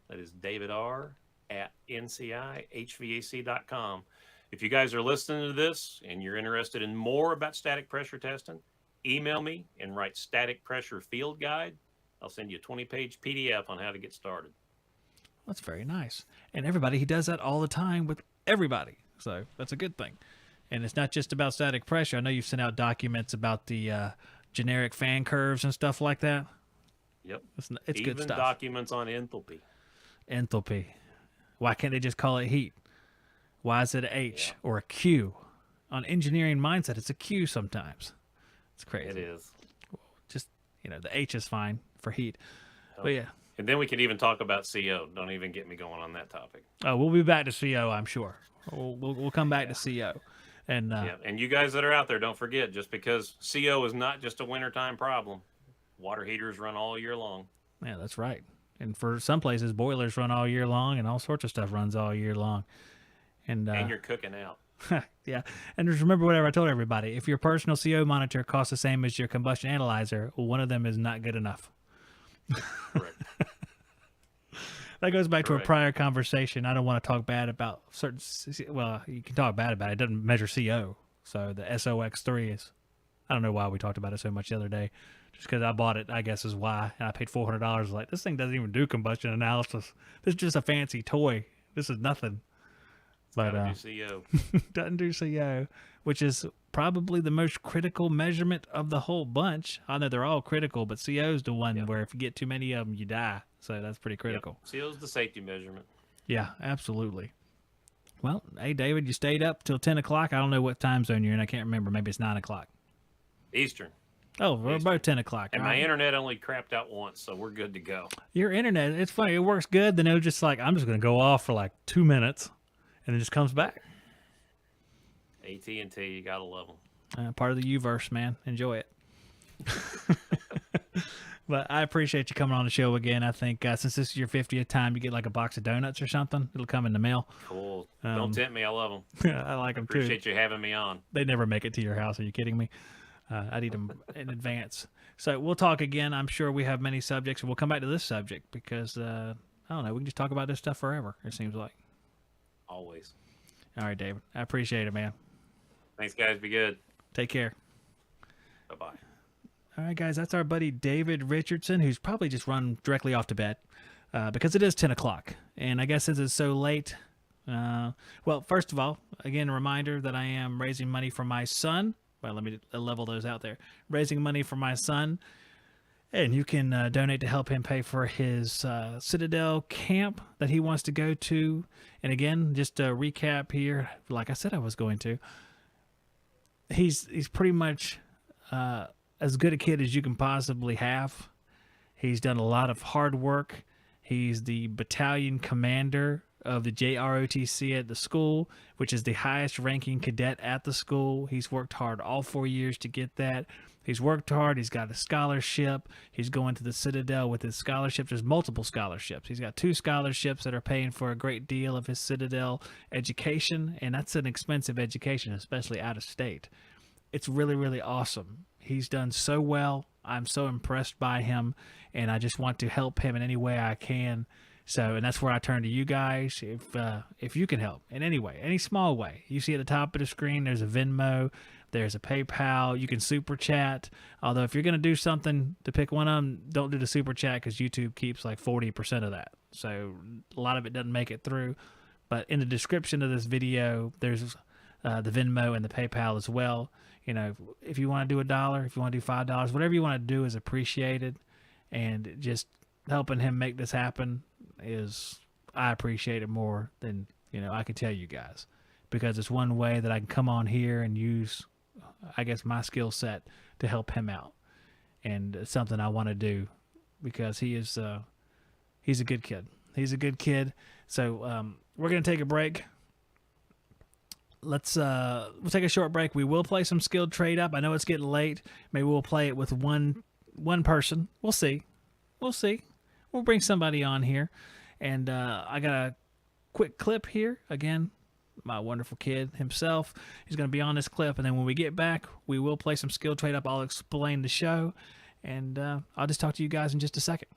That is davidr@ncihvac.com. If you guys are listening to this and you're interested in more about static pressure testing, email me and write static pressure field guide. I'll send you a 20-page PDF on how to get started. That's very nice. And everybody, he does that all the time with everybody. So that's a good thing. And it's not just about static pressure. I know you've sent out documents about the generic fan curves and stuff like that. Yep. It's even good stuff. Documents on enthalpy. Enthalpy. Why can't they just call it heat? Why is it a H or a Q? On engineering mindset, it's a Q sometimes. It's crazy. It is. Just, the H is fine for heat. Oh. But yeah, And then we could even talk about CO. Don't even get me going on that topic. Oh, we'll be back to CO, I'm sure. We'll come back to CO. And Yeah, and you guys that are out there, don't forget, just because CO is not just a wintertime problem, water heaters run all year long. yeah, that's right. And for some places, boilers run all year long, and all sorts of stuff runs all year long. And You're cooking out. yeah. And just remember whatever I told everybody. If your personal CO monitor costs the same as your combustion analyzer, one of them is not good enough. Correct. That goes back to a Correct. prior conversation. I don't want to talk bad about certain. Well, you can talk bad about it. It doesn't measure CO. So the SOX3 is. I don't know why we talked about it so much the other day. Just because I bought it, I guess is why. And I paid $400. Like, this thing doesn't even do combustion analysis. This is just a fancy toy. This is nothing. But Gotta do CO. doesn't do CO, which is probably the most critical measurement of the whole bunch. I know they're all critical, but CO is the one where if you get too many of them, you die. So that's pretty critical. Yep. CO is the safety measurement. Yeah, absolutely. Well, hey, David, you stayed up till 10 o'clock. I don't know what time zone you're in. I can't remember. Maybe it's 9 o'clock. Eastern. Oh, we're Eastern. about 10 o'clock. And All my right. internet only crapped out once, so we're good to go. Your internet, it's funny. It works good. Then it was just like, I'm just going to go off for like 2 minutes, and it just comes back. AT&T, you gotta love them. Part of the U-verse, man. Enjoy it. But I appreciate you coming on the show again. I think since this is your 50th time, you get like a box of donuts or something. It'll come in the mail. Cool. Don't tempt me. I love them. I like them too. Appreciate you having me on. They never make it to your house. Are you kidding me? I'd eat them in advance. So we'll talk again. I'm sure we have many subjects, and we'll come back to this subject because, I don't know, we can just talk about this stuff forever, it seems like. Always. All right, David. I appreciate it, man. Thanks, guys. Be good. Take care. Bye-bye. All right, guys, that's our buddy David Richardson, who's probably just run directly off to bed because it is 10 o'clock. And I guess since it's so late, well, first of all, again, a reminder that I am raising money for my son. Well, let me level those out there. Raising money for my son. And you can donate to help him pay for his Citadel camp that he wants to go to. And again, just a recap here, like I said I was going to. He's pretty much as good a kid as you can possibly have. He's done a lot of hard work. He's the battalion commander of the JROTC at the school, which is the highest ranking cadet at the school. He's worked hard all 4 years to get that. He's worked hard. He's got a scholarship. He's going to the Citadel with his scholarships. There's multiple scholarships. He's got 2 scholarships that are paying for a great deal of his Citadel education, and that's an expensive education, especially out of state. It's really, really awesome. He's done so well. I'm so impressed by him, and I just want to help him in any way I can. So, and that's where I turn to you guys. If you can help in any way, any small way, you see at the top of the screen, there's a Venmo, there's a PayPal. You can super chat. Although if you're going to do something to pick one of them, don't do the super chat because YouTube keeps like 40% of that. So a lot of it doesn't make it through. But in the description of this video, there's the Venmo and the PayPal as well. You know, if you want to do $1, if you want to do $5, whatever you want to do is appreciated. And just helping him make this happen is, I appreciate it more than, I can tell you guys, because it's one way that I can come on here and use, I guess, my skill set to help him out. And it's something I want to do because he's a good kid. He's a good kid. So we're going to take a break. We'll take a short break. We will play some skilled trade up. I know it's getting late. Maybe we'll play it with one person. We'll see. We'll bring somebody on here. And I got a quick clip here. Again, my wonderful kid himself. He's going to be on this clip. And then when we get back, we will play some skilled trade up. I'll explain the show. And I'll just talk to you guys in just a second.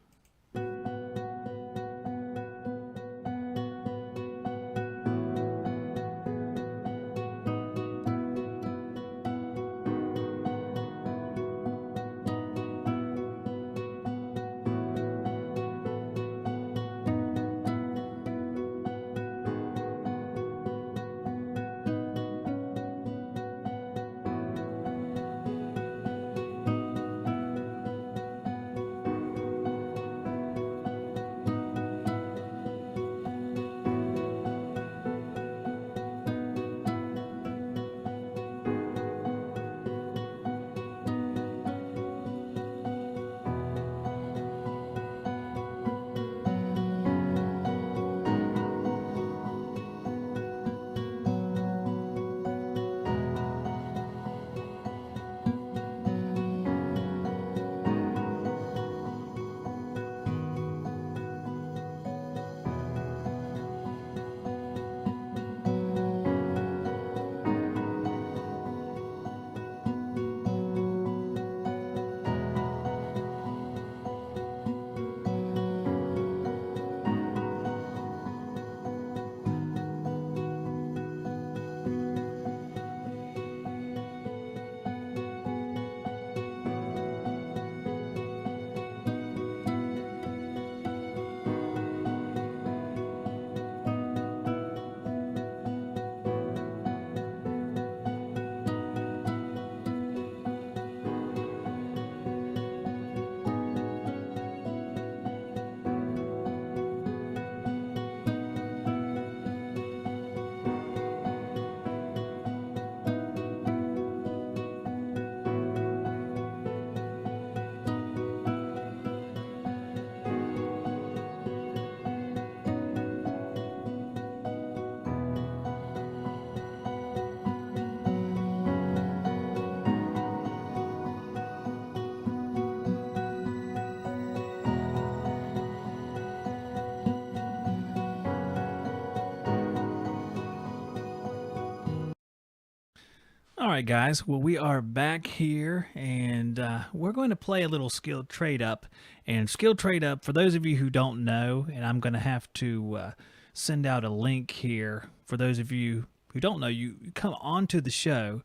All right, guys. Well, we are back here, and we're going to play a little skill trade up. And skill trade up, for those of you who don't know, and I'm going to have to send out a link here for those of you who don't know, you come onto the show.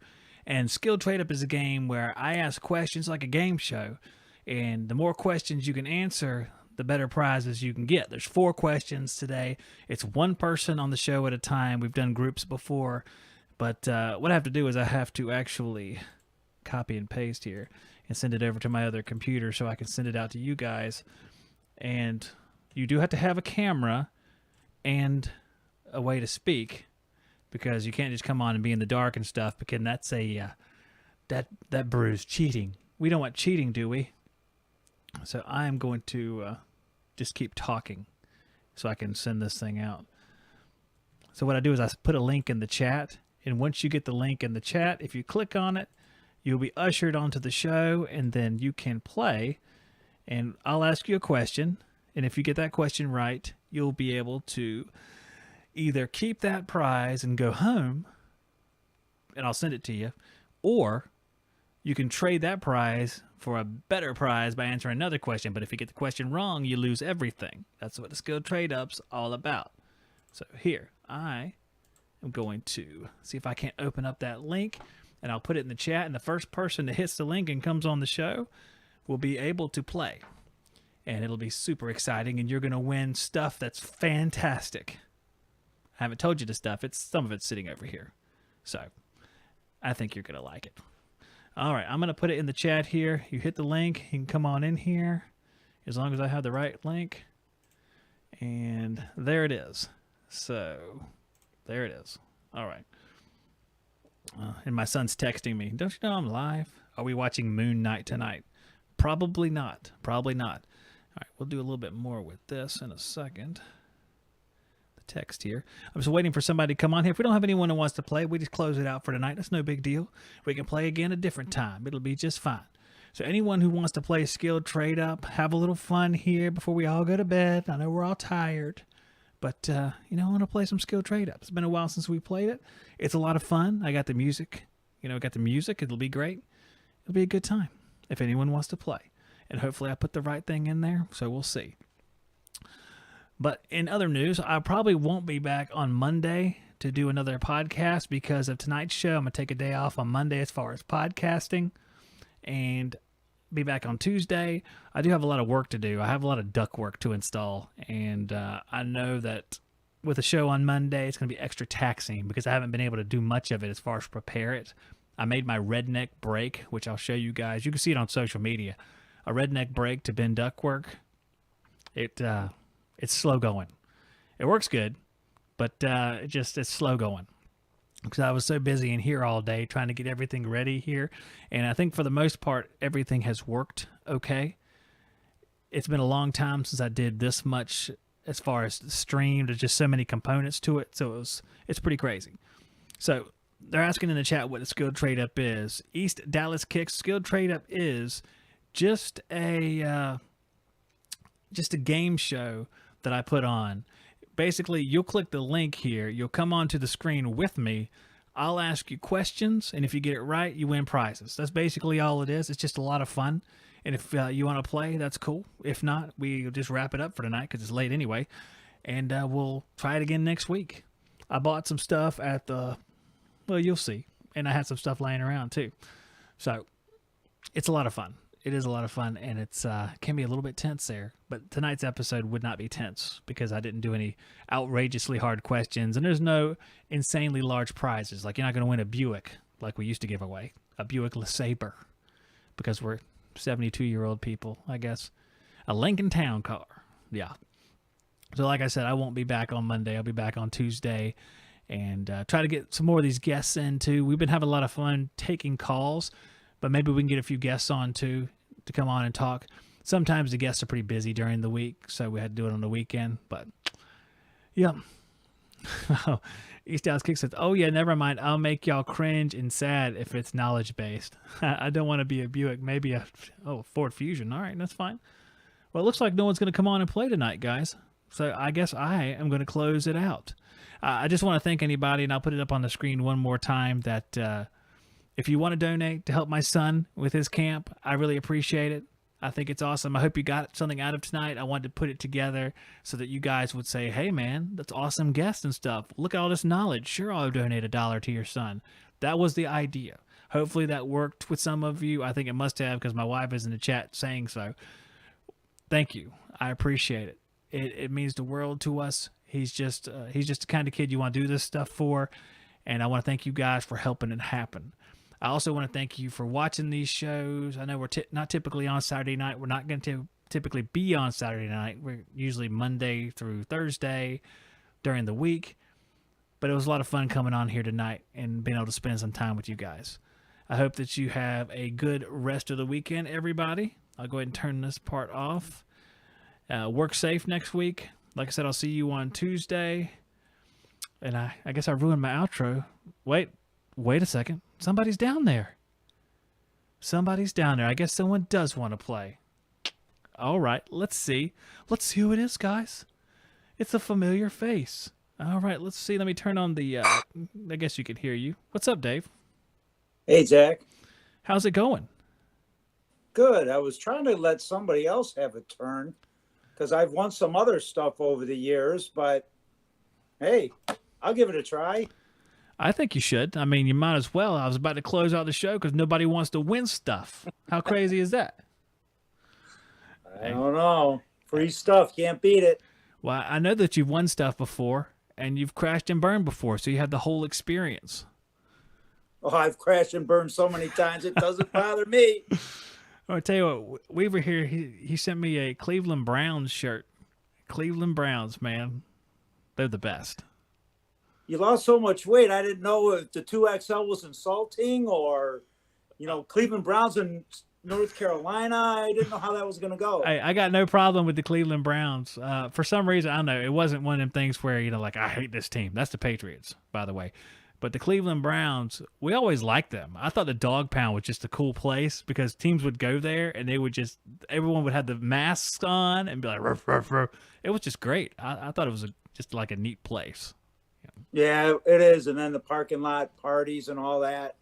And skill trade up is a game where I ask questions like a game show, and the more questions you can answer, the better prizes you can get. There's 4 questions today. It's one person on the show at a time. We've done groups before. But what I have to do is I have to actually copy and paste here and send it over to my other computer so I can send it out to you guys. And you do have to have a camera and a way to speak, because you can't just come on and be in the dark and stuff, because that's that brews cheating. We don't want cheating, do we? So I am going to just keep talking so I can send this thing out. So what I do is I put a link in the chat. And once you get the link in the chat, if you click on it, you'll be ushered onto the show, and then you can play. And I'll ask you a question, and if you get that question right, you'll be able to either keep that prize and go home, and I'll send it to you, or you can trade that prize for a better prize by answering another question. But if you get the question wrong, you lose everything. That's what the skill trade-up's all about. So here, I'm going to see if I can't open up that link, and I'll put it in the chat, and the first person that hits the link and comes on the show will be able to play. And it'll be super exciting, and you're going to win stuff that's fantastic. I haven't told you the stuff. Some of it's sitting over here. So I think you're going to like it. All right, I'm going to put it in the chat here. You hit the link. You can come on in here as long as I have the right link. And there it is. So there it is. All right. And my son's texting me. Don't you know I'm live? Are we watching Moon Knight tonight? Probably not. Probably not. All right, we'll do a little bit more with this in a second. The text here. I'm just waiting for somebody to come on here. If we don't have anyone who wants to play, we just close it out for tonight. That's no big deal. We can play again a different time. It'll be just fine. So anyone who wants to play Skill Trade Up, have a little fun here before we all go to bed. I know we're all tired. But, I want to play some Skill Trade Up. It's been a while since we played it. It's a lot of fun. I got the music. I got the music. It'll be great. It'll be a good time if anyone wants to play. And hopefully I put the right thing in there, so we'll see. But in other news, I probably won't be back on Monday to do another podcast because of tonight's show. I'm going to take a day off on Monday as far as podcasting and be back on Tuesday. I do have a lot of work to do. I have a lot of duct work to install, and I know that with a show on Monday, it's going to be extra taxing because I haven't been able to do much of it as far as prepare it. I made my redneck brake, which I'll show you guys. You can see it on social media. A redneck brake to bend ductwork. It's slow going. It works good, but it's slow going. Because I was so busy in here all day trying to get everything ready here. And I think for the most part, everything has worked okay. It's been a long time since I did this much as far as the stream. There's just so many components to it. So it's pretty crazy. So they're asking in the chat what a skilled trade up is. East Dallas Kicks skilled trade up is just a game show that I put on. Basically, you'll click the link here. You'll come onto the screen with me. I'll ask you questions, and if you get it right, you win prizes. That's basically all it is. It's just a lot of fun. And if you want to play, that's cool. If not, we'll just wrap it up for tonight because it's late anyway. And we'll try it again next week. I bought some stuff at you'll see. And I had some stuff laying around too. So it's a lot of fun. It is a lot of fun, and it's can be a little bit tense there. But tonight's episode would not be tense because I didn't do any outrageously hard questions, and there's no insanely large prizes. Like, you're not going to win a Buick like we used to give away, a Buick LeSabre, because we're 72-year-old people, I guess. A Lincoln Town car, yeah. So like I said, I won't be back on Monday. I'll be back on Tuesday, and try to get some more of these guests in, too. We've been having a lot of fun taking calls. But maybe we can get a few guests on, too, to come on and talk. Sometimes the guests are pretty busy during the week, so we had to do it on the weekend. But, yeah. East Dallas Kick says, oh, yeah, never mind. I'll make y'all cringe and sad if it's knowledge-based. I don't want to be a Buick. Maybe a Ford Fusion. All right, that's fine. Well, it looks like no one's going to come on and play tonight, guys. So I guess I am going to close it out. I just want to thank anybody, and I'll put it up on the screen one more time, that... If you want to donate to help my son with his camp, I really appreciate it. I think it's awesome. I hope you got something out of tonight. I wanted to put it together so that you guys would say, hey, man, that's awesome guest and stuff. Look at all this knowledge. Sure, I'll donate $1 to your son. That was the idea. Hopefully that worked with some of you. I think it must have because my wife is in the chat saying so. Thank you. I appreciate it. It means the world to us. He's just the kind of kid you want to do this stuff for. And I want to thank you guys for helping it happen. I also want to thank you for watching these shows. I know we're not typically on Saturday night. We're not going to typically be on Saturday night. We're usually Monday through Thursday during the week. But it was a lot of fun coming on here tonight and being able to spend some time with you guys. I hope that you have a good rest of the weekend, everybody. I'll go ahead and turn this part off. Work safe next week. Like I said, I'll see you on Tuesday. And I guess I ruined my outro. Wait a second. Somebody's down there. Somebody's down there. I guess someone does want to play. All right, let's see. Let's see who it is, guys. It's a familiar face. All right, let's see. Let me turn on the, I guess you can hear you. What's up, Dave? Hey, Zach. How's it going? Good. I was trying to let somebody else have a turn because I've won some other stuff over the years, but hey, I'll give it a try. I think you should. I mean, you might as well. I was about to close out the show because nobody wants to win stuff. How crazy is that? I don't know. Free stuff. Can't beat it. Well, I know that you've won stuff before and you've crashed and burned before, so you have the whole experience. Oh, I've crashed and burned so many times it doesn't bother me. I'll tell you what, Weaver here, he sent me a Cleveland Browns shirt. Cleveland Browns, man. They're the best. You lost so much weight. I didn't know if the 2XL was insulting or, Cleveland Browns in North Carolina. I didn't know how that was going to go. I got no problem with the Cleveland Browns. For some reason, I don't know. It wasn't one of them things where, like, I hate this team. That's the Patriots, by the way. But the Cleveland Browns, we always liked them. I thought the Dog Pound was just a cool place because teams would go there and they would everyone would have the masks on and be like, ruff, ruff, ruff. It was just great. I thought it was just like a neat place. Yeah, it is. And then the parking lot parties and all that.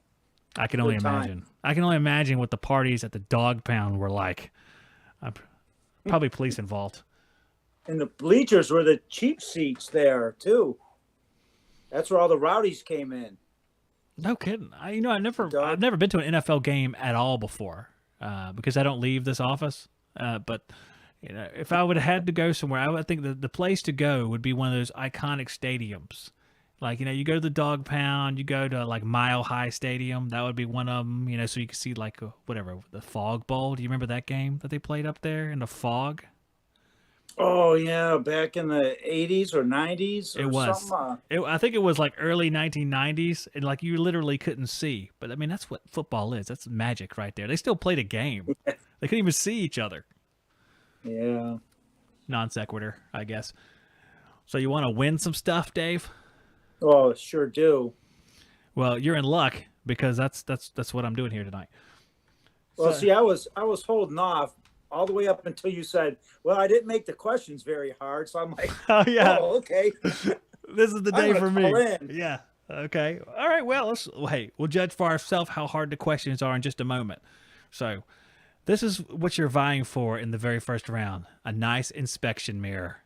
I can only imagine. I can only imagine what the parties at the Dog Pound were like. Probably police involved. And the bleachers were the cheap seats there, too. That's where all the rowdies came in. No kidding. I've never been to an NFL game at all before because I don't leave this office. But if I would have had to go somewhere, I would think the place to go would be one of those iconic stadiums. Like, you go to the Dog Pound, you go to like Mile High Stadium. That would be one of them, so you can see like the Fog Bowl. Do you remember that game that they played up there in the fog? Oh, yeah, back in the 80s or 90s or it was. something. I think it was like early 1990s, and like you literally couldn't see. But I mean, that's what football is. That's magic right there. They still played a game. They couldn't even see each other. Yeah. Non sequitur, I guess. So you want to win some stuff, Dave? Oh, sure do. Well, you're in luck because that's what I'm doing here tonight. Well, see, I was holding off all the way up until you said, well, I didn't make the questions very hard. So I'm like, oh, okay. This is the day for me. In. Yeah. Okay. All right. Well, we'll judge for ourselves how hard the questions are in just a moment. So this is what you're vying for in the very first round. A nice inspection mirror.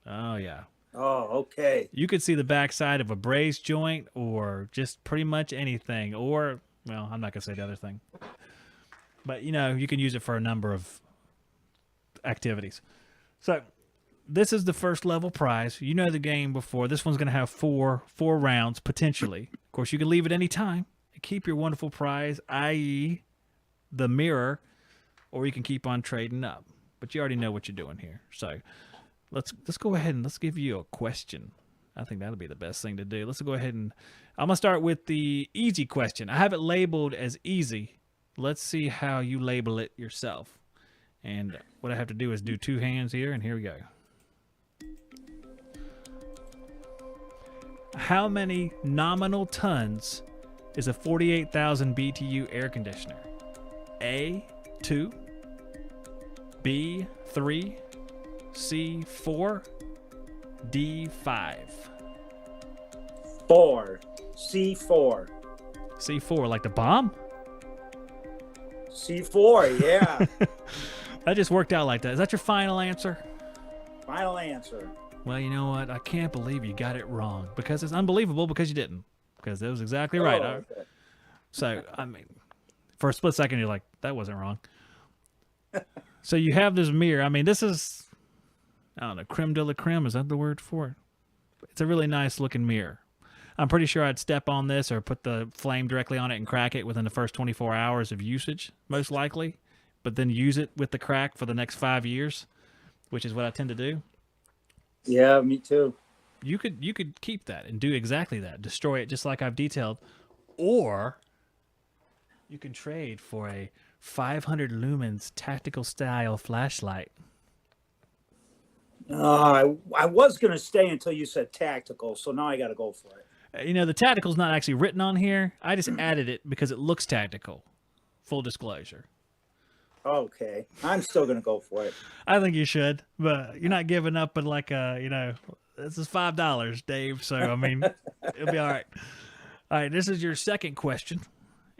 Oh, yeah. Oh, okay. You could see the backside of a braised joint or just pretty much anything. Or, well, I'm not going to say the other thing. But, you can use it for a number of activities. So this is the first level prize. You know the game before. This one's going to have four rounds, potentially. Of course, you can leave at any time and keep your wonderful prize, i.e. the mirror, or you can keep on trading up. But you already know what you're doing here. So let's go ahead and let's give you a question. I think that'll be the best thing to do. Let's go ahead and I'm going to start with the easy question. I have it labeled as easy. Let's see how you label it yourself. And what I have to do is do two hands here, and here we go. How many nominal tons is a 48,000 BTU air conditioner? A, 2, B, 3, C, 4, D, 5. 4. C4. C4, like the bomb? C4, yeah. That just worked out like that. Is that your final answer? Final answer. Well, you know what? I can't believe you got it wrong because it's unbelievable because you didn't. Because that was exactly right. Oh, okay. So, I mean, for a split second, you're like, that wasn't wrong. So you have this mirror. I mean, this is, I don't know, creme de la creme. Is that the word for it? It's a really nice looking mirror. I'm pretty sure I'd step on this or put the flame directly on it and crack it within the first 24 hours of usage, most likely, but then use it with the crack for the next 5 years, which is what I tend to do. Yeah, me too. You could keep that and do exactly that. Destroy it just like I've detailed. Or you can trade for a 500 lumens tactical style flashlight. I was going to stay until you said tactical, so now I got to go for it. You know, the tactical's not actually written on here. I just added it because it looks tactical. Full disclosure. Okay. I'm still going to go for it. I think you should, but you're not giving up at like this is $5, Dave. So, I mean, it'll be all right. All right, this is your second question,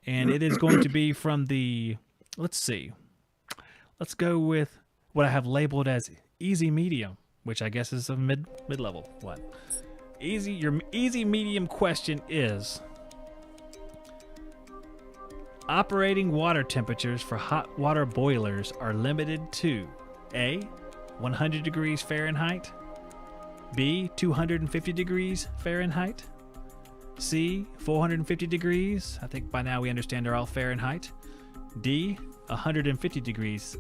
and it is going to be from the, let's see. Let's go with what I have labeled as easy medium, which I guess is a mid-level one. Your easy medium question is, operating water temperatures for hot water boilers are limited to A, 100 degrees Fahrenheit, B, 250 degrees Fahrenheit, C, 450 degrees. I think by now we understand they're all Fahrenheit. D, 150 degrees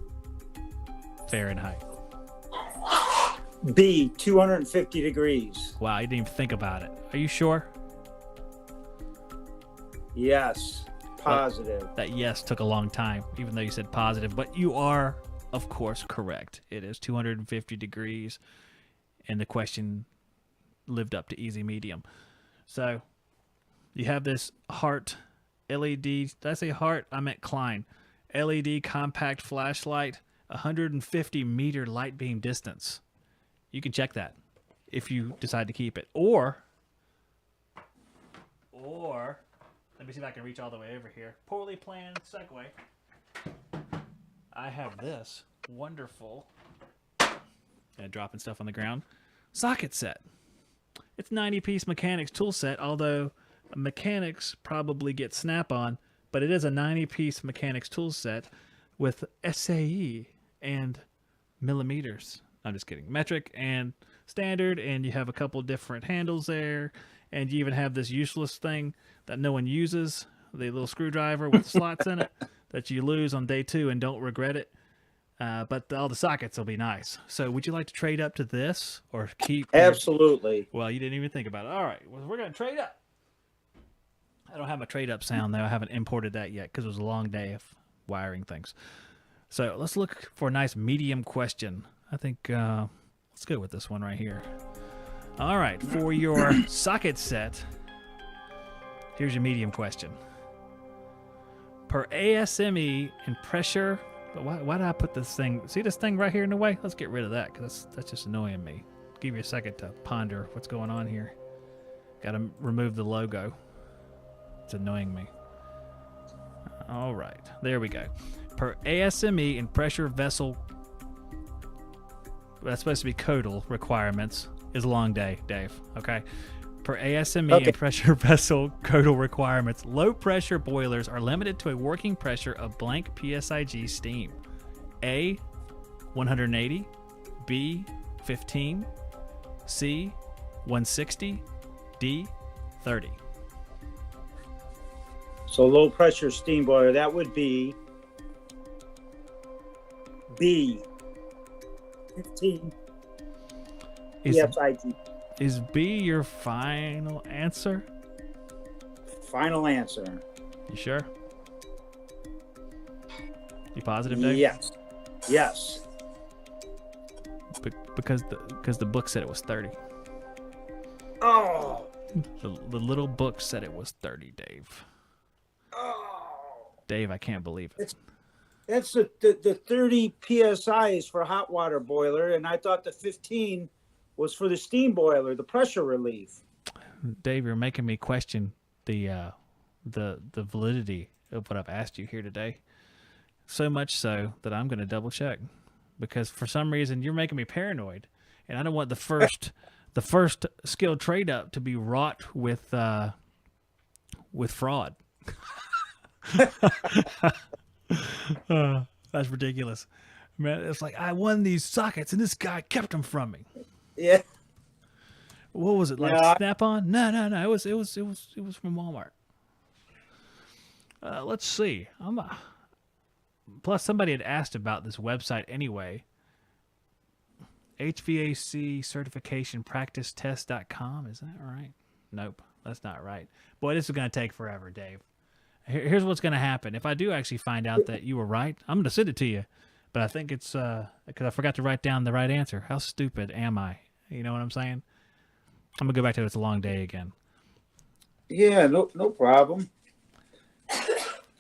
Fahrenheit. B, 250 degrees. Wow, you didn't even think about it. Are you sure? Yes, positive. That yes took a long time, even though you said positive. But you are, of course, correct. It is 250 degrees, and the question lived up to easy medium. So you have this Hart LED. Did I say Hart? I meant Klein. LED compact flashlight, 150 meter light beam distance. You can check that if you decide to keep it. Or let me see if I can reach all the way over here. Poorly planned segue. I have this wonderful, dropping stuff on the ground, socket set. It's 90-piece mechanics tool set, although mechanics probably get snap-on, but it is a 90-piece mechanics tool set with SAE and millimeters. I'm just kidding. Metric and standard, and you have a couple different handles there, and you even have this useless thing that no one uses, the little screwdriver with slots in it that you lose on day 2 and don't regret it. But all the sockets will be nice. So would you like to trade up to this or keep? Absolutely. Well, you didn't even think about it. All right. Well, we're going to trade up. I don't have my trade up sound, though. I haven't imported that yet because it was a long day of wiring things. So let's look for a nice medium question. I think let's go with this one right here. All right. For your socket set, here's your medium question. Per ASME and pressure, but why did I put this thing? See this thing right here in the way? Let's get rid of that because that's just annoying me. Give you a second to ponder what's going on here. Got to remove the logo. It's annoying me. All right, there we go. Per ASME and pressure vessel, that's supposed to be codal requirements, is a long day, Dave. Okay. Per ASME and pressure vessel codal requirements, low pressure boilers are limited to a working pressure of blank PSIG steam. A, 180, B, 15, C, 160, D, 30. So low pressure steam boiler, that would be B, 15 PSIG. Is B your final answer? Final answer. You sure? You positive, Dave? Yes. Yes. Because the book said it was 30. Oh. The little book said it was 30, Dave. Oh. Dave, I can't believe it. That's the 30 PSI is for hot water boiler, and I thought the 15 was for the steam boiler, the pressure relief. Dave, you're making me question the the validity of what I've asked you here today. So much so that I'm going to double check, because for some reason you're making me paranoid, and I don't want the first skilled trade up to be wrought with fraud. That's ridiculous, man. It's like I won these sockets and this guy kept them from me. Yeah. What was it, like Yeah. Snap-on? No. It was from Walmart. Let's see. Plus, somebody had asked about this website anyway. HVAC certification practice test.com. Is that right? Nope, that's not right. Boy, this is going to take forever, Dave. Here's what's going to happen. If I do actually find out that you were right, I'm going to send it to you. But I think it's because I forgot to write down the right answer. How stupid am I? You know what I'm saying? I'm going to go back to It's a Long Day again. Yeah, no problem.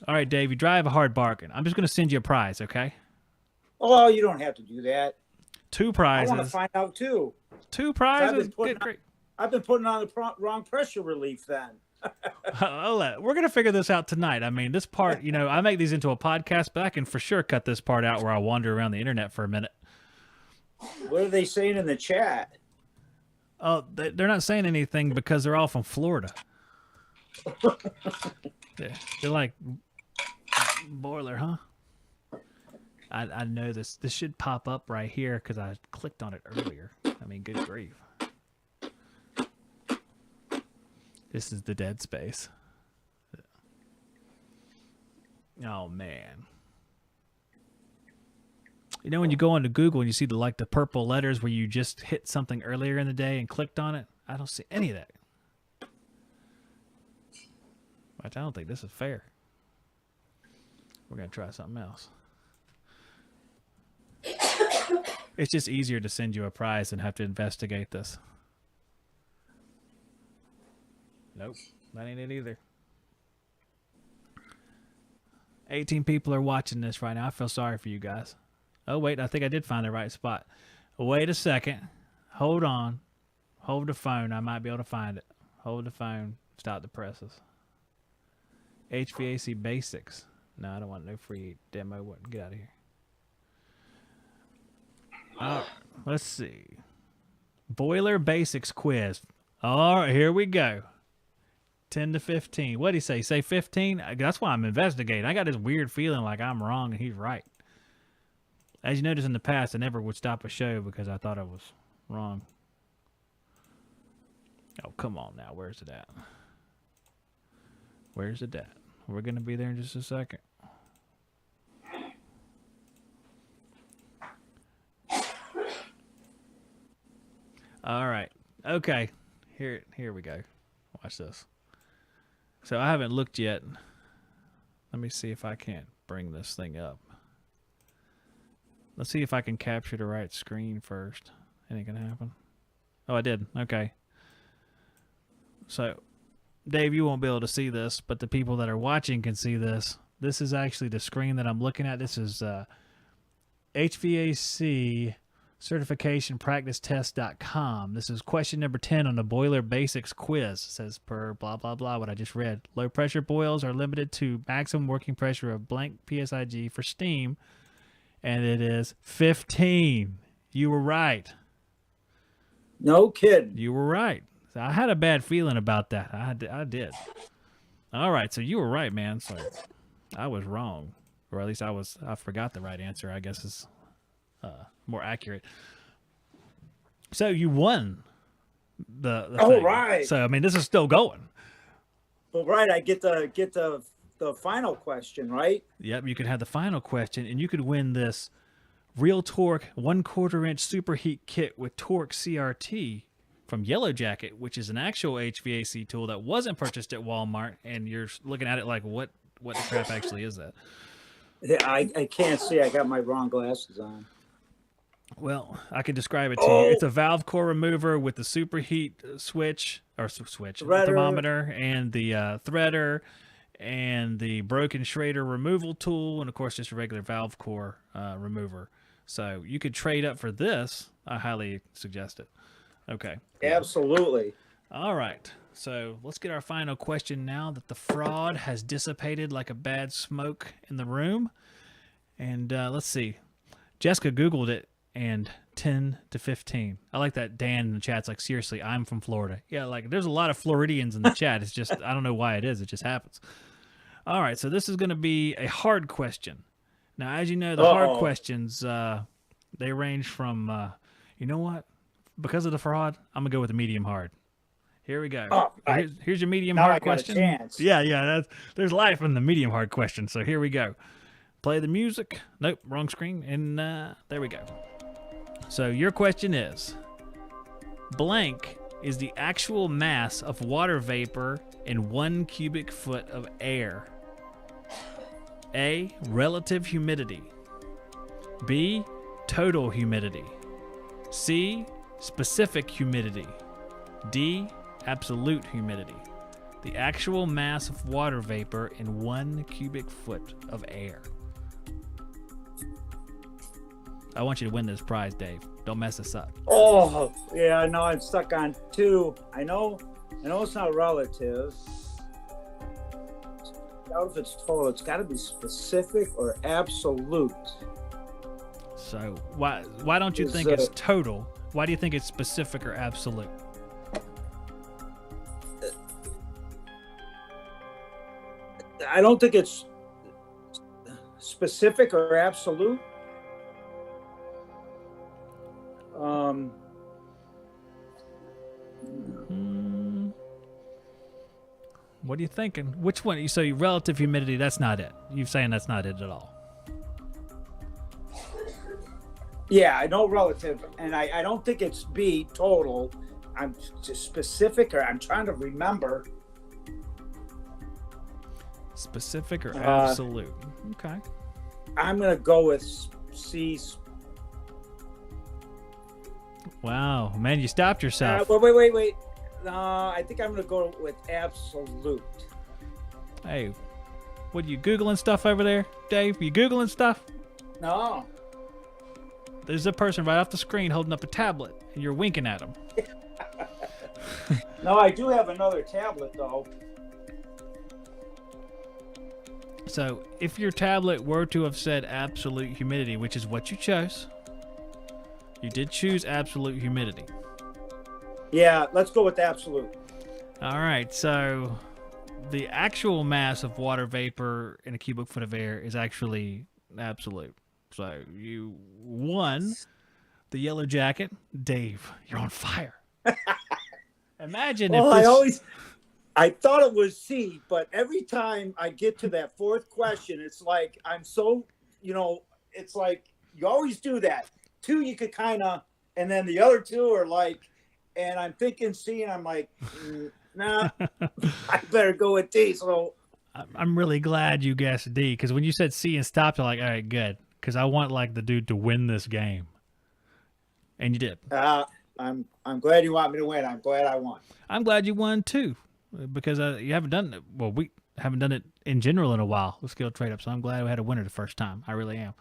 All right, Dave, you drive a hard bargain. I'm just going to send you a prize, okay? Oh, you don't have to do that. 2 I prizes. want to find out too. 2 prizes? putting Good, great. I've been putting on the wrong pressure relief then. We're going to figure this out tonight. I mean, this part, I make these into a podcast, but I can for sure cut this part out where I wander around the internet for a minute. What are they saying in the chat? Oh, they're not saying anything because they're all from Florida. They're like, boiler, huh? I know this. This should pop up right here because I clicked on it earlier. I mean, good grief. This is the dead space. Oh, man. When you go into Google and you see the purple letters where you just hit something earlier in the day and clicked on it, I don't see any of that. But I don't think this is fair. We're going to try something else. It's just easier to send you a prize than have to investigate this. Nope, that ain't it either. 18 people are watching this right now. I feel sorry for you guys. Oh, wait, I think I did find the right spot. Wait a second. Hold on. Hold the phone. I might be able to find it. Hold the phone. Stop the presses. HVAC Basics. No, I don't want no free demo. Get out of here. Let's see. Boiler Basics quiz. All right, here we go. 10 to 15. What did he say? Say 15? That's why I'm investigating. I got this weird feeling like I'm wrong and he's right. As you noticed in the past, I never would stop a show because I thought I was wrong. Oh, come on now. Where's it at? Where's it at? We're going to be there in just a second. All right. Okay. Here we go. Watch this. So I haven't looked yet. Let me see if I can't bring this thing up. Let's see if I can capture the right screen first. Anything can happen. Oh, I did. Okay. So, Dave, you won't be able to see this, but the people that are watching can see this. This is actually the screen that I'm looking at. This is HVAC certification practice test.com. This is question number 10 on the boiler basics quiz. It says per blah blah blah what I just read. Low pressure boils are limited to maximum working pressure of blank PSIG for steam, and it is 15. You were right. No kidding. You were right. So I had a bad feeling about that. I did. All right, so you were right, man. So I was wrong, or at least I forgot the right answer, I guess is more accurate. So you won the thing. Right. So I mean, this is still going. Well, right. I get the final question, right? Yep, you can have the final question, and you could win this Real Torque 1/4 inch superheat kit with Torque CRT from Yellow Jacket, which is an actual HVAC tool that wasn't purchased at Walmart, and you're looking at it like, what the crap actually is that? Yeah, I can't see. I got my wrong glasses on. Well, I can describe it to you. It's a valve core remover with the superheat switch, thermometer, and the threader, and the broken Schrader removal tool, and of course just a regular valve core remover. So you could trade up for this. I highly suggest it. Okay. Absolutely. All right. So let's get our final question now that the fraud has dissipated like a bad smoke in the room. And let's see. Jessica Googled it, and 10 to 15. I like that Dan in the chat's like, seriously, I'm from Florida. Yeah, like there's a lot of Floridians in the chat. It's just, I don't know why it is. It just happens. All right, so this is going to be a hard question. Now, as you know, the hard questions, they range from, you know what? Because of the fraud, I'm going to go with the medium hard. Here we go. Oh, here's your medium now I hard got a question. chance. Yeah, there's life in the medium hard question. So here we go. Play the music. Nope, wrong screen. And there we go. So your question is, blank is the actual mass of water vapor in 1 cubic foot of air. A, relative humidity. B, total humidity. C, specific humidity. D, absolute humidity. The actual mass of water vapor in 1 cubic foot of air. I want you to win this prize, Dave. Don't mess this up. Oh, yeah, no, I'm stuck on 2. I know it's not relative. I doubt if it's total. It's got to be specific or absolute. So why don't you think it's total? Why do you think it's specific or absolute? I don't think it's specific or absolute. What are you thinking? Which one? So your relative humidity, that's not it. You're saying that's not it at all. Yeah, I know relative, and I don't think it's B, total. I'm just specific, or I'm trying to remember. Specific or absolute? Okay. I'm going to go with C. Wow, man, you stopped yourself. Wait. No, I think I'm going to go with absolute. Hey, what are you Googling stuff over there, Dave? You Googling stuff? No. There's a person right off the screen holding up a tablet, and you're winking at him. No, I do have another tablet, though. So if your tablet were to have said absolute humidity, which is what you chose, you did choose absolute humidity. Yeah, let's go with absolute. All right, so the actual mass of water vapor in a cubic foot of air is actually absolute. So you won the yellow jacket. Dave, you're on fire. Imagine if this... I thought it was C, but every time I get to that 4th question, it's like I'm so, it's like you always do that. 2, you could kind of, and then the other 2 are like, and I'm thinking C, and I'm like, nah, I better go with D. So I'm really glad you guessed D, because when you said C and stopped, I'm like, all right, good, because I want like the dude to win this game, and you did. I'm glad you want me to win. I'm glad I won. I'm glad you won too, because you haven't done it. Well, we haven't done it in general in a while with skill trade up. So I'm glad we had a winner the first time. I really am.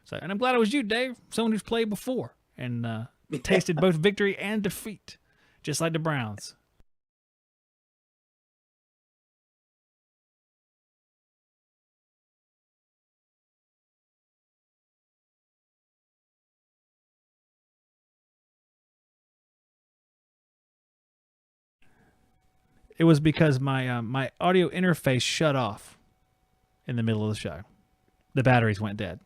So, and I'm glad it was you, Dave, someone who's played before and tasted both victory and defeat, just like the Browns. It was because my my audio interface shut off in the middle of the show. The batteries went dead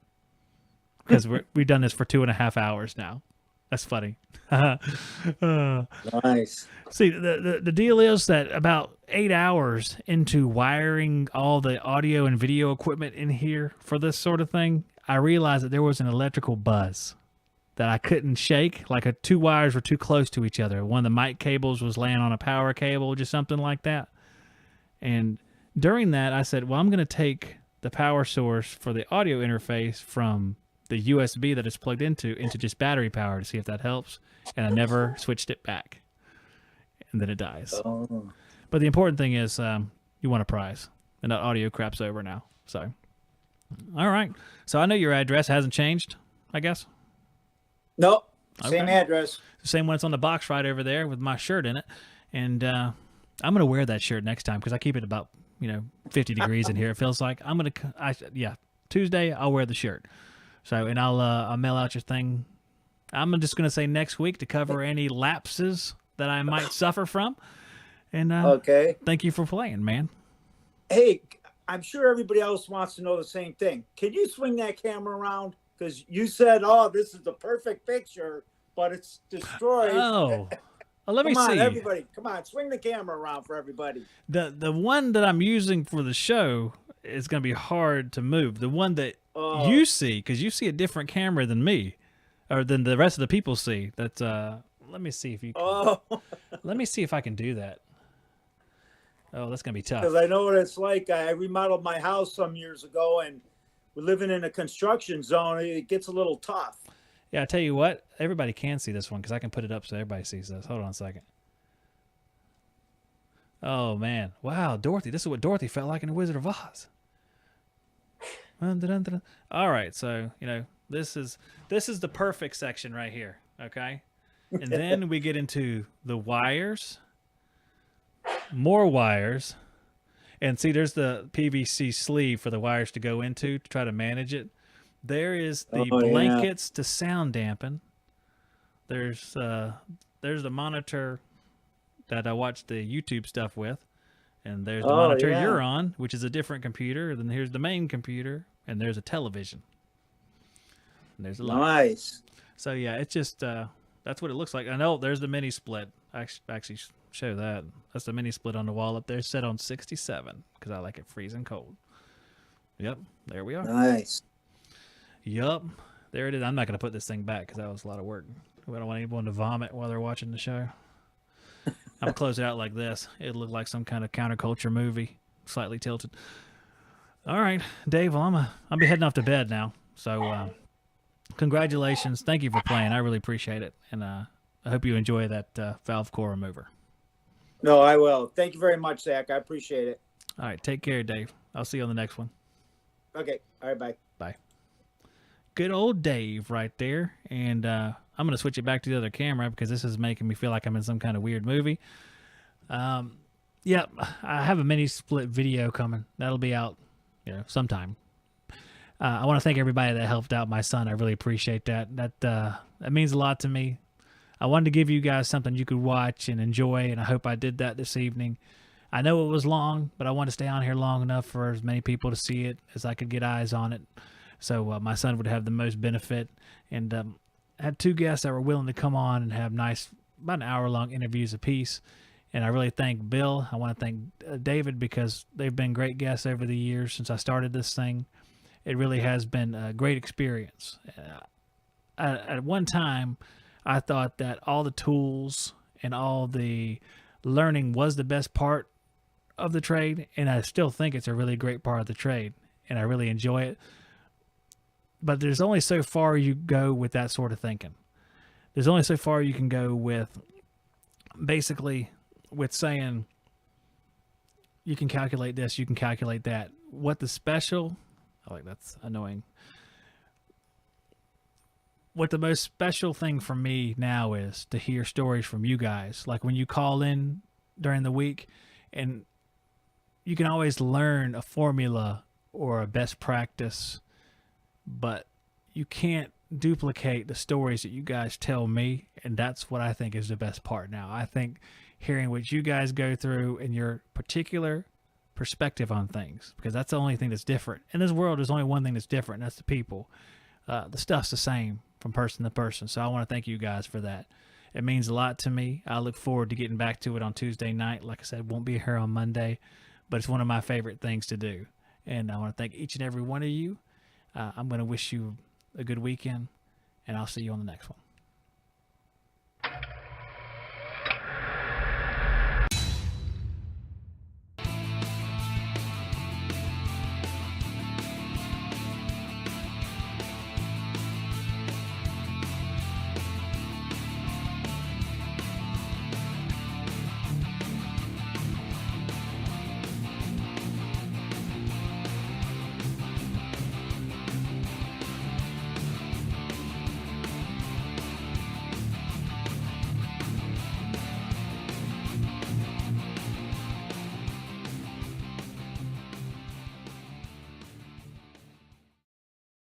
because we've done this for 2.5 hours now. That's funny. Nice. See, the deal is that about 8 hours into wiring all the audio and video equipment in here for this sort of thing, I realized that there was an electrical buzz that I couldn't shake. Like 2 wires were too close to each other. One of the mic cables was laying on a power cable, just something like that. And during that, I said, well, I'm going to take the power source for the audio interface from the USB that it's plugged into just battery power to see if that helps. And I never switched it back. And then it dies. Oh. But the important thing is you won a prize. And that audio crap's over now. So, all right. So I know your address hasn't changed, I guess. Nope. Okay. Same address. The same one that's on the box right over there with my shirt in it. And I'm gonna wear that shirt next time because I keep it about 50 degrees in here. It feels like Tuesday I'll wear the shirt. So and I'll mail out your thing. I'm just gonna say next week to cover any lapses that I might suffer from. And Okay. thank you for playing, man. Hey, I'm sure everybody else wants to know the same thing. Can you swing that camera around? Because you said, "Oh, this is the perfect picture," but it's destroyed. Oh, well, let me Come on, see. everybody. Come on, swing the camera around for everybody. The one that I'm using for the show is going to be hard to move. The one that you see, because you see a different camera than me, or than the rest of the people see. That's let me see if you. Can, let me see if I can do that. Oh, that's going to be tough. Because I know what it's like. I remodeled my house some years ago, and we're living in a construction zone. It gets a little tough. Yeah, I tell you what, everybody can see this one because I can put it up so everybody sees this. Hold on a second. Oh man, wow, Dorothy! This is what Dorothy felt like in The Wizard of Oz. All right, so this is the perfect section right here. Okay, and then we get into the wires, more wires, and see, there's the PVC sleeve for the wires to go into to try to manage it. There is the blankets to sound dampen. There's the monitor that I watch the YouTube stuff with. And there's the monitor you're on, which is a different computer. And then here's the main computer, and there's a television. And there's a light. Nice. So yeah, it's just that's what it looks like. I know there's the mini split. I actually show that. That's the mini split on the wall up there, set on 67 because I like it freezing cold. Yep, there we are. Nice. Yup, there it is. I'm not going to put this thing back because that was a lot of work. We don't want anyone to vomit while they're watching the show. I'm going to close it out like this. It'll look like some kind of counterculture movie, slightly tilted. All right, Dave, well, I'll be heading off to bed now. So congratulations. Thank you for playing. I really appreciate it. And I hope you enjoy that valve core remover. No, I will. Thank you very much, Zach. I appreciate it. All right, take care, Dave. I'll see you on the next one. Okay. All right, bye. Bye. Good old Dave right there. And I'm going to switch it back to the other camera because this is making me feel like I'm in some kind of weird movie. Yeah, I have a mini split video coming. That'll be out, sometime. I want to thank everybody that helped out my son. I really appreciate that. That means a lot to me. I wanted to give you guys something you could watch and enjoy, and I hope I did that this evening. I know it was long, but I want to stay on here long enough for as many people to see it as I could get eyes on it. So my son would have the most benefit. And I had two guests that were willing to come on and have nice, about an hour-long interviews apiece. And I really thank Bill. I want to thank David because they've been great guests over the years since I started this thing. It really has been a great experience. At one time, I thought that all the tools and all the learning was the best part of the trade, and I still think it's a really great part of the trade, and I really enjoy it. But there's only so far you go with that sort of thinking. There's only so far you can go with basically with saying you can calculate this, you can calculate that. What the special, that's annoying. What the most special thing for me now is to hear stories from you guys. Like when you call in during the week, and you can always learn a formula or a best practice, but you can't duplicate the stories that you guys tell me, and that's what I think is the best part now. I think hearing what you guys go through and your particular perspective on things, because that's the only thing that's different. In this world, there's only one thing that's different, and that's the people. The stuff's the same from person to person, so I want to thank you guys for that. It means a lot to me. I look forward to getting back to it on Tuesday night. Like I said, won't be here on Monday, but it's one of my favorite things to do. And I want to thank each and every one of you. I'm going to wish you a good weekend, and I'll see you on the next one.